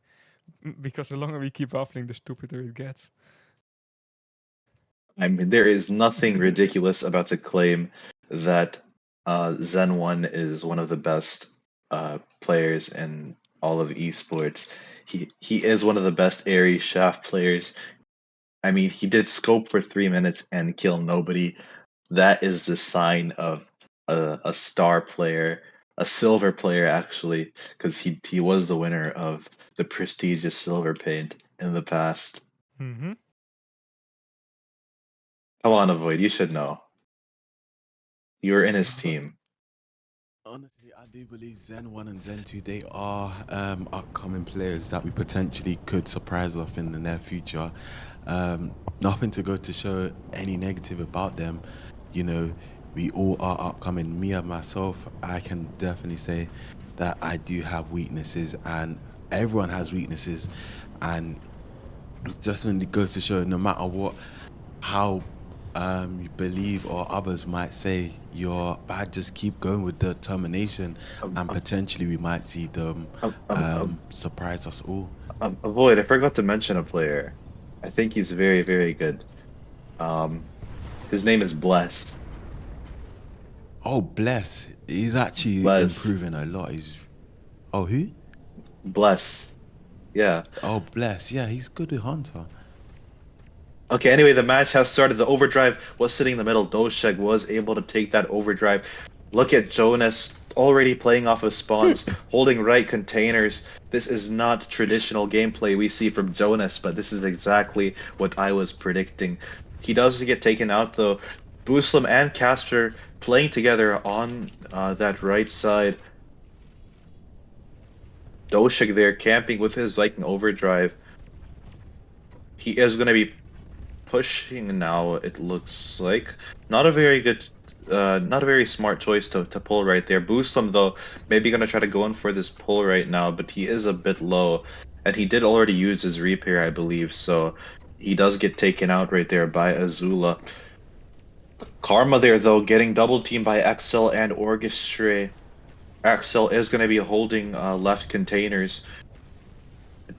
Because the longer we keep waffling, the stupider it gets. I mean, there is nothing ridiculous about the claim that Zen 1 is one of the best players in all of esports. He is one of the best Ares Shaft players. I mean, he did scope for 3 minutes and kill nobody. That is the sign of a star player, a silver player actually, because he was the winner of the prestigious silver paint in the past. Mm-hmm. Come on, Avoid, you should know. You were in his team. Honestly, I do believe Zen 1 and Zen 2, they are upcoming players that we potentially could surprise off in the near future. Nothing to go to show any negative about them. You know, we all are upcoming. Me and myself, I can definitely say that I do have weaknesses, and everyone has weaknesses. And just when it goes to show, no matter what, how you believe or others might say you're bad, just keep going with determination, Um, and um, potentially we might see them um, um, um, surprise us all. Avoid, I forgot to mention a player. I think he's very, very good. Um, his name is Bless. Oh, bless. He's actually Bless. improving a lot. He's oh who? Bless. Yeah. Oh, bless. Yeah, he's good with Hunter. Okay, anyway, the match has started. The overdrive was sitting in the middle. Doshek was able to take that overdrive. Look at Jonas already playing off of spawns, holding right containers. This is not traditional gameplay we see from Jonas, but this is exactly what I was predicting. He does get taken out though. Buslam and Casper playing together on that right side. Doshek there camping with his Viking overdrive. He is going to be pushing now, it looks like. Not a very good, not a very smart choice to pull right there. Boostum, though, maybe gonna try to go in for this pull right now, but he is a bit low. And he did already use his repair, I believe, so he does get taken out right there by Azula. Karma there, though, getting double teamed by Axel and Orchestra. Axel is going to be holding left containers.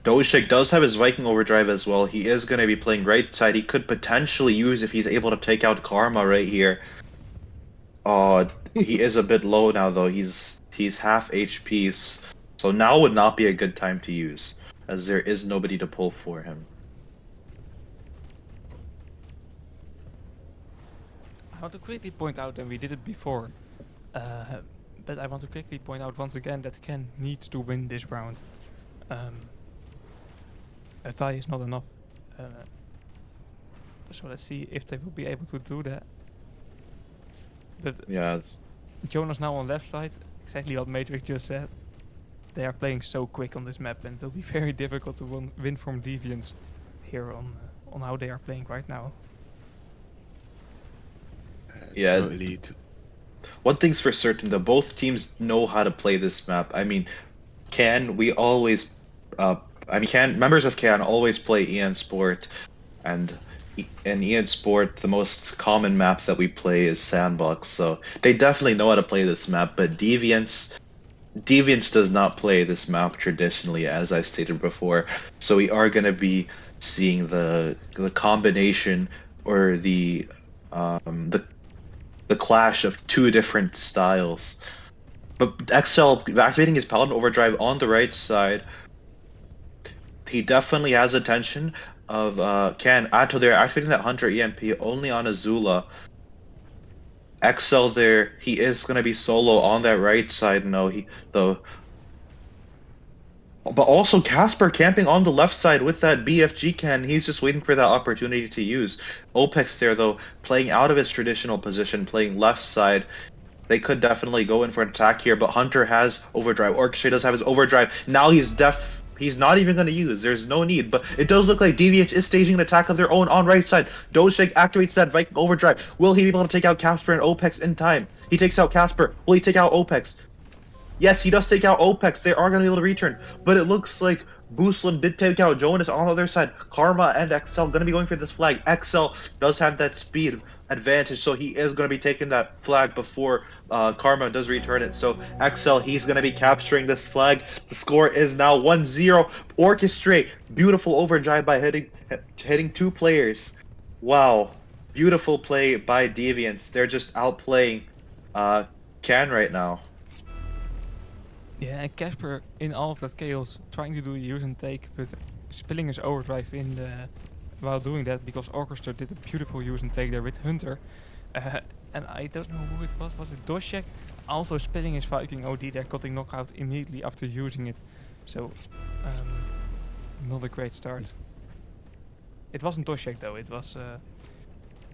Doshik does have his Viking overdrive as well. He is going to be playing right side. He could potentially use if he's able to take out Karma right here. He is a bit low now though. He's half HP, so now would not be a good time to use, as there is nobody to pull for him. I want to quickly point out, and we did it before, but I want to quickly point out once again that Ken needs to win this round. A tie is not enough. So let's see if they will be able to do that. But Yeah, Jonas now on left side, exactly what Matrix just said. They are playing so quick on this map, and it will be very difficult to win from Deviants here on how they are playing right now. yeah. Totally. One thing's for certain, though, both teams know how to play this map. I mean, Can we always, Can members of Can always play Ian Sport, and in Ian Sport, the most common map that we play is Sandbox. So they definitely know how to play this map. But Deviants does not play this map traditionally, as I've stated before. So we are going to be seeing the combination or the clash of two different styles. But XL activating his Paladin Overdrive on the right side, he definitely has attention of Can Atto there activating that Hunter EMP only on Azula. XL there, he is gonna be solo on that right side. No, he though. But also Casper camping on the left side with that BFG can. He's just waiting for that opportunity to use. Opex there though, playing out of his traditional position, playing left side. They could definitely go in for an attack here, but Hunter has overdrive. Orchestra does have his overdrive. Now he's def. He's not even going to use. There's no need, but it does look like DVH is staging an attack of their own on right side. Doshik activates that Viking overdrive. Will he be able to take out Casper and Opex in time? He takes out Casper. Will he take out Opex? Yes, he does take out Opex. They are going to be able to return, but it looks like Booslim did take out Jonas on the other side. Karma and XL going to be going for this flag. XL does have that speed advantage, so he is going to be taking that flag before Karma does return it. So XL, he's going to be capturing this flag. The score is now 1-0. Orchestrate, beautiful overdrive by hitting two players. Wow, beautiful play by Deviants. They're just outplaying Can right now. Yeah, and Casper in all of that chaos trying to do a use and take, but spilling his overdrive in the while doing that because Orchestra did a beautiful use and take there with Hunter. Uh, and I don't know who it was it Doshek? Also spilling his Viking OD there, getting knockout immediately after using it. So, not a great start. It wasn't Doshek though, it was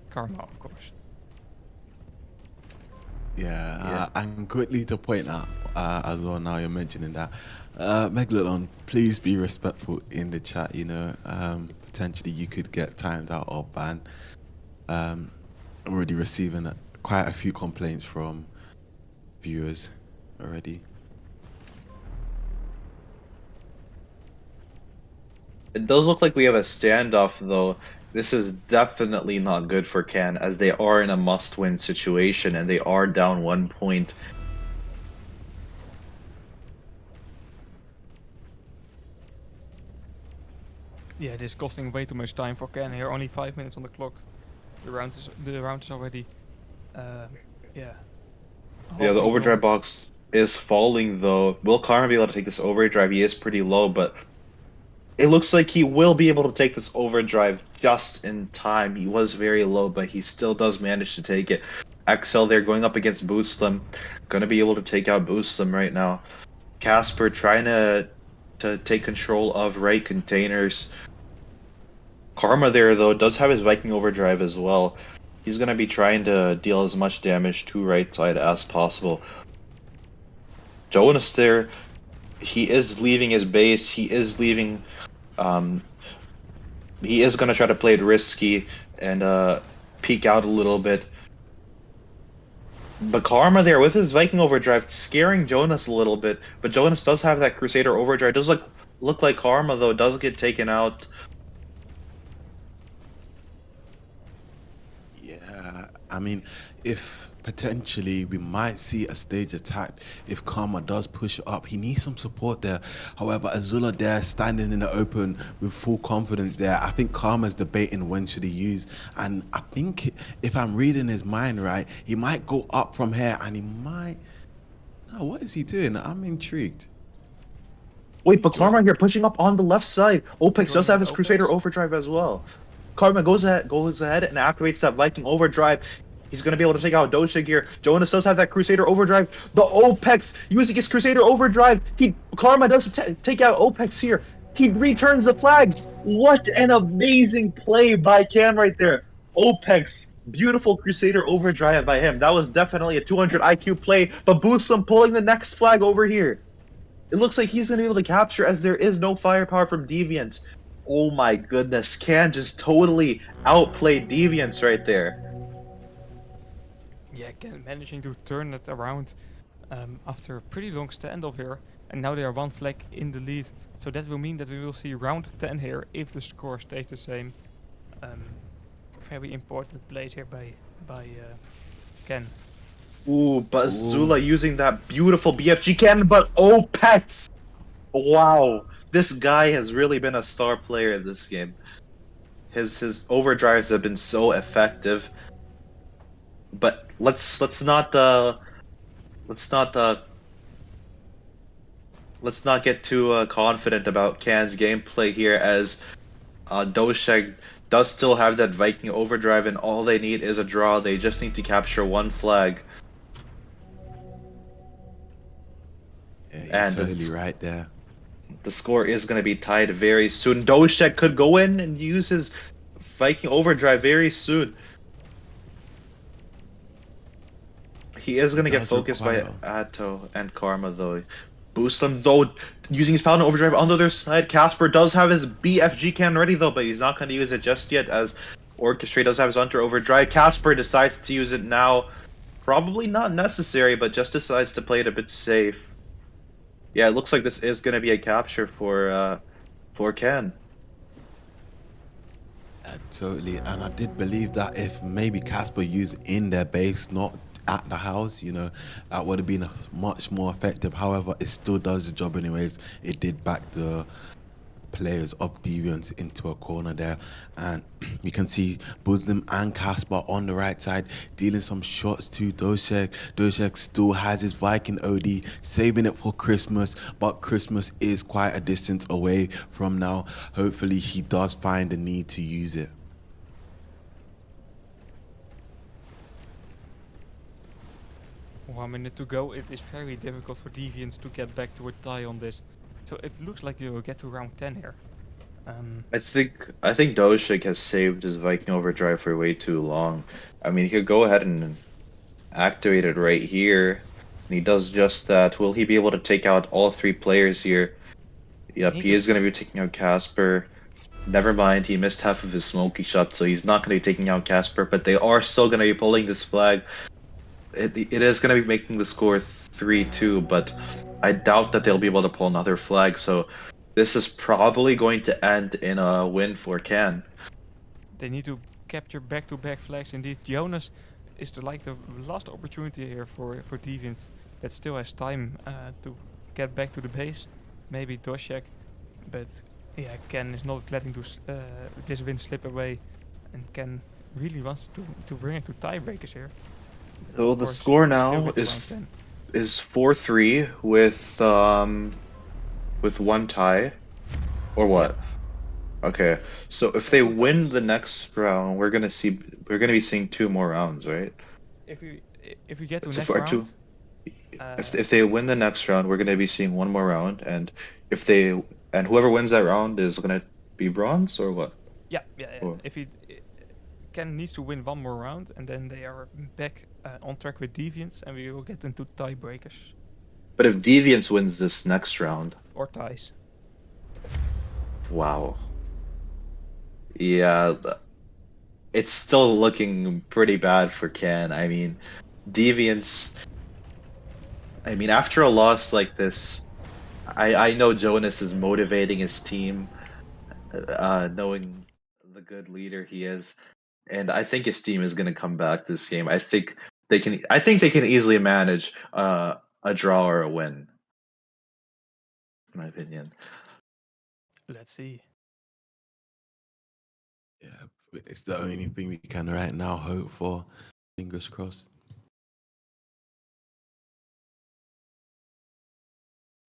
Karma, of course. Yeah, and quickly to point out as well, now you're mentioning that, Megalodon, please be respectful in the chat, you know, potentially you could get timed out or banned. Already receiving quite a few complaints from viewers already. It does look like we have a standoff, though. This is definitely not good for Can, as they are in a must-win situation and they are down 1 point. Yeah, this is costing way too much time for Ken here. Only 5 minutes on the clock. The round is already, yeah. Yeah, the halfway overdrive gone. box is falling, though. Will Karma be able to take this overdrive? He is pretty low, but it looks like he will be able to take this overdrive just in time. He was very low, but he still does manage to take it. XL there going up against Booslim. Gonna be able to take out Booslim right now. Casper trying to take control of right containers. Karma there though does have his Viking overdrive as well. He's gonna be trying to deal as much damage to right side as possible. Jonas there, he is leaving his base. Um he is gonna try to play it risky and peek out a little bit. But Karma there with his Viking overdrive scaring Jonas a little bit. But Jonas does have that Crusader overdrive. Does look like Karma though does get taken out. Yeah, I mean, if potentially we might see a stage attack if Karma does push up, he needs some support there. However, Azula there standing in the open with full confidence there. I think Karma's debating when should he use, and I think if I'm reading his mind right, he might go up from here and he might. Oh, what is he doing? I'm intrigued. Wait, but Join, Karma here pushing up on the left side. Opex does joining have with his Crusader Opex. overdrive as well. Karma goes ahead and activates that Viking overdrive. He's gonna be able to take out Doja here. Jonas does have that Crusader overdrive. The Opex using his Crusader overdrive. Karma does take out Opex here. He returns the flag. What an amazing play by Cam right there. Opex, beautiful Crusader overdrive by him. That was definitely a 200 IQ play. But Booslim pulling the next flag over here. It looks like he's going to be able to capture as there is no firepower from Deviants. Oh my goodness, Can just totally outplayed Deviants right there. Yeah, Ken managing to turn it around after a pretty long standoff here. And now they are one flag in the lead. So that will mean that we will see round 10 here if the score stays the same. Very important plays here by Ken. Ooh, but Ooh. Zula using that beautiful BFG cannon, but oh, pets! Wow, this guy has really been a star player in this game. His overdrives have been so effective. But let's not get too confident about Can's gameplay here, as Dosheg does still have that Viking overdrive, and all they need is a draw. They just need to capture one flag. Yeah, you're And totally right there. the score is going to be tied very soon. Doshek could go in and use his Viking overdrive very soon. He is He going to get does focused by require. Atto and Karma, though. Booslim, though, using his Paladin Overdrive on the other side. Casper does have his BFG cannon ready, though, but he's not going to use it just yet, as Orchestrate does have his Hunter Overdrive. Casper decides to use it now. Probably not necessary, but just decides to play it a bit safe. Yeah, it looks like this is going to be a capture for for Can. Totally, and I did believe that if maybe Casper used in their base, not at the house, that would have been much more effective. However, it still does the job anyways. It did back the players of Deviants into a corner there, and you can see Muslim and Casper on the right side dealing some shots to Doshek. Doshek still has his Viking OD, saving it for Christmas, but Christmas is quite a distance away from now. Hopefully he does find the need to use it. 1 minute to go. It is very difficult for Deviants to get back to a tie on this. So it looks like they will get to round 10 here. I think Doshik has saved his Viking Overdrive for way too long. I mean, he could go ahead and activate it right here, and he does just that. Will he be able to take out all three players here? Yep, need he to- is going to be taking out Casper. Never mind, he missed half of his smoky shot, so he's not going to be taking out Casper, but they are still going to be pulling this flag. It is going to be making the score 3-2, but I doubt that they'll be able to pull another flag, so this is probably going to end in a win for Can. They need to capture back-to-back flags. Indeed, Jonas is the last opportunity here for Deviants that still has time to get back to the base. Maybe Doshek, but yeah, Ken is not letting this win slip away, and Ken really wants to bring it to tiebreakers here. So Of the course, score we still now get to round 10. is 4-3 with one tie, or Yeah, what? Okay, so if they win the next round, we're gonna be seeing two more rounds, right? if we get to So next for round, two, uh, if they win the next round, we're gonna be seeing one more round, and if they and whoever wins that round is gonna be bronze or what? yeah. Or If he Ken needs to win one more round, and then they are back on track with Deviants, and we will get into tiebreakers but if Deviants wins this next round, or ties. wow, yeah, it's still looking pretty bad for Ken. I mean, Deviants. I mean, after a loss like this, I know Jonas is motivating his team, knowing the good leader he is, and I think his team is going to come back this game. I think they can easily manage a draw or a win, in my opinion. Let's see. Yeah, it's the only thing we can right now hope for. Fingers crossed.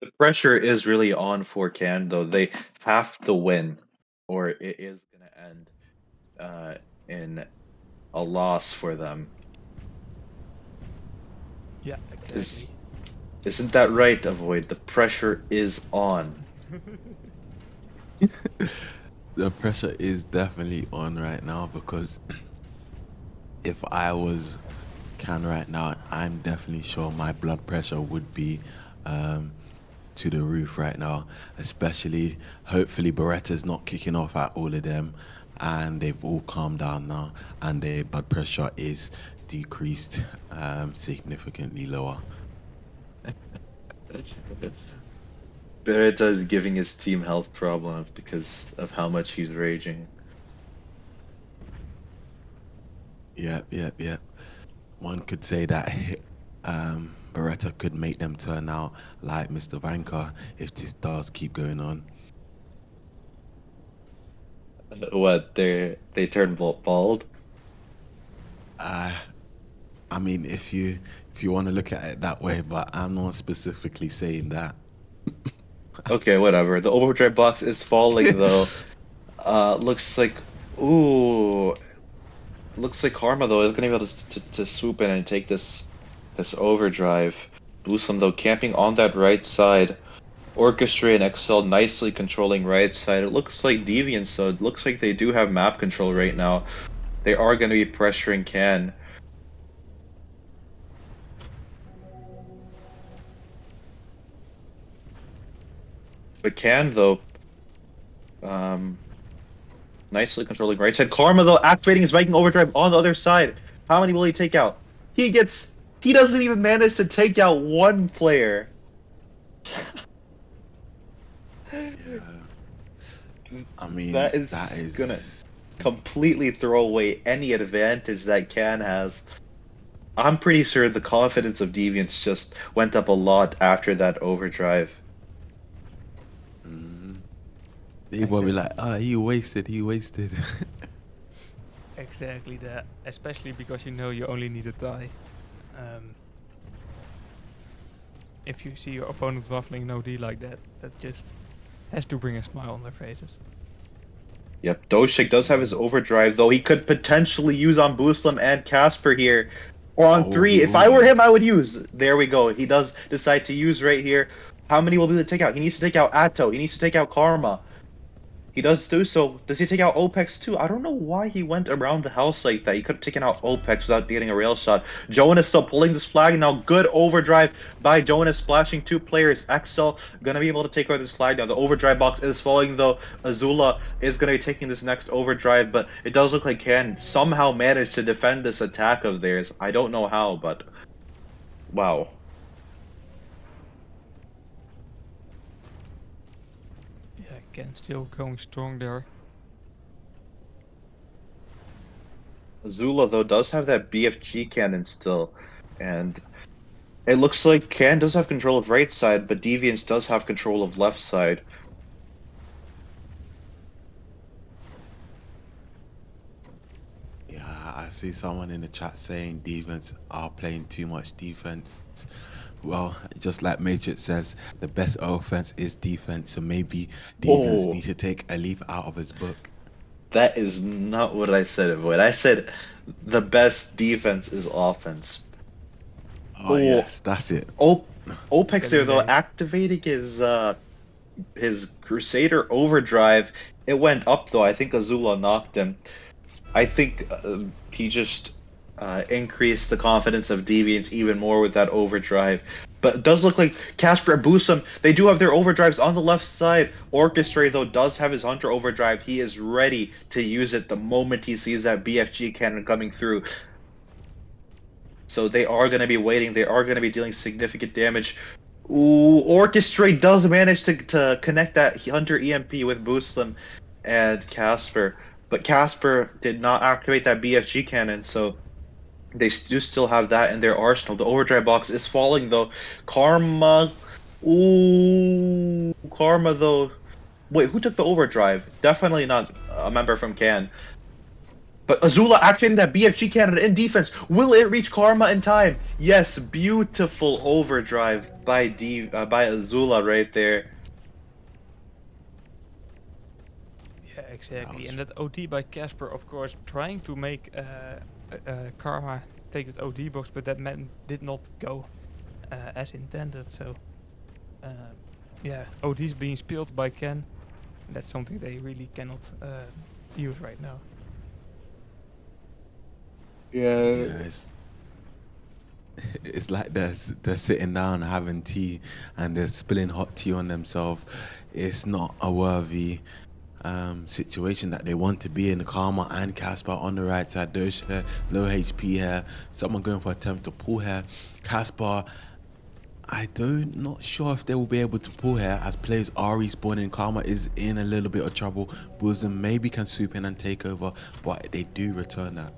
The pressure is really on for Can, though. They have to win, or it is going to end in a loss for them. Yeah, exactly. Is isn't that right, Avoid? The pressure is on. The pressure is definitely on right now because if I was Can right now, I'm definitely sure my blood pressure would be um, to the roof right now. Especially, hopefully, Beretta's not kicking off at all of them, and they've all calmed down now, and their blood pressure is decreased significantly lower. Beretta is giving his team health problems because of how much he's raging. Yep, yep, yep. One could say that Beretta could make them turn out like Mr. Vanka if this does keep going on. What, they turn bald? Uh, I mean, if you want to look at it that way, but I'm not specifically saying that. Okay, whatever. The overdrive box is falling though. Looks like ooh, looks like Karma though is gonna be able to swoop in and take this overdrive. Bluesum though camping on that right side. Orchestra and Excel nicely controlling right side. It looks like Deviants, so it looks like they do have map control right now. They are going to be pressuring Can. But Can, though, um, nicely controlling right side. Karma, though, activating his Viking Overdrive on the other side. How many will he take out? He doesn't even manage to take out one player. Yeah. I mean, That that is gonna is. completely throw away any advantage that Can has. I'm pretty sure the confidence of Deviants just went up a lot after that overdrive. Mm, people will be Exactly. like, ah, he wasted, he wasted. Exactly that. Especially because you know you only need a tie. Um, if you see your opponent waffling no D like that, that just has to bring a smile on their faces. Yep, Doshik does have his overdrive, though he could potentially use on Booslim and Casper here. Or on Oh, three. he If will I were him, use. I would use. There we go. He does decide to use right here. How many will be the takeout? He needs to take out Atto. He needs to take out Karma. He does do so. Does he take out Opex too? I don't know why he went around the house like that. He could have taken out Opex without getting a rail shot. Jonas still pulling this flag now. Good overdrive by Jonas, splashing two players. Excel gonna be able to take out this flag now. The overdrive box is falling though. Azula is gonna be taking this next overdrive, but it does look like Can somehow managed to defend this attack of theirs. I don't know how, but wow. Yeah, Ken still going strong there. Azula though does have that BFG cannon still, and it looks like Can does have control of right side, but Deviants does have control of left side. Yeah, I see someone in the chat saying defense are playing too much defense. Well, just like Matrix says, the best offense is defense. So maybe Deviants Oh, need to take a leaf out of his book. that is not what I said, Avoid. I said the best defense is offense. Oh Oh, yes, that's it. o Opex there Getting though, late. activating his Crusader overdrive. It went up though. I think Azula knocked him. I think he just increased the confidence of Deviants even more with that overdrive. But it does look like Casper and Boosum, they do have their overdrives on the left side. Orchestra, though, does have his Hunter overdrive. He is ready to use it the moment he sees that BFG cannon coming through. So they are going to be waiting. They are going to be dealing significant damage. Ooh, Orchestrate does manage to connect that Hunter EMP with Booslim and Casper. But Casper did not activate that BFG cannon, so they do still have that in their arsenal. The overdrive box is falling though. Karma. Ooh, Karma though. Wait, who took the overdrive? Definitely not a member from Can. But Azula activating that BFG cannon in defense. Will it reach Karma in time? Yes, beautiful overdrive by by Azula right there. Yeah, That exactly. And was that OD by Casper, of course, trying to make Karma take that OD box, but that man did not go as intended. So, uh, yeah, OD's being spilled by Ken. That's something they really cannot use right now. Yeah. yeah. It's like they're sitting down having tea and they're spilling hot tea on themselves. It's not a worthy situation that they want to be in. Karma and Casper on the right side. Doge here, low HP here. Someone going for attempt to pull here. Casper, I don't not sure if they will be able to pull here as players are respawning. Karma is in a little bit of trouble. Bosom maybe can swoop in and take over, but they do return that.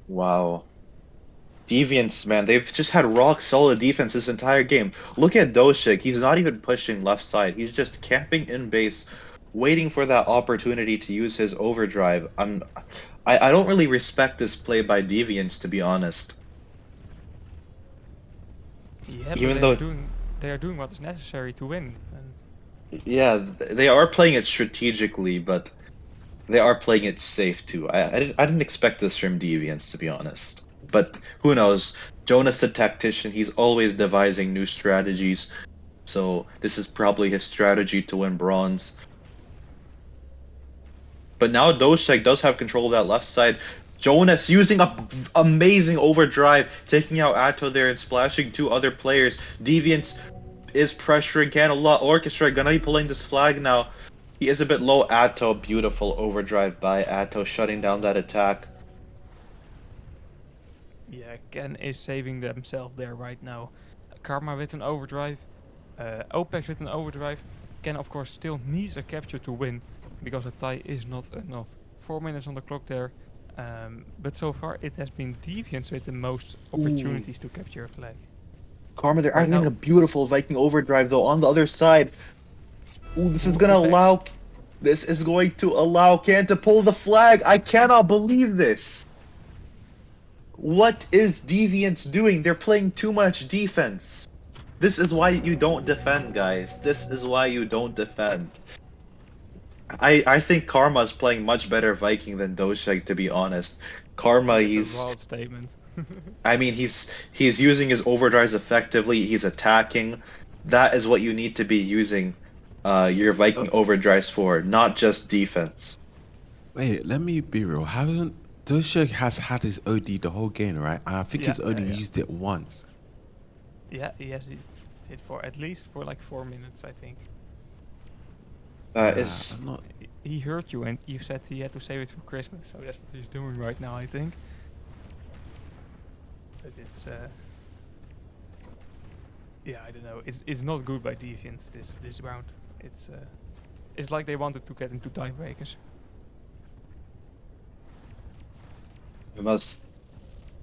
Wow. Deviants, man, they've just had rock solid defense this entire game. Look at Doshik. He's not even pushing left side. He's just camping in base, waiting for that opportunity to use his overdrive. I don't really respect this play by Deviants, to be honest. Yeah, but Even though, they are doing what is necessary to win. And yeah, they are playing it strategically, but they are playing it safe too. I didn't expect this from Deviants, to be honest. But who knows? Jonas the tactician, he's always devising new strategies. So this is probably his strategy to win bronze. But now Doshek does have control of that left side. Jonas using a amazing overdrive, taking out Atto there and splashing two other players. Deviants is pressuring Can a lot. Orchestra gonna be pulling this flag now. He is a bit low. Atto, beautiful overdrive by Atto, shutting down that attack. yeah, Ken is saving themselves there right now. Karma with an overdrive. OPEX with an overdrive can of course still needs a capture to win, because a tie is not enough. 4 minutes on the clock there. But so far it has been Deviants with the most Ooh. opportunities to capture a flag. Karma, they're Right adding now, a beautiful Viking overdrive though on the other side. Ooh, ooh, OPEX. this is going to allow Can to pull the flag. I cannot believe this. What is Deviants doing? They're playing too much defense. This is why you don't defend, guys. This is why you don't defend. I think Karma is playing much better Viking than Doshek, to be honest. Karma, That's a he's wild statement. I mean, he's using his overdrives effectively. He's attacking. That is what you need to be using your Uh, Viking overdrives for, not just defense. wait, let me be real. Haven't Doshik has had his OD the whole game, right? I think Yeah, he's yeah, only yeah. used it once. Yeah, he has it for at least for like 4 minutes, I think. Is I'm not. He heard you and you said he had to save it for Christmas, so that's what he's doing right now, I think. But it's yeah, I don't know. It's not good by Deviants this round. It's like they wanted to get into tiebreakers. must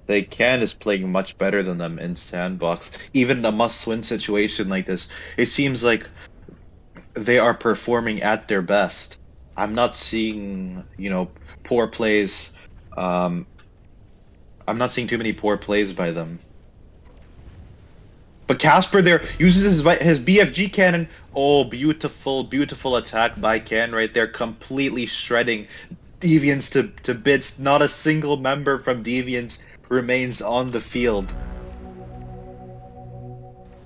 they can is playing much better than them in sandbox. Even in a must-win situation like this, it seems like they are performing at their best. I'm not seeing, poor plays. Um, I'm not seeing too many poor plays by them. But Casper there uses his BFG cannon. Oh, beautiful, beautiful attack by Can right there, completely shredding Deviants to bits. Not a single member from Deviants remains on the field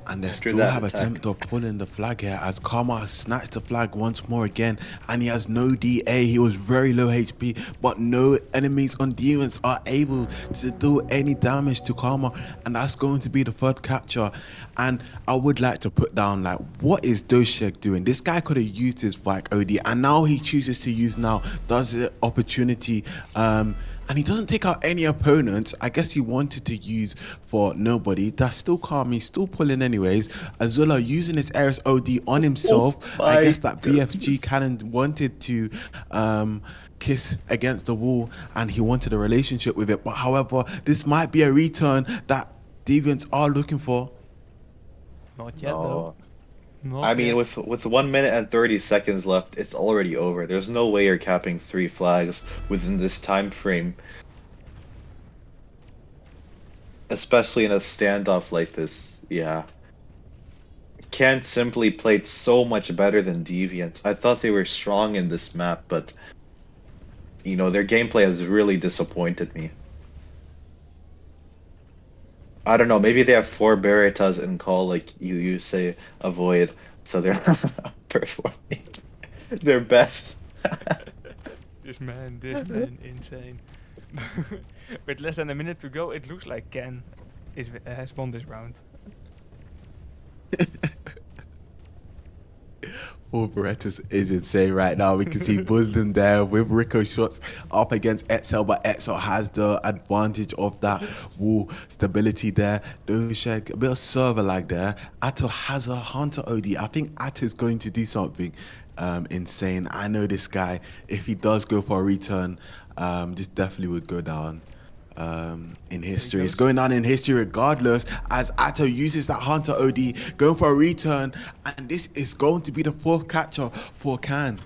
And they after still that have attack. attempt of pulling the flag here as Karma has snatched the flag once more again, and he has no DA. He was very low HP, but no enemies on demons are able to do any damage to Karma, and that's going to be the third capture. And I would like to put down, like, what is Doshek doing? This guy could have used his Vike OD, and now he chooses to use now does the opportunity. And he doesn't take out any opponents. I guess he wanted to use for nobody. That's still calm. He's still pulling anyways. Azula using his Eris OD on Oh himself. I my guess that BFG goodness. cannon wanted to kiss against the wall and he wanted a relationship with it. But however, this might be a return that Deviants are looking for. Not yet though. No. I Not mean, yet. with 1 minute and 30 seconds left, it's already over. There's no way you're capping 3 flags within this time frame, especially in a standoff like this. Yeah. Kent simply played so much better than Deviants. I thought they were strong in this map, but their gameplay has really disappointed me. I don't know, maybe they have 4 Beritas in call like you say avoid, so they're performing their best. This man, insane. With less than a minute to go, it looks like Ken has won this round. Oh, Berettas is insane right now. We can see Busden there with Rico shots up against Etzel, but Etzel has the advantage of that wall stability there. Doshek, a bit of server lag there. Atto has a Hunter OD. I think Atto is going to do something insane. I know this guy, if he does go for a return, this definitely would go down in There he history. It's goes. going down in history regardless as Atto uses that Hunter OD, going for a return, and this is going to be the fourth catcher for Can.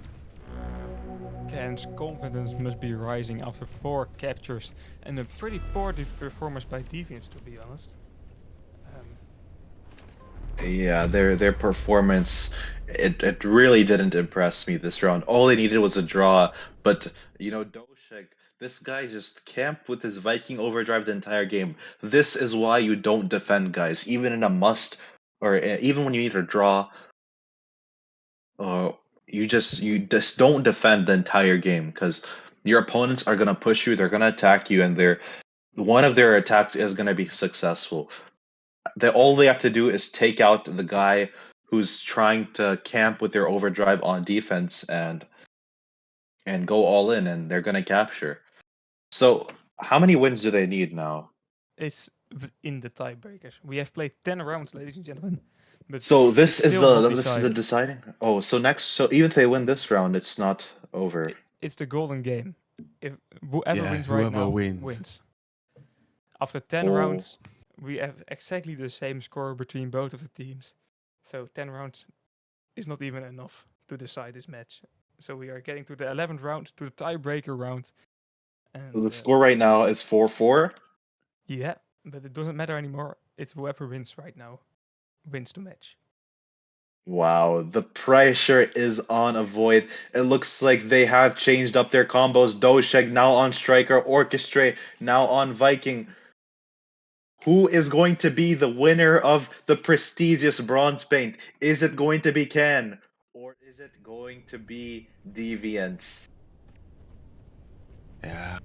Ken's confidence must be rising after 4 captures and a pretty poor performance by Deviants, to be honest. Um, Yeah, their performance it really didn't impress me this round. All they needed was a draw, but Doshek, this guy just camped with his Viking overdrive the entire game. This is why you don't defend, guys, even in a must or even when you need a draw. Uh, you just don't defend the entire game because your opponents are gonna push you, they're gonna attack you, and one of their attacks is gonna be successful. All they have to do is take out the guy who's trying to camp with their overdrive on defense and go all in, and they're gonna capture. So how many wins do they need now? it's in the tiebreakers. We have played 10 rounds, ladies and gentlemen. But So it's still not this is the decided. deciding. Oh, so next, so even if they win this round, it's not over. It's the golden game. If whoever Yeah, wins right whoever now wins. wins. After 10 Oh, rounds, we have exactly the same score between both of the teams. So 10 rounds is not even enough to decide this match. So we are getting to the 11th round, to the tiebreaker round. so And the score right now is 4-4. yeah, but it doesn't matter anymore. It's whoever wins right now wins the match. Wow, the pressure is on Avoid. It looks like they have changed up their combos. Doshek now on Striker, Orchestrate now on Viking. Who is going to be the winner of the prestigious bronze paint? Is it going to be Ken or is it going to be Deviants? Yeah.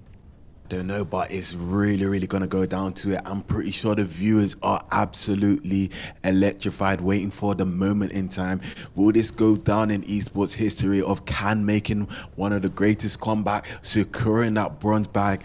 Don't know, but it's really gonna go down to it. I'm pretty sure the viewers are absolutely electrified, waiting for the moment in time. Will this go down in esports history of Can making one of the greatest comeback, securing that bronze bag?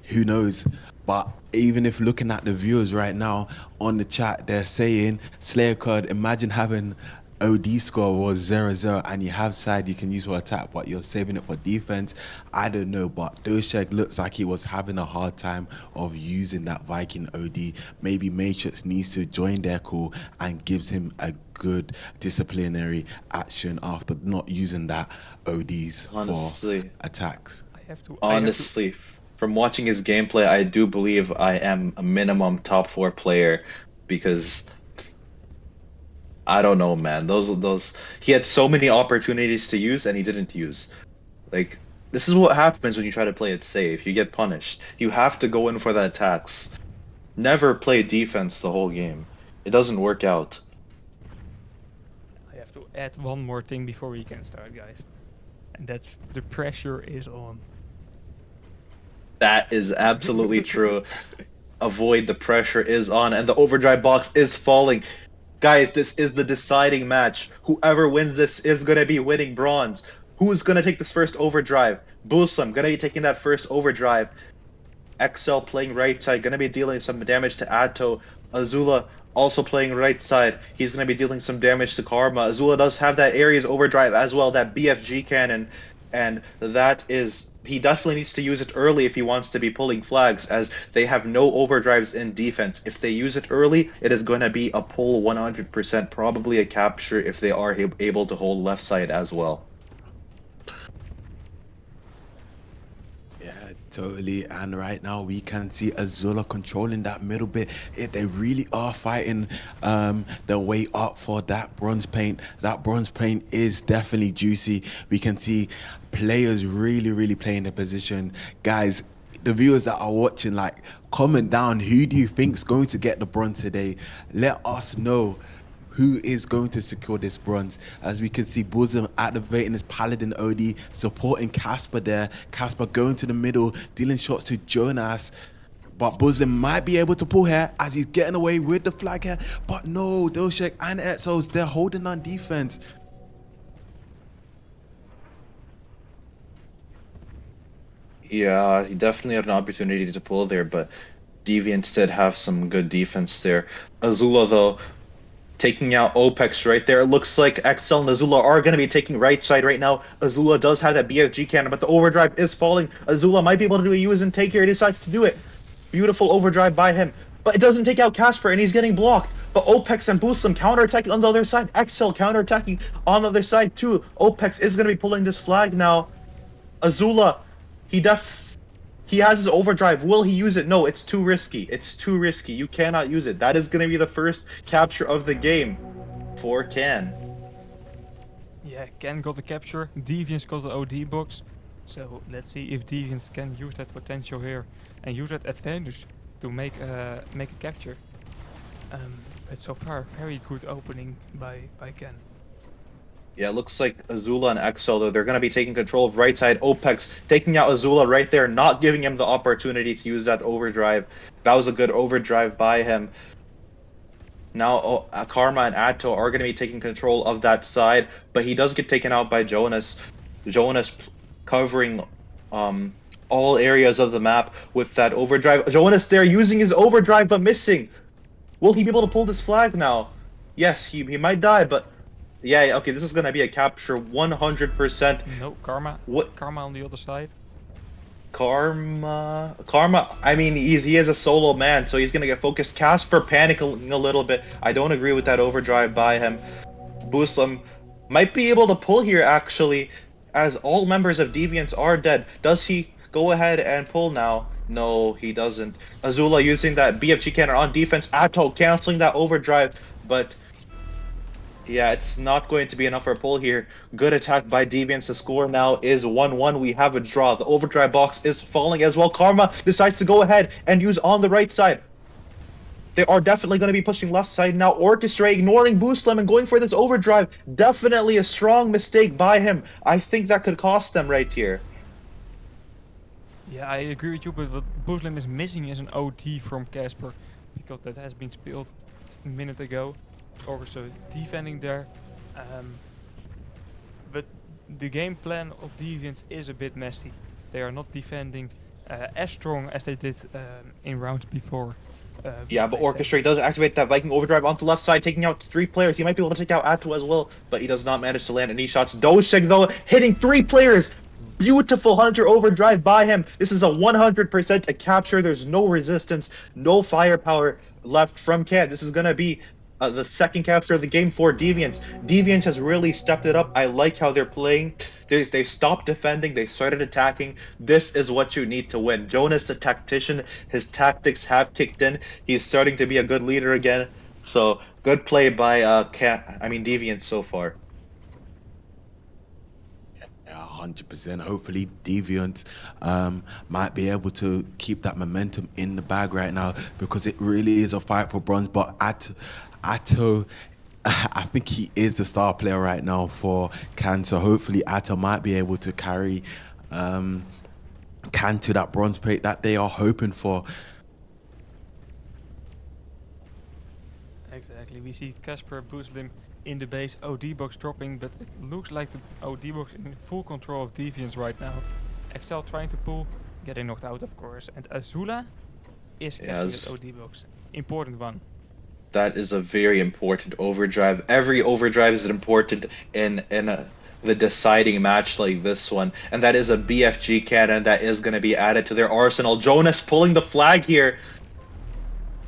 Who knows? But even if looking at the viewers right now on the chat, they're saying Slayer Card, imagine having OD score was 0-0 and you have side you can use for attack, but you're saving it for defense. I don't know, but Doshek looks like he was having a hard time of using that Viking OD. Maybe Matrix needs to join their call and gives him a good disciplinary action after not using that ODs for Honestly, attacks. I have to honestly, from watching his gameplay, I do believe I am a minimum top 4 player because I don't know, man. Those he had so many opportunities to use and he didn't use. Like this is what happens when you try to play it safe. You get punished. You have to go in for the attacks. Never play defense the whole game. It doesn't work out. I have to add one more thing before we can start, guys. And that's the pressure is on. That is absolutely true. Avoid the pressure is on and the overdrive box is falling. Guys, this is the deciding match. Whoever wins this is going to be winning bronze. Who's going to take this first overdrive? Buslam going to be taking that first overdrive. XL playing right side, going to be dealing some damage to Atto. Azula also playing right side. He's going to be dealing some damage to Karma. Azula does have that Ares overdrive as well, that BFG cannon. And that is, he definitely needs to use it early if he wants to be pulling flags, as they have no overdrives in defense. If they use it early, it is going to be a pull 100%, probably a capture if they are able to hold left side as well. Yeah, totally. And right now we can see Azula controlling that middle bit. They really are fighting their way up for that bronze paint. That bronze paint is definitely juicy. We can see players really playing the position. Guys, the viewers that are watching, like, comment down who do you think's going to get the bronze today? Let us know who is going to secure this bronze. As we can see, Bosom activating his Paladin OD, supporting Casper there. Casper going to the middle, dealing shots to Jonas. But Muslim might be able to pull here as he's getting away with the flag here. But no, Doshek and Etzos, they're holding on defense. Yeah, he definitely had an opportunity to pull there, but Deviants did have some good defense there. Azula, though, taking out OPEX right there. It looks like XL and Azula are going to be taking right side right now. Azula does have that BFG cannon, but the overdrive is falling. Azula might be able to do a use and take here. He decides to do it. Beautiful overdrive by him. But it doesn't take out Casper, and he's getting blocked. But OPEX and Booslim counterattacking on the other side. XL counterattacking on the other side, too. OPEX is going to be pulling this flag now. Azula, he he has his overdrive. Will he use it? No, it's too risky. It's too risky. You cannot use it. That is going to be the first capture of the game for Can. Yeah, Ken got the capture, Deviants got the OD box. So let's see if Deviants can use that potential here and use that advantage to make a capture. But so far, very good opening by Ken. Yeah, it looks like Azula and Exo, though, they're going to be taking control of right side. OPEX taking out Azula right there, not giving him the opportunity to use that overdrive. That was a good overdrive by him. Now, Karma and Atto are going to be taking control of that side, but he does get taken out by Jonas. Jonas covering all areas of the map with that overdrive. Jonas there using his overdrive, but missing. Will he be able to pull this flag now? Yes, he might die, but yeah, okay, this is gonna be a capture 100%. No, Karma. What Karma on the other side. Karma, I mean, he is a solo man, so he's gonna get focused. Casper panicking a little bit. I don't agree with that overdrive by him. Booslam might be able to pull here, actually, as all members of Deviants are dead. Does he go ahead and pull now? No, he doesn't. Azula using that BFG cannon on defense. Atto canceling that overdrive, but yeah, it's not going to be enough for a pull here. Good attack by Deviants. The score now is 1-1. We have a draw. The overdrive box is falling as well. Karma decides to go ahead and use on the right side. They are definitely going to be pushing left side now. Orchestra ignoring Boostlem and going for this overdrive. Definitely a strong mistake by him. I think that could cost them right here. Yeah, I agree with you, but what Muslim is missing is an OT from Casper, because that has been spilled a minute ago. Also defending there. Um, but the game plan of Deviants is a bit messy. They are not defending as strong as they did in rounds before. Yeah, but let's say. Orchestra does activate that Viking overdrive onto the left side, taking out 3 players. He might be able to take out Atto as well, but he does not manage to land any shots. Doshek, though, hitting 3 players. Beautiful Hunter overdrive by him. This is a 100% a capture. There's no resistance, no firepower left from Cad. This is going to be the second capture of the game for Deviants. Deviants has really stepped it up. I like how they're playing. They've stopped defending. They started attacking. This is what you need to win. Jonas, the tactician, his tactics have kicked in. He's starting to be a good leader again. So good play by Deviants so far. Yeah, 100%. Hopefully, Deviant might be able to keep that momentum in the bag right now, because it really is a fight for bronze. But Atto, I think he is the star player right now for Can. So hopefully, Atto might be able to carry Can to that bronze plate that they are hoping for. Exactly. We see Casper Booslim in the base, OD box dropping, but it looks like the OD box in full control of Deviants right now. Excel trying to pull, getting knocked out of course, and Azula is catching Yes. that OD box. Important one. That is a very important overdrive. Every overdrive is important in the deciding match like this one, and that is a BFG cannon that is going to be added to their arsenal. Jonas pulling the flag here.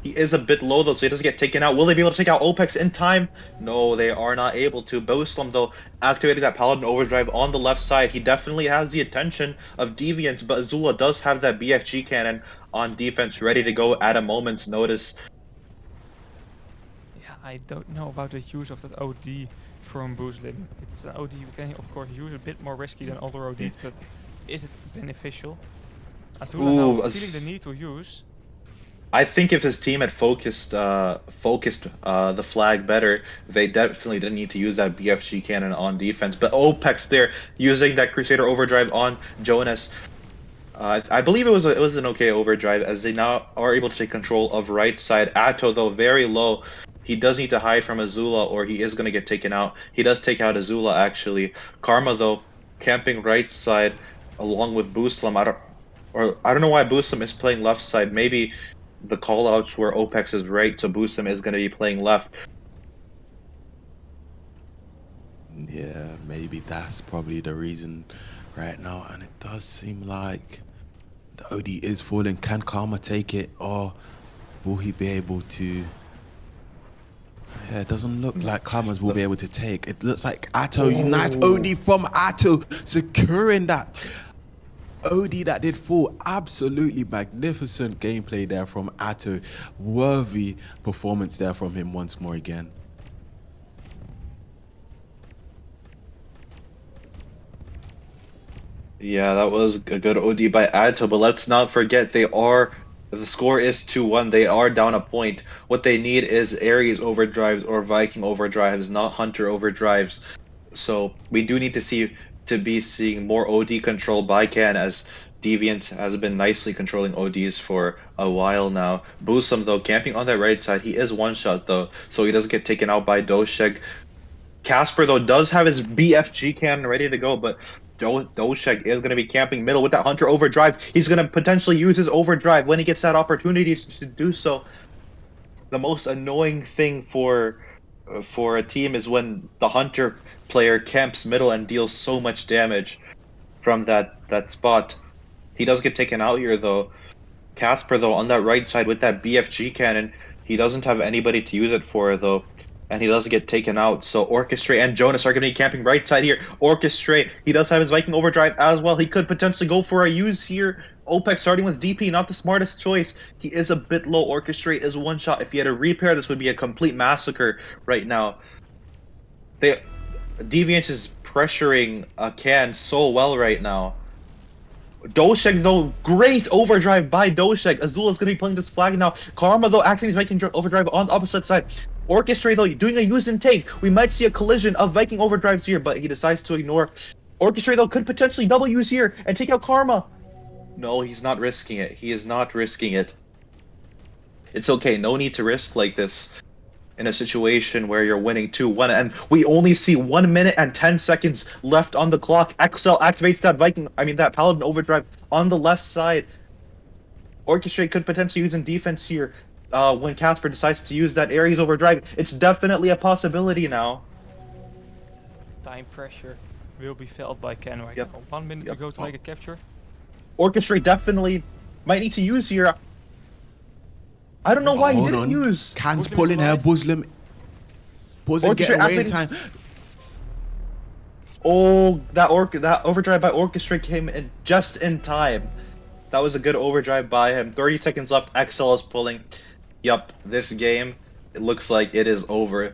He is a bit low though, so he doesn't get taken out. Will they be able to take out OPEX in time? No, they are not able to. Boslam though, activating that Paladin overdrive on the left side. He definitely has the attention of Deviants, but Azula does have that BFG cannon on defense ready to go at a moment's notice. Yeah, I don't know about the use of that OD from Booslim. It's an OD you can of course use, a bit more risky than other ODs, but is it beneficial? Azula now Ooh, feeling the need to use. I think if his team had focused the flag better, they definitely didn't need to use that BFG cannon on defense. But OPEX there using that Crusader overdrive on Jonas. I believe it was an okay overdrive, as they now are able to take control of right side. Atto though very low. He does need to hide from Azula, or he is going to get taken out. He does take out Azula actually. Karma though camping right side along with Booslam. I don't know why Booslam is playing left side. Maybe the callouts where OPEX is right, so Boosam is going to be playing left. Yeah, maybe that's probably the reason right now. And it does seem like the OD is falling. Can Karma take it, or will he be able to? Yeah, it doesn't look like Karma's will be able to take. It looks like Atto, nice OD from Atto, securing that OD that did fall. Absolutely magnificent gameplay there from Atto. Worthy performance there from him once more again. Yeah, that was a good OD by Atto, but let's not forget the score is 2-1. They are down a point. What they need is Ares overdrives or Viking overdrives, not Hunter overdrives. So we do need to be seeing more OD control by Can, as Deviants has been nicely controlling ODs for a while now. Boosum though camping on that right side, he is one shot though, so he doesn't get taken out by Doshek. Casper though does have his BFG cannon ready to go, but Doshek is going to be camping middle with that Hunter overdrive. He's going to potentially use his overdrive when he gets that opportunity to do so. The most annoying thing for for a team is when the Hunter player camps middle and deals so much damage from that spot. He does get taken out here though. Casper though on that right side with that BFG cannon, he doesn't have anybody to use it for though, and he does get taken out. So Orchestrate and Jonas are going to be camping right side here. Orchestrate, he does have his Viking overdrive as well. He could potentially go for a use here. OPEC starting with DP, not the smartest choice. He is a bit low. Orchestrate is one shot. If he had a repair, this would be a complete massacre right now. They Deviant is pressuring a can so well right now. Doshek though, great overdrive by Doshek. Azula's gonna be playing this flag now. Karma though, acting as Viking overdrive on the opposite side. Orchestrate though, doing a use and take. We might see a collision of Viking overdrives here, but he decides to ignore. Orchestrate though could potentially double use here and take out Karma. No, he's not risking it. He is not risking it. It's okay. No need to risk like this in a situation where you're winning 2-1, and we only see 1 minute and 10 seconds left on the clock. XL activates that Paladin overdrive on the left side. Orchestrate could potentially use in defense here when Casper decides to use that Ares overdrive. It's definitely a possibility now. Time pressure will be felt by Ken right Yep. now. 1 minute to Yep. go to make a capture. Orchestrate definitely might need to use here. I don't know why he Hold didn't on. use. Can's Muslim is pulling her alive. Muslim. Muslim get Orchestrate away in activating- time. Oh, that overdrive by Orchestrate came in just in time. That was a good overdrive by him. 30 seconds left. XL is pulling. Yup, this game, it looks like it is over.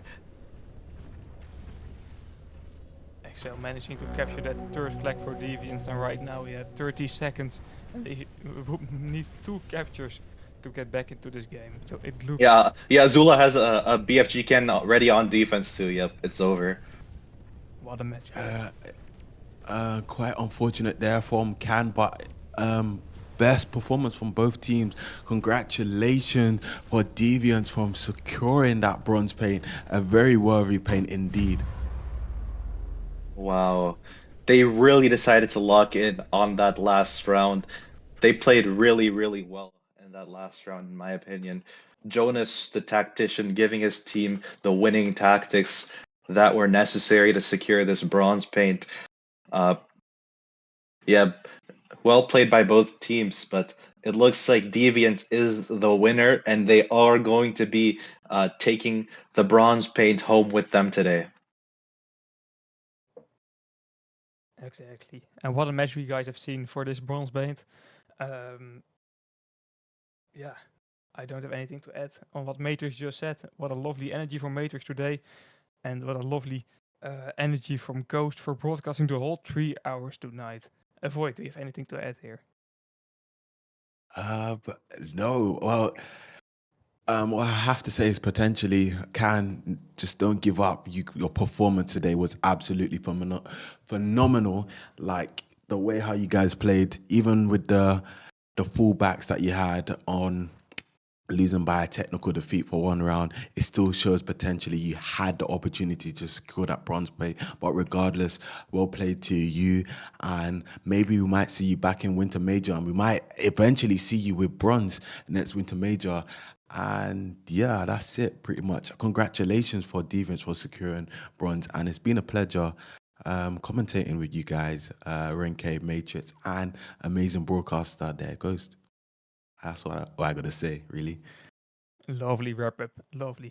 XL managing to capture that third flag for Deviants, and right now we have 30 seconds, and they would need 2 captures to get back into this game. So it looks Yeah, Zula has a BFG can ready on defense too. Yep, it's over. what a match, guys. Quite unfortunate there from Can, but best performance from both teams. Congratulations for Deviants from securing that bronze paint. A very worthy paint indeed. Wow. They really decided to lock in on that last round. They played really, really well in that last round, in my opinion. Jonas, the tactician, giving his team the winning tactics that were necessary to secure this bronze paint. Uh, yeah, well played by both teams, but it looks like Deviant is the winner, and they are going to be taking the bronze paint home with them today. Exactly. And what a match we guys have seen for this bronze paint. Yeah, I don't have anything to add on what Matrix just said. What a lovely energy from Matrix today, and what a lovely energy from Ghost for broadcasting the whole 3 hours tonight. Avoid, do you have anything to add here? But no, well, what I have to say is potentially Can just don't give up. Your performance today was absolutely phenomenal. Like the way how you guys played, even with the fullbacks that you had on losing by a technical defeat for 1 round, it still shows potentially you had the opportunity to secure that bronze plate. But regardless, well played to you, and maybe we might see you back in Winter Major, and we might eventually see you with bronze next Winter Major. And yeah, that's it pretty much. Congratulations for Deviants for securing bronze, and it's been a pleasure commentating with you guys, Renke, Matrix, and amazing broadcaster there, Ghost. That's what I gotta say, really. Lovely wrap up, lovely.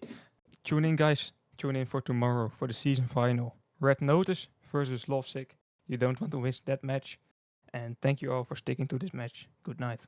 Tune in, guys. Tune in for tomorrow for the season final. Red Notice versus Lovesick. You don't want to miss that match. And thank you all for sticking to this match. Good night.